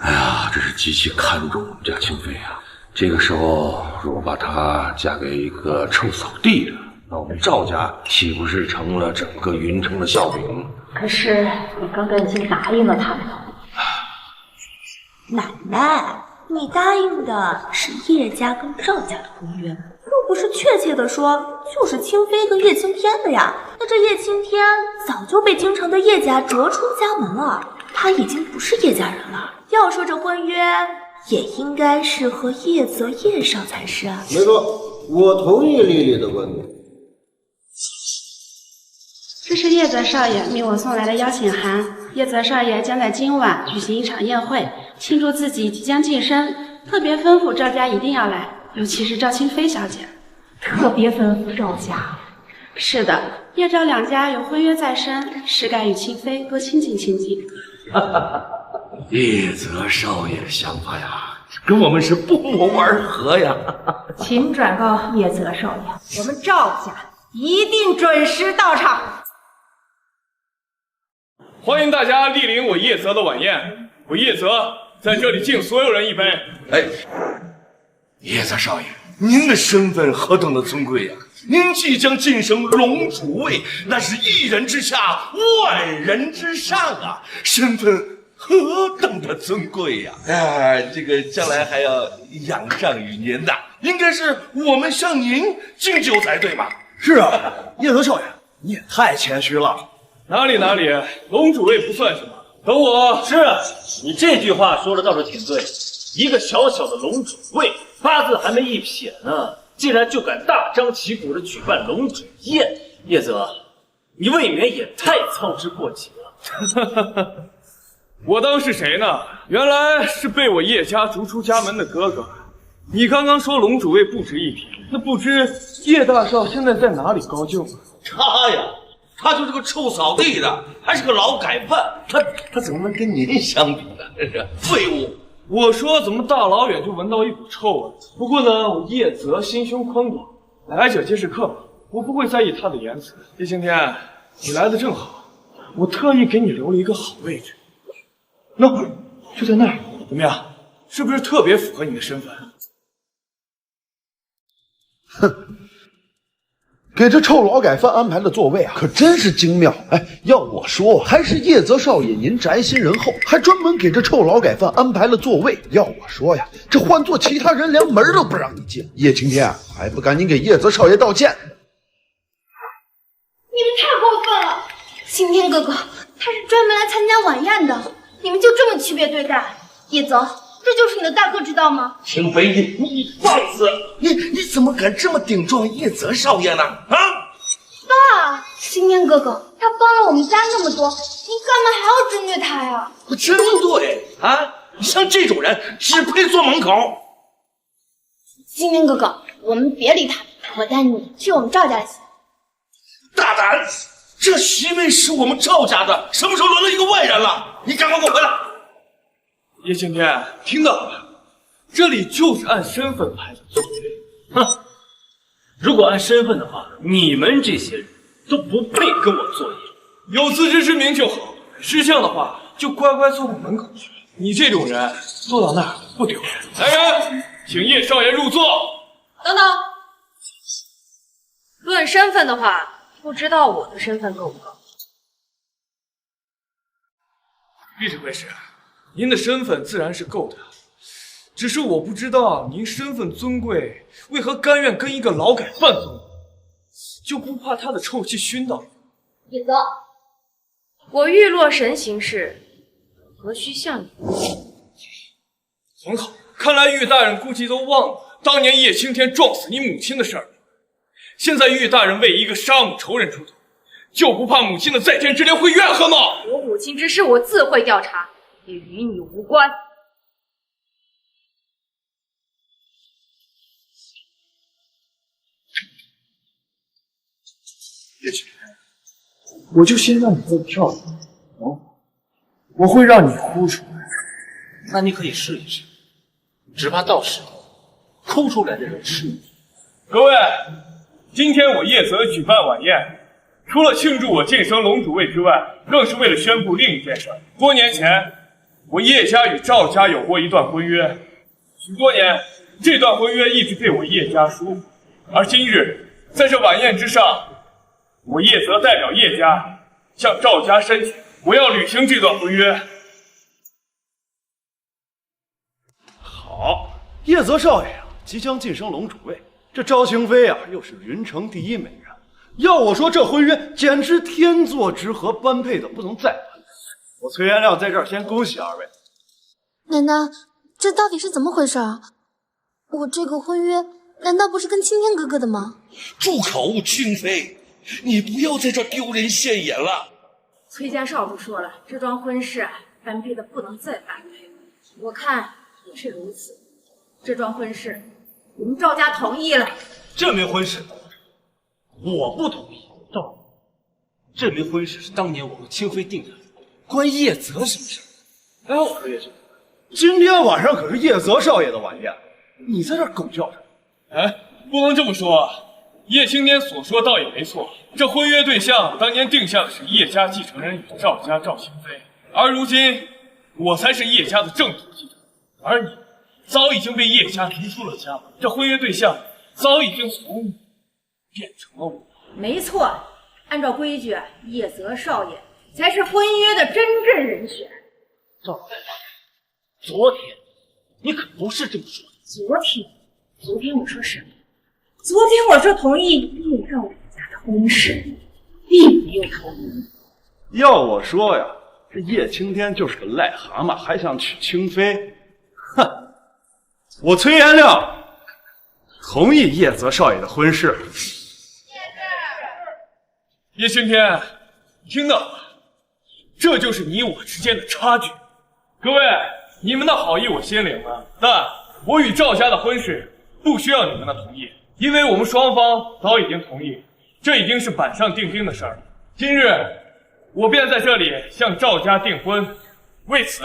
哎呀，这是极其看重我们家清妃啊！这个时候，如果把她嫁给一个臭扫地的，那我们赵家岂不是成了整个云城的笑柄？可是你刚刚已经答应了他们了。奶奶，你答应的是叶家跟赵家的婚约，若不是确切的说，就是清妃跟叶青天的呀。那这叶青天早就被京城的叶家逐出家门了，他已经不是叶家人了。要说这婚约，也应该是和叶泽叶少才是啊。没错，我同意丽丽的观点。这是叶泽少爷命我送来的邀请函。叶泽少爷将在今晚举行一场宴会，庆祝自己即将晋升，特别吩咐赵家一定要来，尤其是赵清妃小姐。特别吩咐赵家？是的，叶赵两家有婚约在身，是该与清妃多亲近亲近。叶泽少爷的想法呀，跟我们是不谋而合呀。请转告叶泽少爷，我们赵家一定准时到场。欢迎大家莅临我叶泽的晚宴，我叶泽在这里敬所有人一杯。哎，叶泽少爷，您的身份何等的尊贵呀！您即将晋升龙主位，那是一人之下，万人之上啊，身份何等的尊贵呀！这个将来还要仰仗于您的，应该是我们向您敬酒才对吧？是啊，叶泽少爷，你也太谦虚了。哪里，龙主位不算什么。等我是你这句话说的倒是挺对，一个小小的龙主位，八字还没一撇呢，竟然就敢大张旗鼓的举办龙主宴，叶泽，你未免也太操之过急了。我当是谁呢？原来是被我叶家逐出家门的哥哥。你刚刚说龙主位不值一提，那不知叶大少现在在哪里高就？他呀，他就是个臭扫地的，还是个劳改犯，他怎么能跟您相比呢？这是废物！我说怎么大老远就闻到一股臭味？不过呢，我叶泽心胸宽广，来者皆是客嘛，我不会在意他的言辞。叶青天，你来的正好，我特意给你留了一个好位置。那就在那儿，怎么样？是不是特别符合你的身份？哼，给这臭劳改犯安排的座位啊，可真是精妙。哎，要我说，还是叶泽少爷您宅心仁厚，还专门给这臭劳改犯安排了座位。要我说呀，这换做其他人连门都不让你进。叶青天，还不赶紧给叶泽少爷道歉！青天哥哥，他是专门来参加晚宴的，你们就这么区别对待？叶泽，这就是你的大哥，知道吗？清妃，你放肆！你怎么敢这么顶撞叶泽少爷呢？啊！爸，青天哥哥，他帮了我们家那么多，您干嘛还要针对他呀？真对啊！像这种人只配做门口。青天哥哥，我们别理他，我带你去我们赵家的。大胆！这席位是我们赵家的，什么时候轮了一个外人了？你赶快给我回来！叶青天，听到了吗？这里就是按身份排的座位。哼！如果按身份的话，你们这些人都不配跟我作揖。有自知之明就好，识相的话就乖乖坐到门口去。你这种人坐到那儿不丢人。来人，请叶少爷入座。等等，论身份的话，不知道我的身份够不够？闭着会使，您的身份自然是够的，只是我不知道您身份尊贵，为何甘愿跟一个劳改犯做，就不怕他的臭气熏到你？叶泽，我玉洛神行事，何须向你？很好，看来玉大人估计都忘了当年叶青天撞死你母亲的事儿。现在玉大人为一个杀母仇人出头，就不怕母亲的在天之灵会怨恨吗？我母亲之事我自会调查，也与你无关。叶青天，我就先让你再跳一跳，我会让你哭出来。那你可以试一试，只怕到时候哭出来的人是你。各位，今天我叶泽举办晚宴，除了庆祝我晋升龙主位之外，更是为了宣布另一件事。多年前，我叶家与赵家有过一段婚约，许多年，这段婚约一直被我叶家疏忽。而今日，在这晚宴之上，我叶泽代表叶家向赵家申请，我要履行这段婚约。好，叶泽少爷啊，即将晋升龙主位。这赵清妃啊，又是云城第一美人，要我说，这婚约简直天作之合，般配的不能再般配。我崔元亮在这儿先恭喜二位。奶奶，这到底是怎么回事啊？我这个婚约难道不是跟青天哥哥的吗？住口，清妃，你不要在这丢人现眼了。崔家少主说了，这桩婚事啊，般配的不能再般配了。我看也是如此，这桩婚事我们赵家同意了。这门婚事我不同意。这门婚事是当年我和清妃定的，关叶泽什么事？哎，我说叶兄，今天晚上可是叶泽少爷的晚宴，你在这狗叫什么？哎，不能这么说。叶青天所说倒也没错，这婚约对象当年定下的是叶家继承人与赵家赵清妃，而如今我才是叶家的正统继承人，而你早已经被叶家逐出了家门，这婚约对象早已经从你变成了我。没错，按照规矩，叶泽少爷才是婚约的真正人选。赵老太太，昨天你可不是这么说的。昨天我说什么？昨天我说同意叶少爷家的婚事，并没有同意。要我说呀，这叶青天就是个癞蛤蟆，还想娶清妃。哼，我崔元亮同意叶泽少爷的婚事。叶青天，听到了，这就是你我之间的差距。各位，你们的好意我先领了，但我与赵家的婚事不需要你们的同意，因为我们双方早已经同意，这已经是板上钉钉的事儿了。今日我便在这里向赵家订婚，为此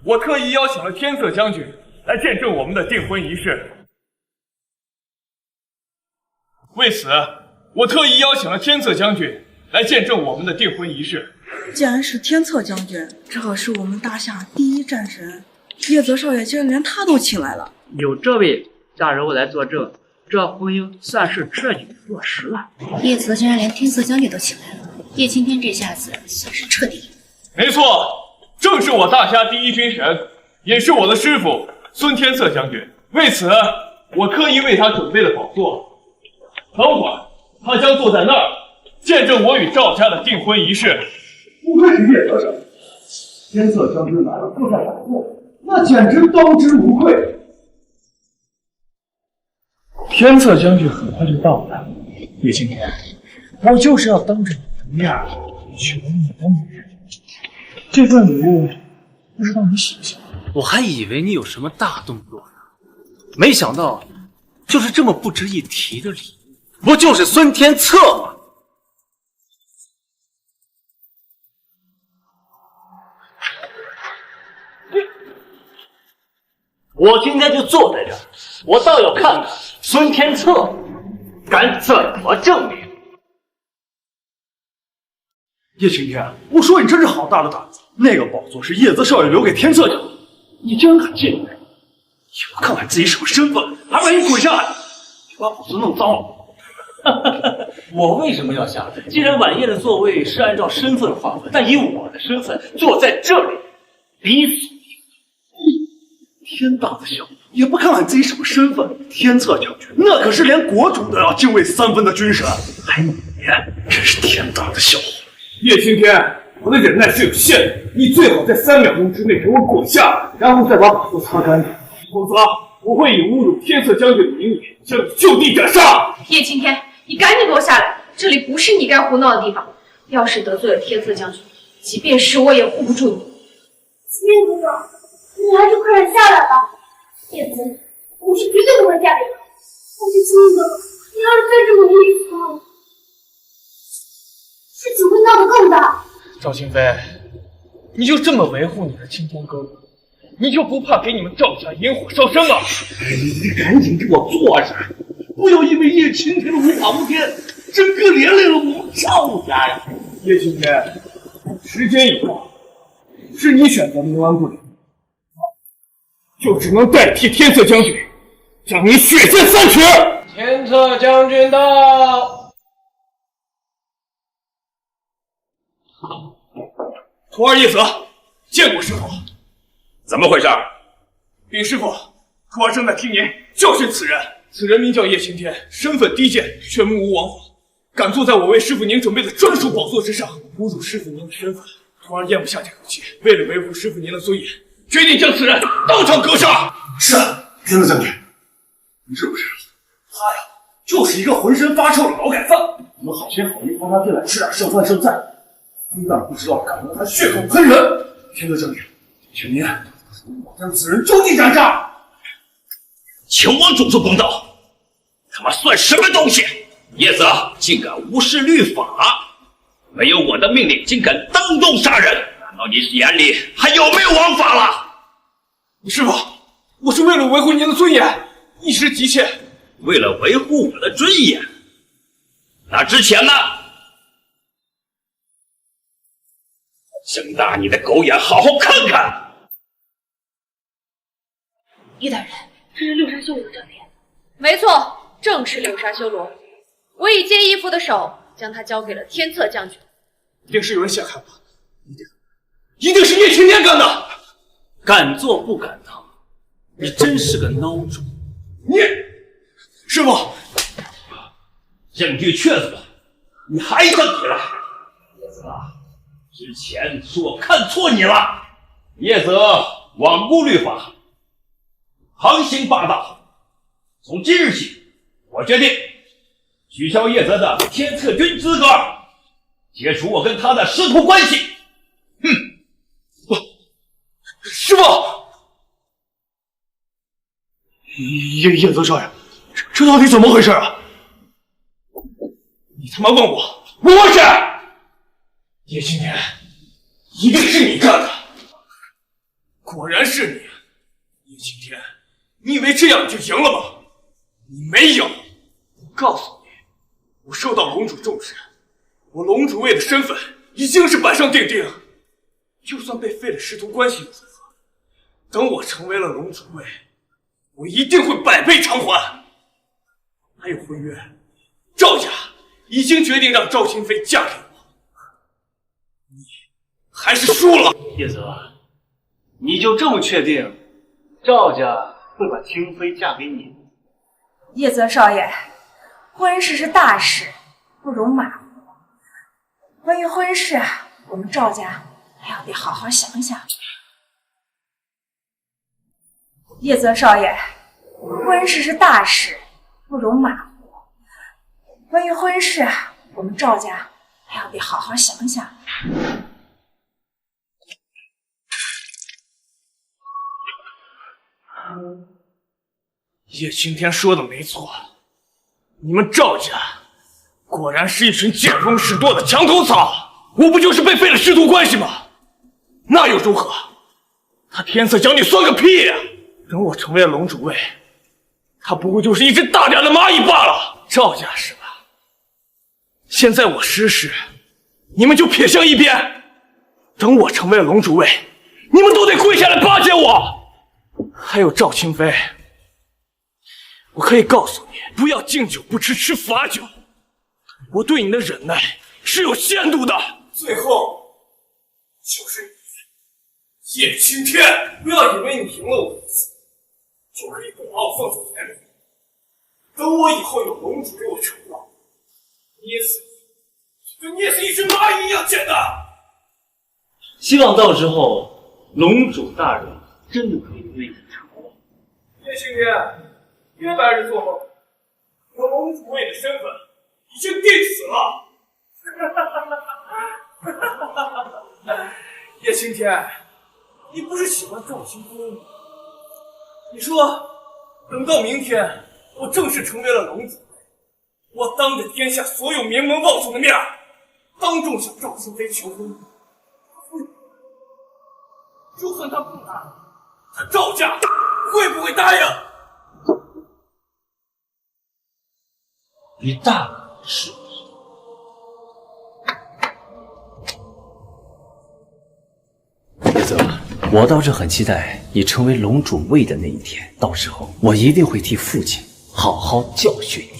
我特意邀请了天策将军来见证我们的订婚仪式。既然是天策将军，正好是我们大夏第一战神，叶泽少爷竟然连他都请来了。有这位大人物来作证，这婚姻算是彻底落实了。叶泽竟然连天策将军都请来了，叶青天这下子算是彻底。没错，正是我大夏第一军神，也是我的师傅孙天策将军。为此，我特意为他准备了宝座，等会儿他将坐在那儿，见证我与赵家的订婚仪式。不愧是叶德胜，天策将军来了各占百座，那简直当之无愧。天策将军很快就到了，叶青天，我就是要当着你的面求你的女人，这份礼物不知道你喜不喜欢？我还以为你有什么大动作呢，没想到就是这么不值一提的礼物，不就是孙天策吗？我今天就坐在这儿，我倒要看看孙天策敢怎么证明。叶青天，我说你真是好大的胆子！那个宝座是叶泽少爷留给天策的，你竟然敢进来！也不看看自己什么身份，还万一滚下来，就把宝座弄脏了。我为什么要下来？既然晚宴的座位是按照身份划分，但以我的身份坐在这里，理所天大的小子，也不看看自己什么身份。天策将军，那可是连国主都要敬畏3分的军神，还你，真是天大的笑话！叶青天，我的忍耐是有限的，你最好在3秒钟之内给我滚下来，然后再把宝座擦干净，否则我会以侮辱天策将军的名义将你就地斩杀。叶青天，你赶紧给我下来，这里不是你该胡闹的地方。要是得罪了天策将军，即便是我也护不住你。叶哥哥，你还是快点下来吧。叶子，我是绝对不会嫁给他。但是青哥，你要是再这么无理取闹，事情会闹得更大。赵清飞，你就这么维护你的青天哥哥，你就不怕给你们赵家引火烧身啊？你赶紧给我坐着，不要因为叶青天的无法无天，整个连累了我们赵家呀！叶青天，时间已到，是你选择冥顽不灵，就只能代替天策将军，将你血溅3尺。天策将军到。徒儿叶泽见过师傅。怎么回事？禀师傅，徒儿正在听您教训此人。此人名叫叶青天，身份低贱，却目无王法，敢坐在我为师傅您准备的专属宝座之上，侮辱师傅您的身份。徒儿咽不下这口气，为了维护师傅您的尊严，决定将此人当场格杀。是，天策将军，你是不是？他呀，就是一个浑身发臭的劳改犯，我们好心好意放他进来吃点剩饭剩菜，非但不知道敢让他血口喷人。天策将军，请您将此人就地斩杀。求我主持公道，他妈算什么东西？叶子竟敢无视律法，没有我的命令竟敢当众杀人，难道你眼里还有没有王法了？师傅，我是为了维护您的尊严，一时急切。为了维护我的尊严，那之前呢？睁大你的狗眼，好好看看。叶大人，这是六杀修罗的照片。没错，正是六杀修罗。我以接义父的手将他交给了天策将军。一定是有人陷害我，一定是叶青天干的。敢做不敢当，你真是个孬种！你，师傅，证据确凿，你还想起来？叶子，之前是我看错你了。叶泽罔顾律法，横行霸道。从今日起，我决定取消叶泽的天策军资格，解除我跟他的师徒关系。师傅，叶泽少爷，这到底怎么回事啊？你他妈问我，不是？叶青天，一定是你干的！果然是你，叶青天，你以为这样你就赢了吗？你没有！我告诉你，我受到龙主重视，我龙主位的身份已经是板上钉钉，就算被废了师徒关系又如何？等我成为了龙主位，我一定会百倍偿还。还有婚约，赵家已经决定让赵清飞嫁给我，你还是输了。叶泽，你就这么确定赵家会把清妃嫁给你？叶泽少爷，婚事是大事，不容马虎。关于婚事，我我们赵家还要得好好想想。叶泽少爷，婚事是大事，不容马虎。关于婚事啊，我们赵家还要得好好想想。叶青天说的没错，你们赵家果然是一群见风使舵的墙头草。我不就是被废了师徒关系吗？那又如何？他天策将军算个屁呀！等我成为了龙主位，他不过就是一只大点的蚂蚁罢了。赵家是吧？现在我失势，你们就撇向一边。等我成为了龙主位，你们都得跪下来巴结我。还有赵清妃，我可以告诉你，不要敬酒不吃吃罚酒。我对你的忍耐是有限度的。最后，就是你，叶青天，不要以为你赢了我一次，就可以不把我放在眼里。等我以后有龙主给我承诺，捏死你，就跟捏死一只蚂蚁一样简单。希望到时候龙主大人真的可以为你承诺。叶青天，别白日做梦，我龙主位的身份已经定死了。叶青天，你不是喜欢赵清风吗？你说，等到明天我正式成为了龙主，我当着天下所有名门望族的面，当众向赵清妃求婚，就算他不答应，他赵家会不会答应？你大可是。叶泽，我倒是很期待你成为龙主位的那一天，到时候我一定会替父亲好好教训你。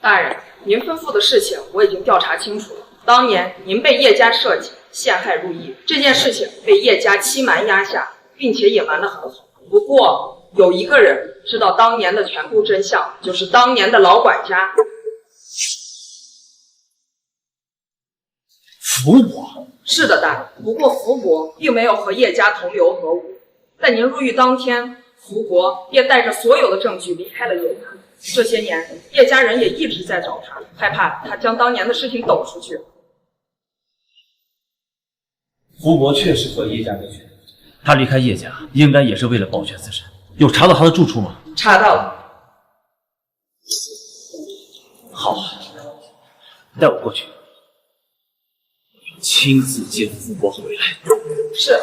大人，您吩咐的事情我已经调查清楚了。当年您被叶家设计陷害入狱，这件事情被叶家欺瞒压下，并且隐瞒得很好。不过有一个人知道当年的全部真相，就是当年的老管家福伯。是的，大人。不过福伯并没有和叶家同流合污，在您入狱当天，福伯便带着所有的证据离开了叶家。这些年，叶家人也一直在找他，害怕他将当年的事情抖出去。福伯确实和叶家有权，他离开叶家应该也是为了保全自身。有查到他的住处吗？查到了。好，带我过去，亲自接福伯回来。是。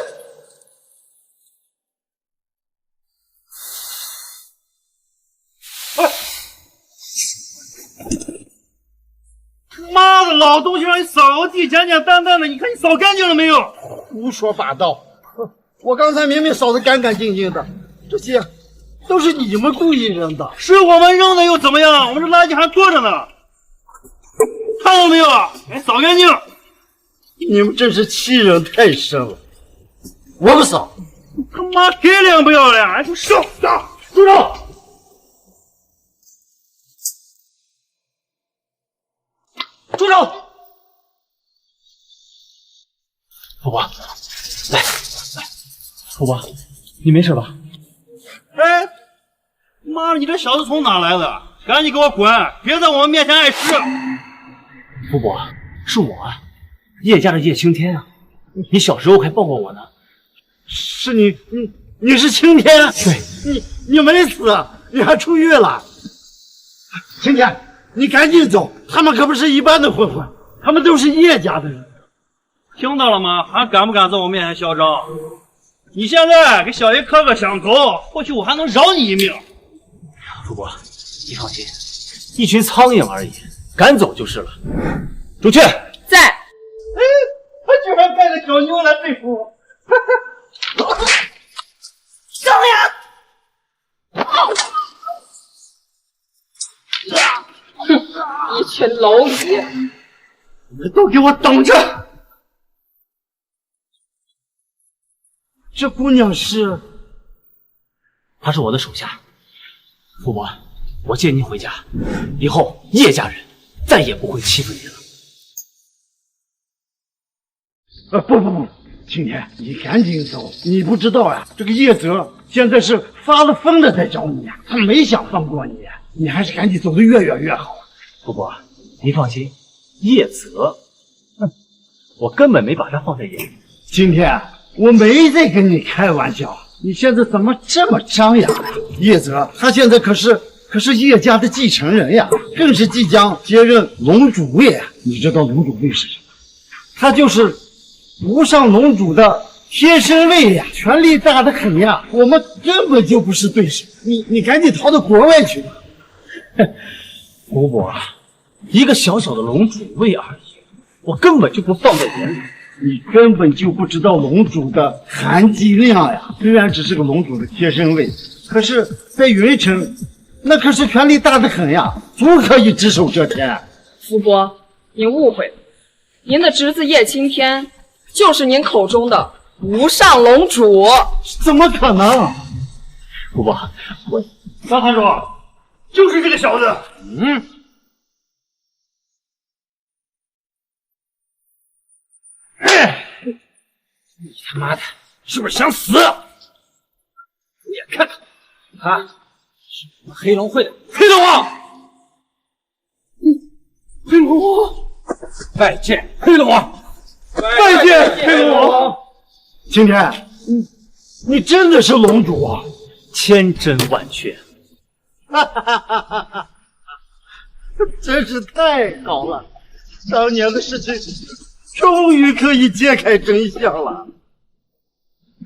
妈的，老东西让你扫地简简单单的，你看你扫干净了没有？胡说八道！我刚才明明扫得干干净净的，这些都是你们故意扔的。是我们扔的又怎么样？我们这垃圾还坐着呢，看到没有？哎，扫干净！你们真是欺人太甚了！我不扫，他妈给脸不要脸，还说扫！住手！住手！福伯，来，福伯，你没事吧？哎，妈的，你这小子从哪来的？赶紧给我滚！别在我们面前碍事！福伯，是我啊，叶家的叶青天啊，你小时候还抱过我呢。是你是青天？对，你没死，你还出狱了。青天，你赶紧走，他们可不是一般的混混，他们都是叶家的人。听到了吗？还敢不敢在我面前嚣张？你现在给小爷磕个响头，或许我还能饶你一命。福伯，你放心，一群苍蝇而已，赶走就是了。朱雀在。哎，他居然带着小妞来对付我！小脸！一群蝼蚁！你们都给我等着！这姑娘是？她是我的手下。福伯，我接您回家，以后叶家人再也不会欺负你了。不，青天，你赶紧走！你不知道呀，这个叶泽现在是发了疯的在找你呀，他没想放过你，你还是赶紧走得越远越好。不过您放心，叶泽，我根本没把他放在眼里。青天，我没在跟你开玩笑，你现在怎么这么张扬呀？叶泽他现在可是叶家的继承人呀，更是即将接任龙主位啊！你知道龙主位是什么？他就是不上龙主的贴身位呀，权力大得很呀，我们根本就不是对手。你赶紧逃到国外去吧。伯伯，一个小小的龙主位而已，我根本就不放在眼里。你根本就不知道龙主的含金量呀！虽然只是个龙主的贴身位，可是，在云城，那可是权力大得很呀，足可以只手遮天。福伯，您误会了，您的侄子叶青天就是您口中的无上龙主。怎么可能？伯伯，张坛主，就是这个小子。你他妈的是不是想死？我也看看，他是我们黑龙会的黑龙王。黑龙王，拜见黑龙王，拜见黑龙王。青天，你真的是龙主啊！千真万确。真是太好了，当年的事情终于可以揭开真相了。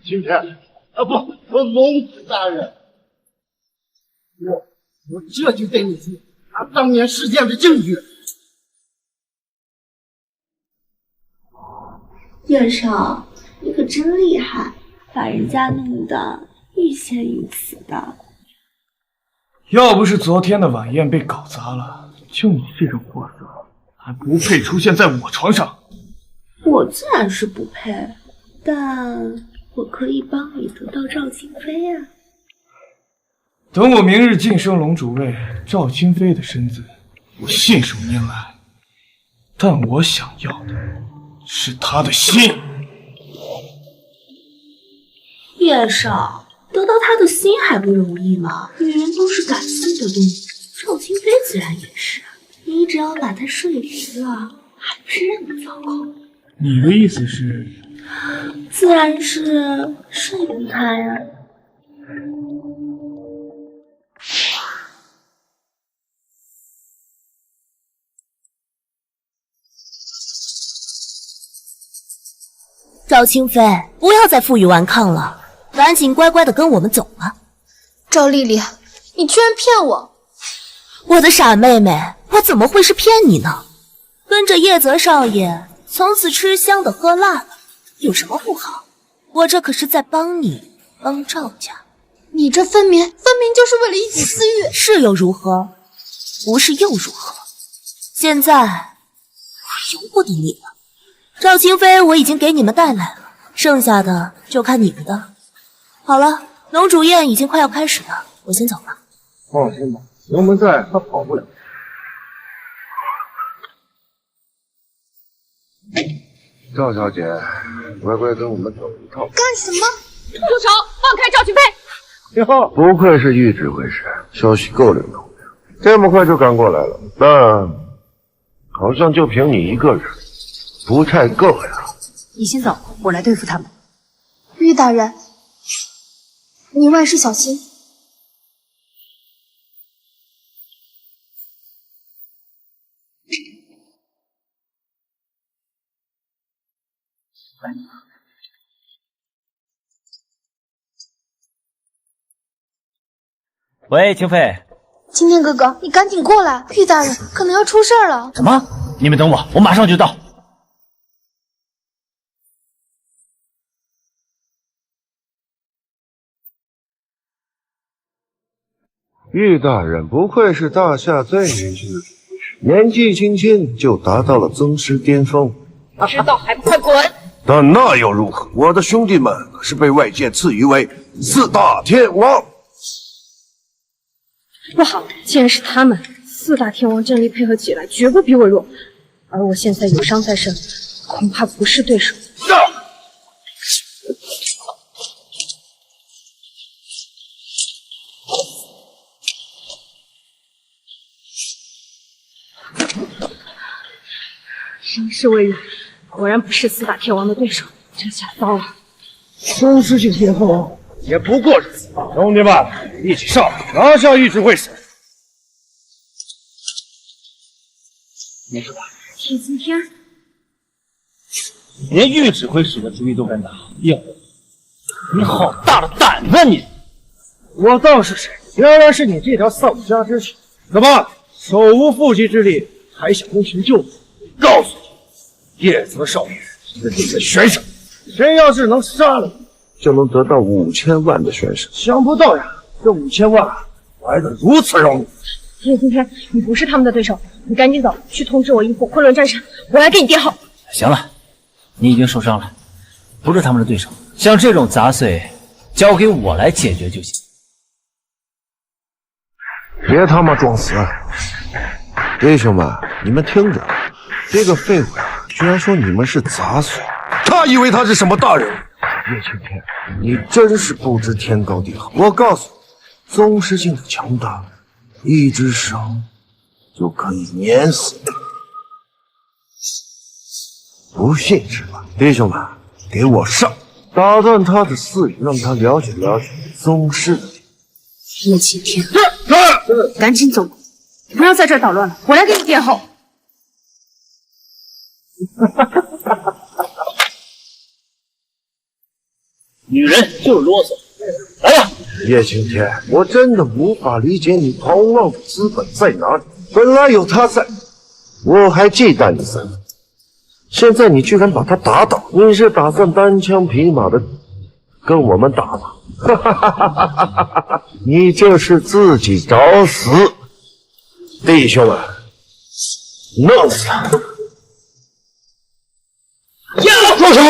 青天啊，不，龙子大人，我这就带你去拿当年事件的证据。叶少，你可真厉害，把人家弄得欲仙欲死的。要不是昨天的晚宴被搞砸了，就你这种货色，还不配出现在我床上。我自然是不配，但我可以帮你得到赵清飞啊。等我明日晋升龙主位，赵清飞的身子我信手拈来，但我想要的是他的心。叶少，得到他的心还不容易吗？女人都是感性的动物，赵清飞自然也是。你只要把他说服了，还不是让他操控？你的意思是？自然是说服他呀。赵清飞，不要再负隅顽抗了，赶紧乖乖的跟我们走吧。赵丽丽，你居然骗我！我的傻妹妹，我怎么会是骗你呢？跟着叶泽少爷，从此吃香的喝辣的，有什么不好？我这可是在帮你，帮赵家。你这分明就是为了一己私欲。是又如何？不是又如何？现在我由不得你了。赵清飞我已经给你们带来了，剩下的就看你们的。好了，龙主宴已经快要开始了，我先走了。放心吧，有我们在，他跑不了。赵小姐，乖乖跟我们走一趟。干什么？住手！放开赵清飞！哟，不愧是玉指挥使，消息够灵通的，这么快就赶过来了。但好像就凭你一个人，不太够呀。你先走，我来对付他们。玉大人，你万事小心。喂，清飞。青天哥哥，你赶紧过来，玉大人可能要出事了。什么？你们等我，我马上就到。玉大人不愧是大夏最年轻的主挥使，年纪轻轻就达到了宗师巅峰。知道还不快滚！但那又如何？我的兄弟们可是被外界赐予为四大天王。不好，既然是他们，4大天王阵力配合起来，绝不比我弱。而我现在有伤在身，恐怕不是对手。伤势未愈，果然不是4大天王的对手，这下糟了。宗师境巅峰也不过如此。兄弟们，一起上，拿下玉指会使。没事吧？叶惊天，连玉指挥使的主意都敢打，叶火，你好大的胆子你！我倒是谁？原来是你这条丧家之犬！怎么手无缚鸡之力，还想攻寻救我？告诉你，叶泽少爷是你的选手，谁要是能杀了你，就能得到5000万的选手。想不到呀，这5000万来得如此容易。叶惊天，你不是他们的对手，你赶紧走，去通知我一伙昆仑战神，我来给你垫后。行了，你已经受伤了，不是他们的对手。像这种杂碎，交给我来解决就行。别他妈装死！弟兄们，你们听着，这个废物居然说你们是杂碎，他以为他是什么大人物？叶青天，你真是不知天高地厚。我告诉你，宗师境的强大，一只手就可以碾死你。不信是吧？弟兄们，给我上！打断他的私语，让他了解了解宗师的。叶青天，赶紧走，不要在这儿捣乱了，我来给你垫后。女人就是啰嗦，来吧！叶青天，我真的无法理解你狂妄的资本在哪里。本来有他在，我还忌惮你3分，现在你居然把他打倒，你是打算单枪匹马的跟我们打吗？哈哈哈哈哈哈！你这是自己找死！弟兄们，弄死他！住手！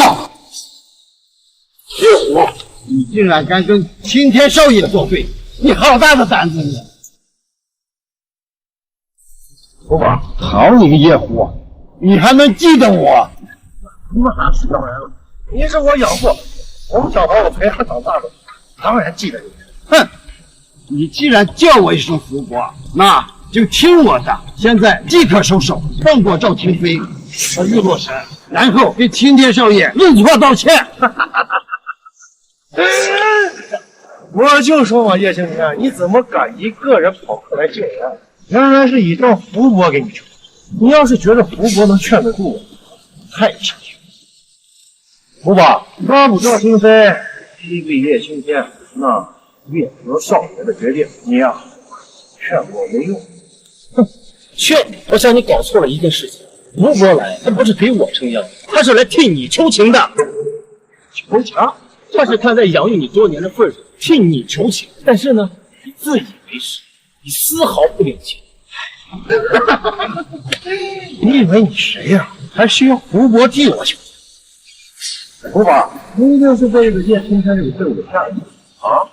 叶虎，你竟然敢跟青天少爷作对，你好大的胆子你！不吧，好你个叶虎，你还能记得我？那是当然了，你是我养父，从小把我培养长大的，当然记得你。哼，你既然叫我一声福伯，那就听我的，现在即刻收手，放过赵清飞和玉洛神，然后给青天少爷认错道歉。我就说嘛，叶青天，你怎么敢一个人跑过来救人？原来是倚仗福伯给你救。你要是觉得福伯能劝得住我，太轻易了。福伯，抓捕赵清飞，击毙叶青天，那叶泽少爷的决定，你呀，劝我没用。哼，劝你！我想你搞错了一件事情。福伯来，他不是给我撑腰，他是来替你求情的。求情？他是看在养育你多年的份上，替你求情。但是呢，你自以为是，你丝毫不领情。你以为你谁呀？还需要福伯替我求情？福伯，你一定是被这个叶青天这个废物给骗了啊！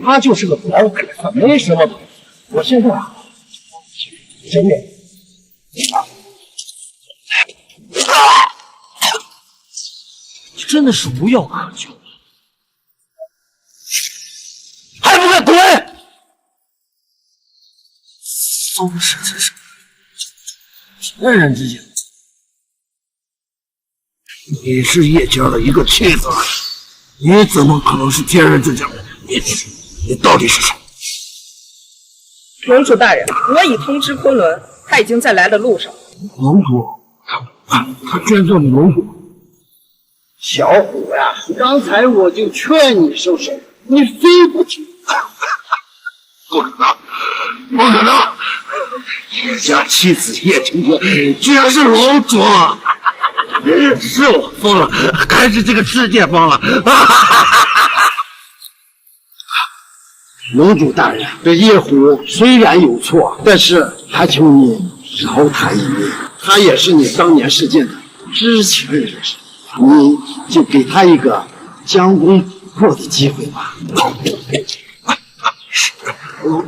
他就是个老改犯，没什么本事。我现在啊，真的真的是无药可救了，还不快滚！宗师之手，天人之境。你是叶家的一个妻子，你怎么可能是天人之境？你到底是谁？盟主大人，我已通知昆仑，他已经在来的路上。盟主，他居然叫你盟主！小虎呀，刚才我就劝你收手，你非不听。不可能，不可能！叶家妻子叶青天居然是盟主！是我疯了，还是这个世界疯了？盟主大人，这叶虎虽然有错，但是还求你饶他一命。他也是你当年事件的知情人士，你就给他一个将功补过的机会吧。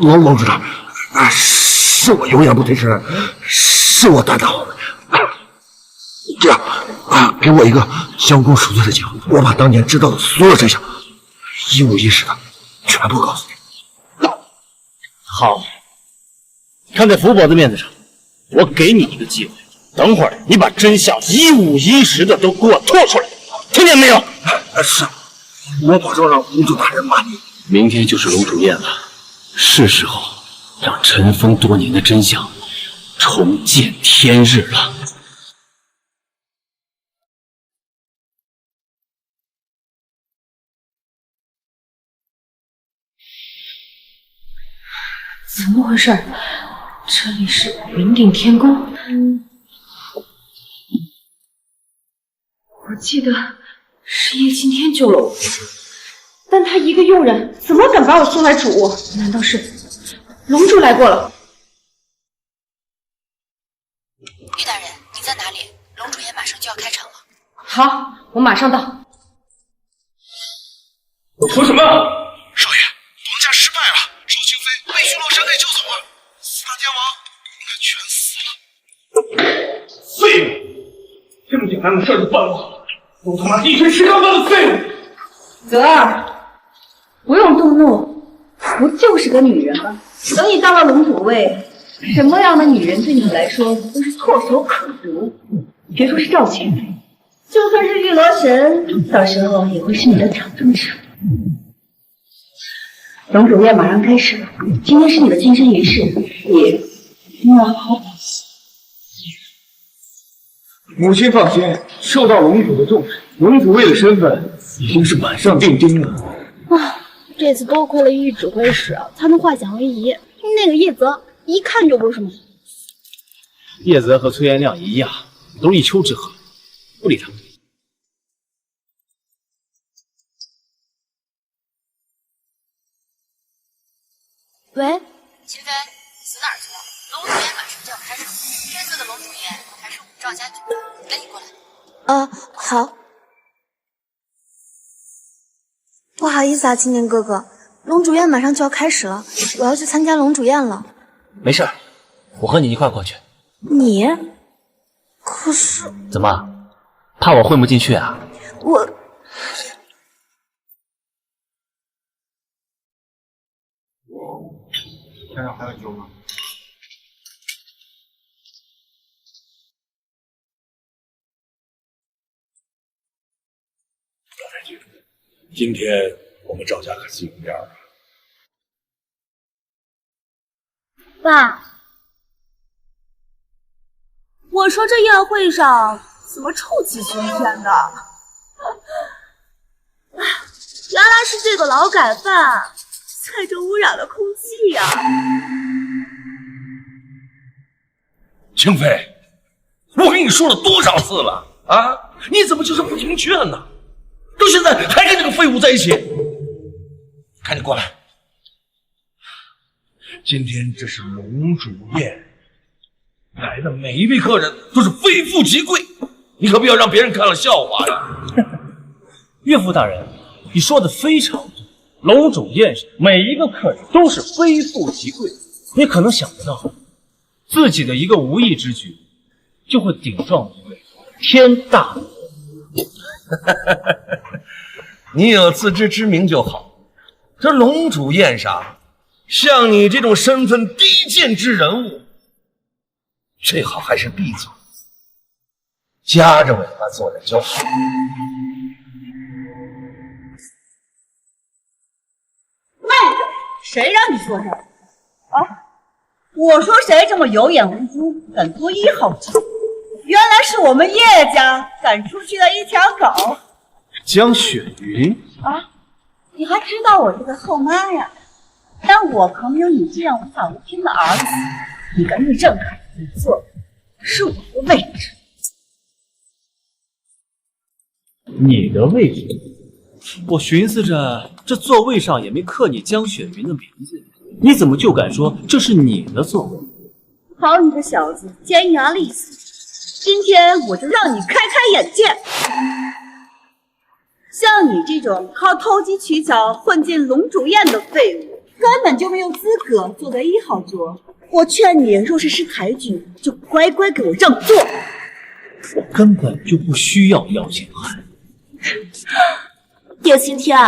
盟主大人，是我有眼不识时，是我担当。这样给我一个将功赎罪的机会，我把当年知道的所有真相，一五一十的全部告诉你。好，看在福伯的面子上，我给你一个机会，等会儿你把真相一五一十的都给我吐出来，听见没有？是，我保证让公主大人骂你。明天就是龙主宴了，是时候让尘封多年的真相重见天日了。怎么回事？这里是云顶天宫。我记得是叶青天救了我，但他一个佣人怎么敢把我送来主卧？难道是龙主来过了？玉大人，你在哪里？龙主宴马上就要开场了。好，我马上到。说什么？少爷，绑架失败了，邵清妃被巡逻山给救走了，四大天王应该全死了。废物！这么简单的事就办不好，都他妈一群吃高高的废物！泽儿，不用动怒，不就是个女人吗？等你当了龙主位，什么样的女人对你来说都是唾手可得。别说是赵清妃，就算是玉罗神，到时候也会是你的掌中之物。龙主宴马上开始了，今天是你的晋升仪式，你一定要好好保持。母亲放心，受到龙主的重视，龙主位的身份已经是板上钉钉了。这次多亏了玉指挥使，才能化险为夷。那个叶泽一看就不是嘛。叶泽和崔元亮一样，都是一丘之貉，不理他。喂，秦飞，你死哪儿去了？龙主宴马上就要开场，这次的龙主宴还是我们赵家举办，赶紧过来。好。不好意思啊，青年哥哥，龙主宴马上就要开始了，我要去参加龙主宴了。没事，我和你一块过去。你？可是怎么，怕我混不进去啊？我……天上还有酒吗？今天我们赵家可是有面了。爸，我说这宴会上怎么臭气熏天的？原来是这个劳改犯在这污染了空气呀！清妃，我跟你说了多少次了啊？你怎么就是不听劝呢？到现在还跟那个废物在一起，赶紧过来！今天这是龙主宴，来的每一位客人都是非富即贵，你可不要让别人看了笑话呀！岳父大人，你说的非常对。龙主宴上每一个客人都是非富即贵，你可能想不到，自己的一个无意之举，就会顶撞一位天大的。你有自知之明就好。这龙主宴上，像你这种身份低贱之人物，最好还是闭嘴，夹着尾巴做人就好。慢着，谁让你说这儿啊？我说谁这么有眼无珠，敢多一号酒？原来是我们叶家赶出去的一条狗。江雪云啊，你还知道我这个后妈呀？但我可没有你这样无法无天的儿子。你赶紧让开，你坐的是我的位置。你的位置？我寻思着，这座位上也没刻你江雪云的名字，你怎么就敢说这是你的座位？好你个小子，尖牙利齿！今天我就让你开开眼界。像你这种靠投机取巧混进龙主宴的废物，根本就没有资格坐在1号桌。我劝你，若是抬举，就乖乖给我让座。我根本就不需要邀请函。叶青天，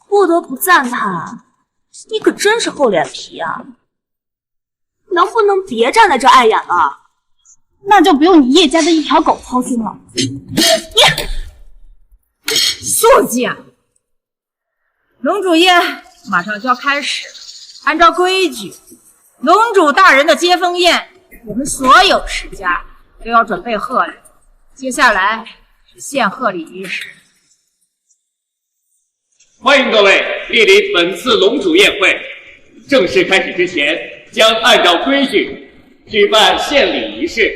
不得不赞叹，你可真是厚脸皮啊！能不能别站在这碍眼了？那就不用你叶家的一条狗操心了。肃静！龙主宴马上就要开始，按照规矩，龙主大人的接风宴，我们所有世家都要准备贺礼。接下来是献贺礼仪式。欢迎各位莅临本次龙主宴会。正式开始之前，将按照规矩举办献礼仪式。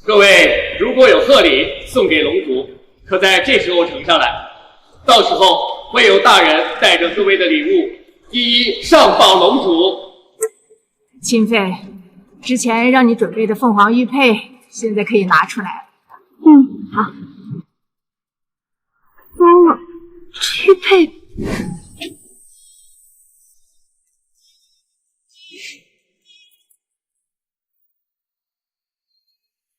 各位如果有贺礼送给龙主，可在这时候呈上来，到时候会有大人带着各位的礼物一一上报龙主。清妃，之前让你准备的凤凰玉佩，现在可以拿出来了。好。糟了，玉佩。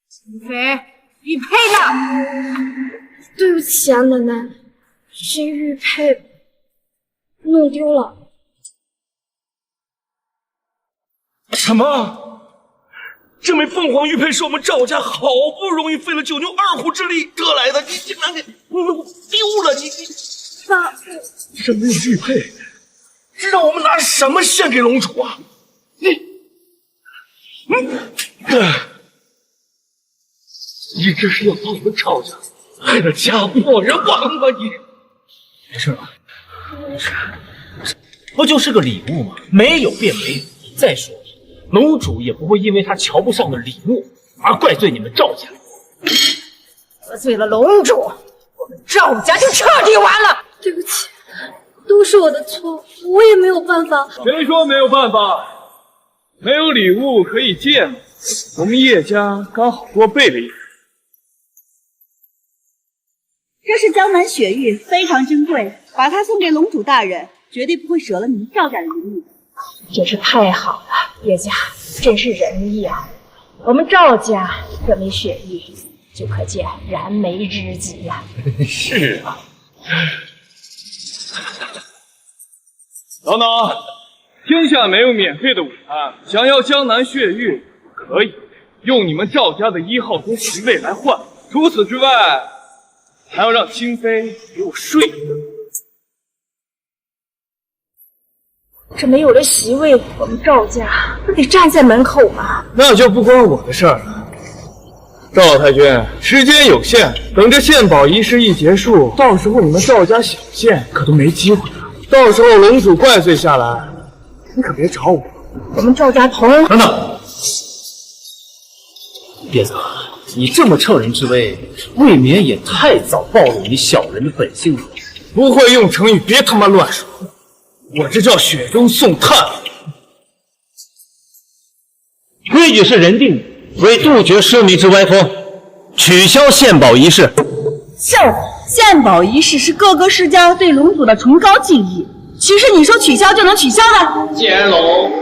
清妃，玉佩呢？对不起啊，奶奶，这玉佩弄丢了。什么？这枚凤凰玉佩是我们赵家好不容易费了9牛2虎之力得来的，你竟然给丢了！你爸，这枚玉佩让我们拿什么献给龙主啊？你这是要把我们赵家害得家破人亡吗？你没事吧？没事，这不就是个礼物吗？没有便没有。再说，龙主也不会因为他瞧不上的礼物而怪罪你们赵家。得罪了龙主，我们赵家就彻底完了。对不起，都是我的错，我也没有办法。谁说没有办法？没有礼物可以借吗？我们叶家刚好多备了一份。这是江南雪玉，非常珍贵，把它送给龙主大人，绝对不会折了你们赵家人的意。真是太好了，叶家真是仁义啊！我们赵家这枚雪玉，就可见燃眉之急呀。是啊。等等，天下没有免费的午餐，想要江南血玉可以用你们赵家的1号桌席位来换。除此之外，还要让清妃给我睡一顿。这没有了席位，我们赵家不得站在门口吗？那就不关我的事儿了。赵太君，时间有限，等着献宝仪式一结束，到时候你们赵家想献可都没机会了。到时候龙主怪罪下来，你可别找我。我们赵家同等等，叶子，你这么乘人之危，未免也太早暴露你小人的本性了。不会用成语别他妈乱说，我这叫雪中送炭。规矩是人定的，为杜绝奢靡之歪风，取消献宝仪式。笑话！献宝仪式是各个世家对龙主的崇高敬意，岂是你说取消就能取消的？既然龙，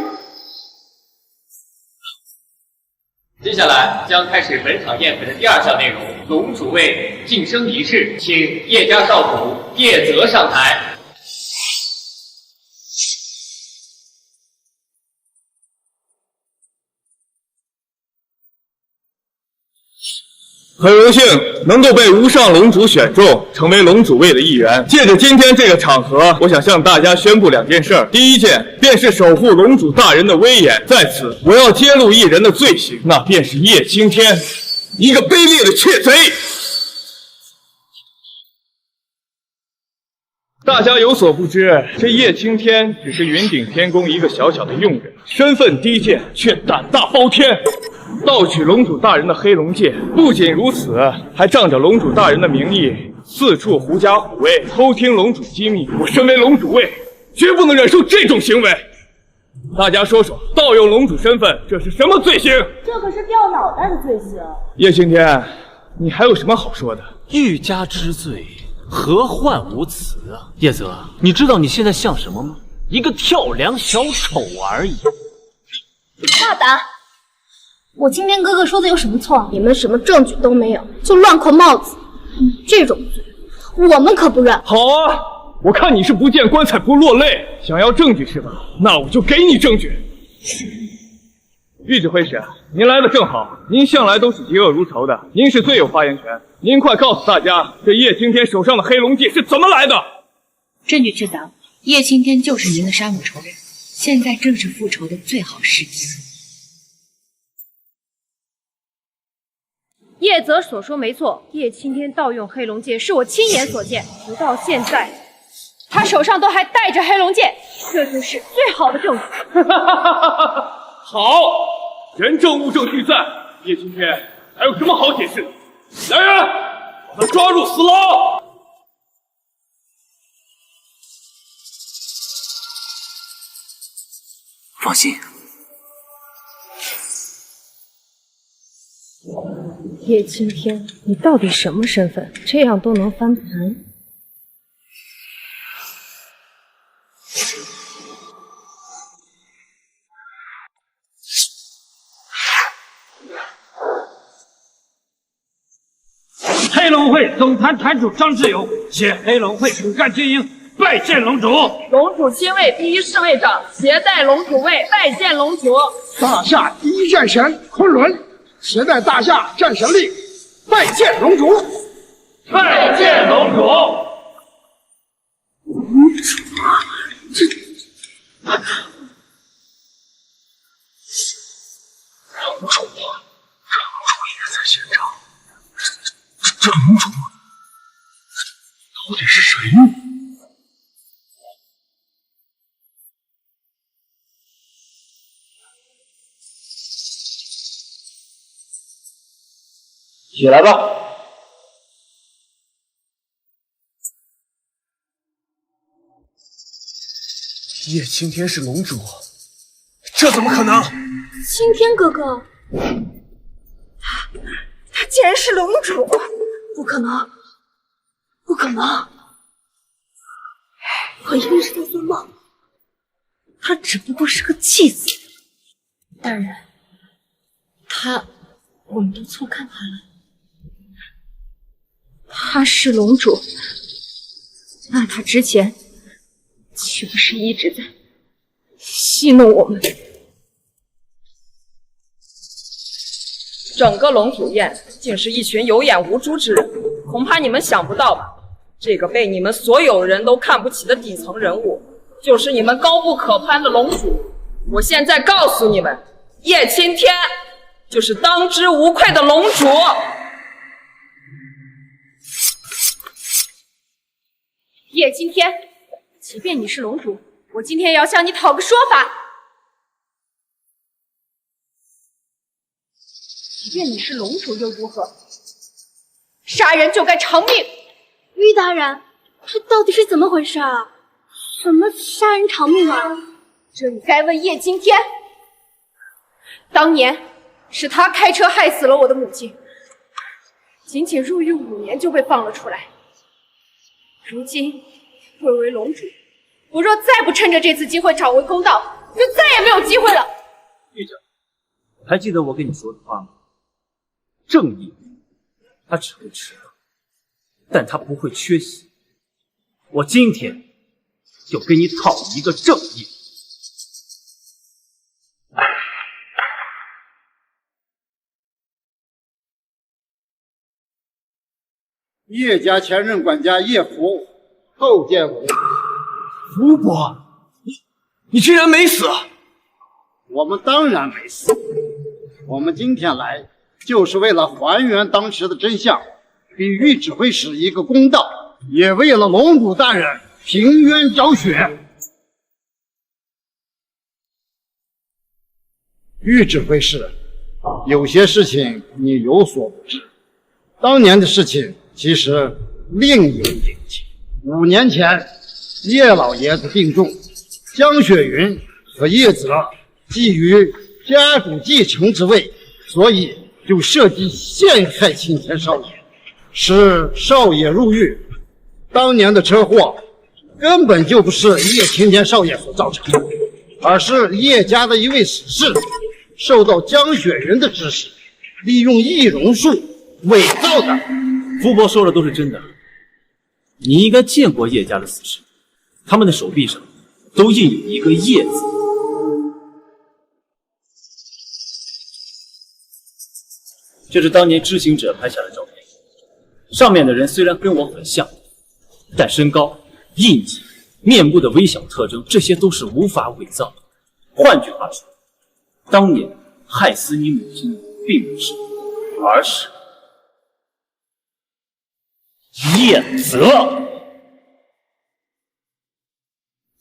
接下来将开始本场宴会的第2项内容——龙主位晋升仪式，请叶家少主叶泽上台。很荣幸能够被无上龙主选中，成为龙主位的一员。借着今天这个场合，我想向大家宣布2件事。第一件便是守护龙主大人的威严，在此我要揭露一人的罪行，那便是叶青天，一个卑劣的窃贼。大家有所不知，这叶青天只是云顶天宫一个小小的佣人，身份低贱，却胆大包天，盗取龙主大人的黑龙戒。不仅如此，还仗着龙主大人的名义，四处狐假虎威，偷听龙主机密。我身为龙主位，绝不能忍受这种行为。大家说说，盗用龙主身份，这是什么罪行？这可是掉脑袋的罪行。叶青天，你还有什么好说的？欲加之罪，何患无辞啊！叶泽，你知道你现在像什么吗？一个跳梁小丑而已。大胆！我今天哥哥说的有什么错？你们什么证据都没有，就乱扣帽子，这种罪我们可不认。好啊，我看你是不见棺材不落泪，想要证据是吧？那我就给你证据。玉指挥使，您来的正好，您向来都是嫉恶如仇的，您是最有发言权。您快告诉大家，这叶青天手上的黑龙记是怎么来的？证据确凿，叶青天就是您的杀母仇人，现在正是复仇的最好时机。叶泽所说没错，叶青天盗用黑龙剑是我亲眼所见，直到现在，他手上都还带着黑龙剑，这就是最好的证据。好，人证物证俱在，叶青天还有什么好解释？来人，把他抓入死牢！放心，叶青天，你到底什么身份？这样都能翻盘？黑龙会总坛坛主张之友携黑龙会骨干精英拜见龙主。龙主亲卫第一侍卫长携带龙主位拜见龙主。大夏第一战神昆仑携带大夏战神令拜见龙主。拜见龙主。龙主，这龙主也在现场。这龙主到底是谁呢？起来吧。叶青天是龙主，这怎么可能？青天哥哥，他竟然是龙主！不可能，不可能！我一定是在做梦。他只不过是个弃子。大人，我们都错看他了。他是龙主，那他之前岂不是一直在戏弄我们？整个龙主宴竟是一群有眼无珠之人，恐怕你们想不到吧？这个被你们所有人都看不起的底层人物，就是你们高不可攀的龙主。我现在告诉你们，叶青天就是当之无愧的龙主。叶青天，即便你是龙主，我今天也要向你讨个说法。即便你是龙主又如何？杀人就该偿命。玉大人，这到底是怎么回事啊？什么杀人偿命啊？这你该问叶青天。当年是他开车害死了我的母亲，仅仅入狱5年就被放了出来。如今贵为龙主，我若再不趁着这次机会找回公道，就再也没有机会了。狱长，还记得我跟你说的话吗？正义，它只会迟到，但它不会缺席。我今天就给你讨一个正义。叶家前任管家叶福叩见我。福伯，你居然没死！我们当然没死，我们今天来就是为了还原当时的真相，给玉指挥使一个公道，也为了龙主大人平冤昭雪。玉指挥使，有些事情你有所不知，当年的事情其实另有隐情。5年前，叶老爷子病重，江雪云和叶泽觊觎家主继承之位，所以就设计陷害青天少爷，使少爷入狱。当年的车祸根本就不是叶青天少爷所造成的，而是叶家的一位死士受到江雪云的指使，利用易容术伪造的。福伯说的都是真的，你应该见过叶家的死士，他们的手臂上都印有一个叶字。这是当年知情者拍下的照片，上面的人虽然跟我很像，但身高、印记、面部的微小特征，这些都是无法伪造的。换句话说，当年害死你母亲的并不是我，而是叶泽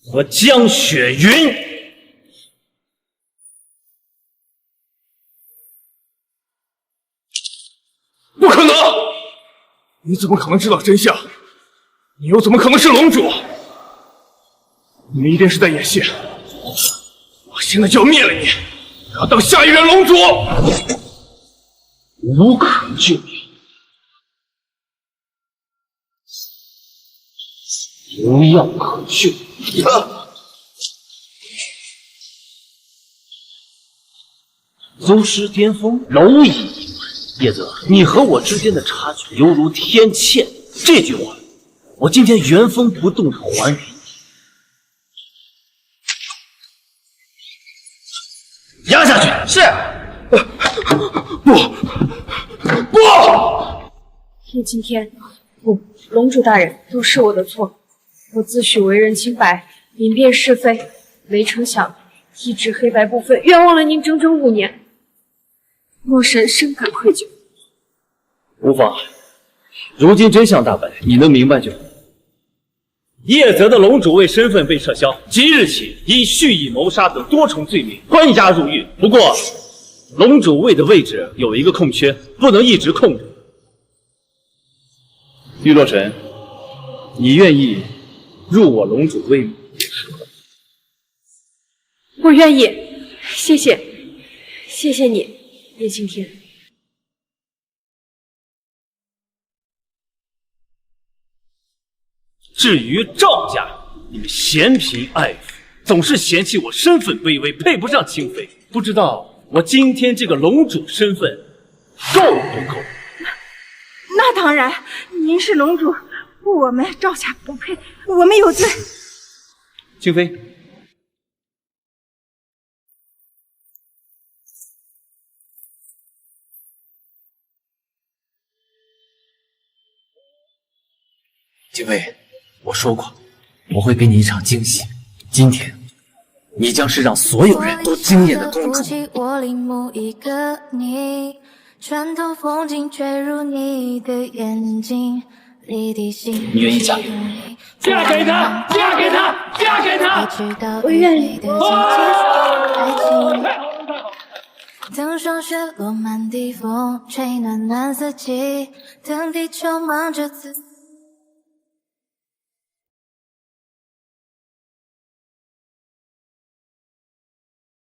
和江雪云。不可能！你怎么可能知道真相？你又怎么可能是龙主？你们一定是在演戏！我现在就要灭了你，我要当下一任龙主！无可救药，无药可救。宗师巅峰，蝼蚁。叶泽，你和我之间的差距犹如天堑。这句话，我今天原封不动的还给你。压下去！是。不！叶青天，不，龙主大人，都是我的错。我自诩为人清白，明辨是非，没成想一直黑白不分，冤枉了您整整5年。莫神深感愧疚。无妨，如今真相大白，你能明白就好。叶泽的龙主位身份被撤销，即日起因蓄意谋杀等多重罪名关押入狱。不过，龙主位的位置有一个空缺，不能一直空着。玉洛尘，你愿意入我龙主位吗？我愿意，谢谢，谢谢你，叶青天。至于赵家，你们嫌贫爱富，总是嫌弃我身份卑微，配不上清妃。不知道我今天这个龙主身份够不够？那当然，您是龙主，我们赵家不配，我们有罪。清妃，清妃，我说过，我会给你一场惊喜。今天，你将是让所有人都惊艳的公主。我领悟一个你，穿透风景坠入你的眼睛，你的心。你愿意嫁给我？嫁给他，嫁给他，嫁给他！我愿意。等霜雪落满地风，吹暖暖四季，等地球忙着自。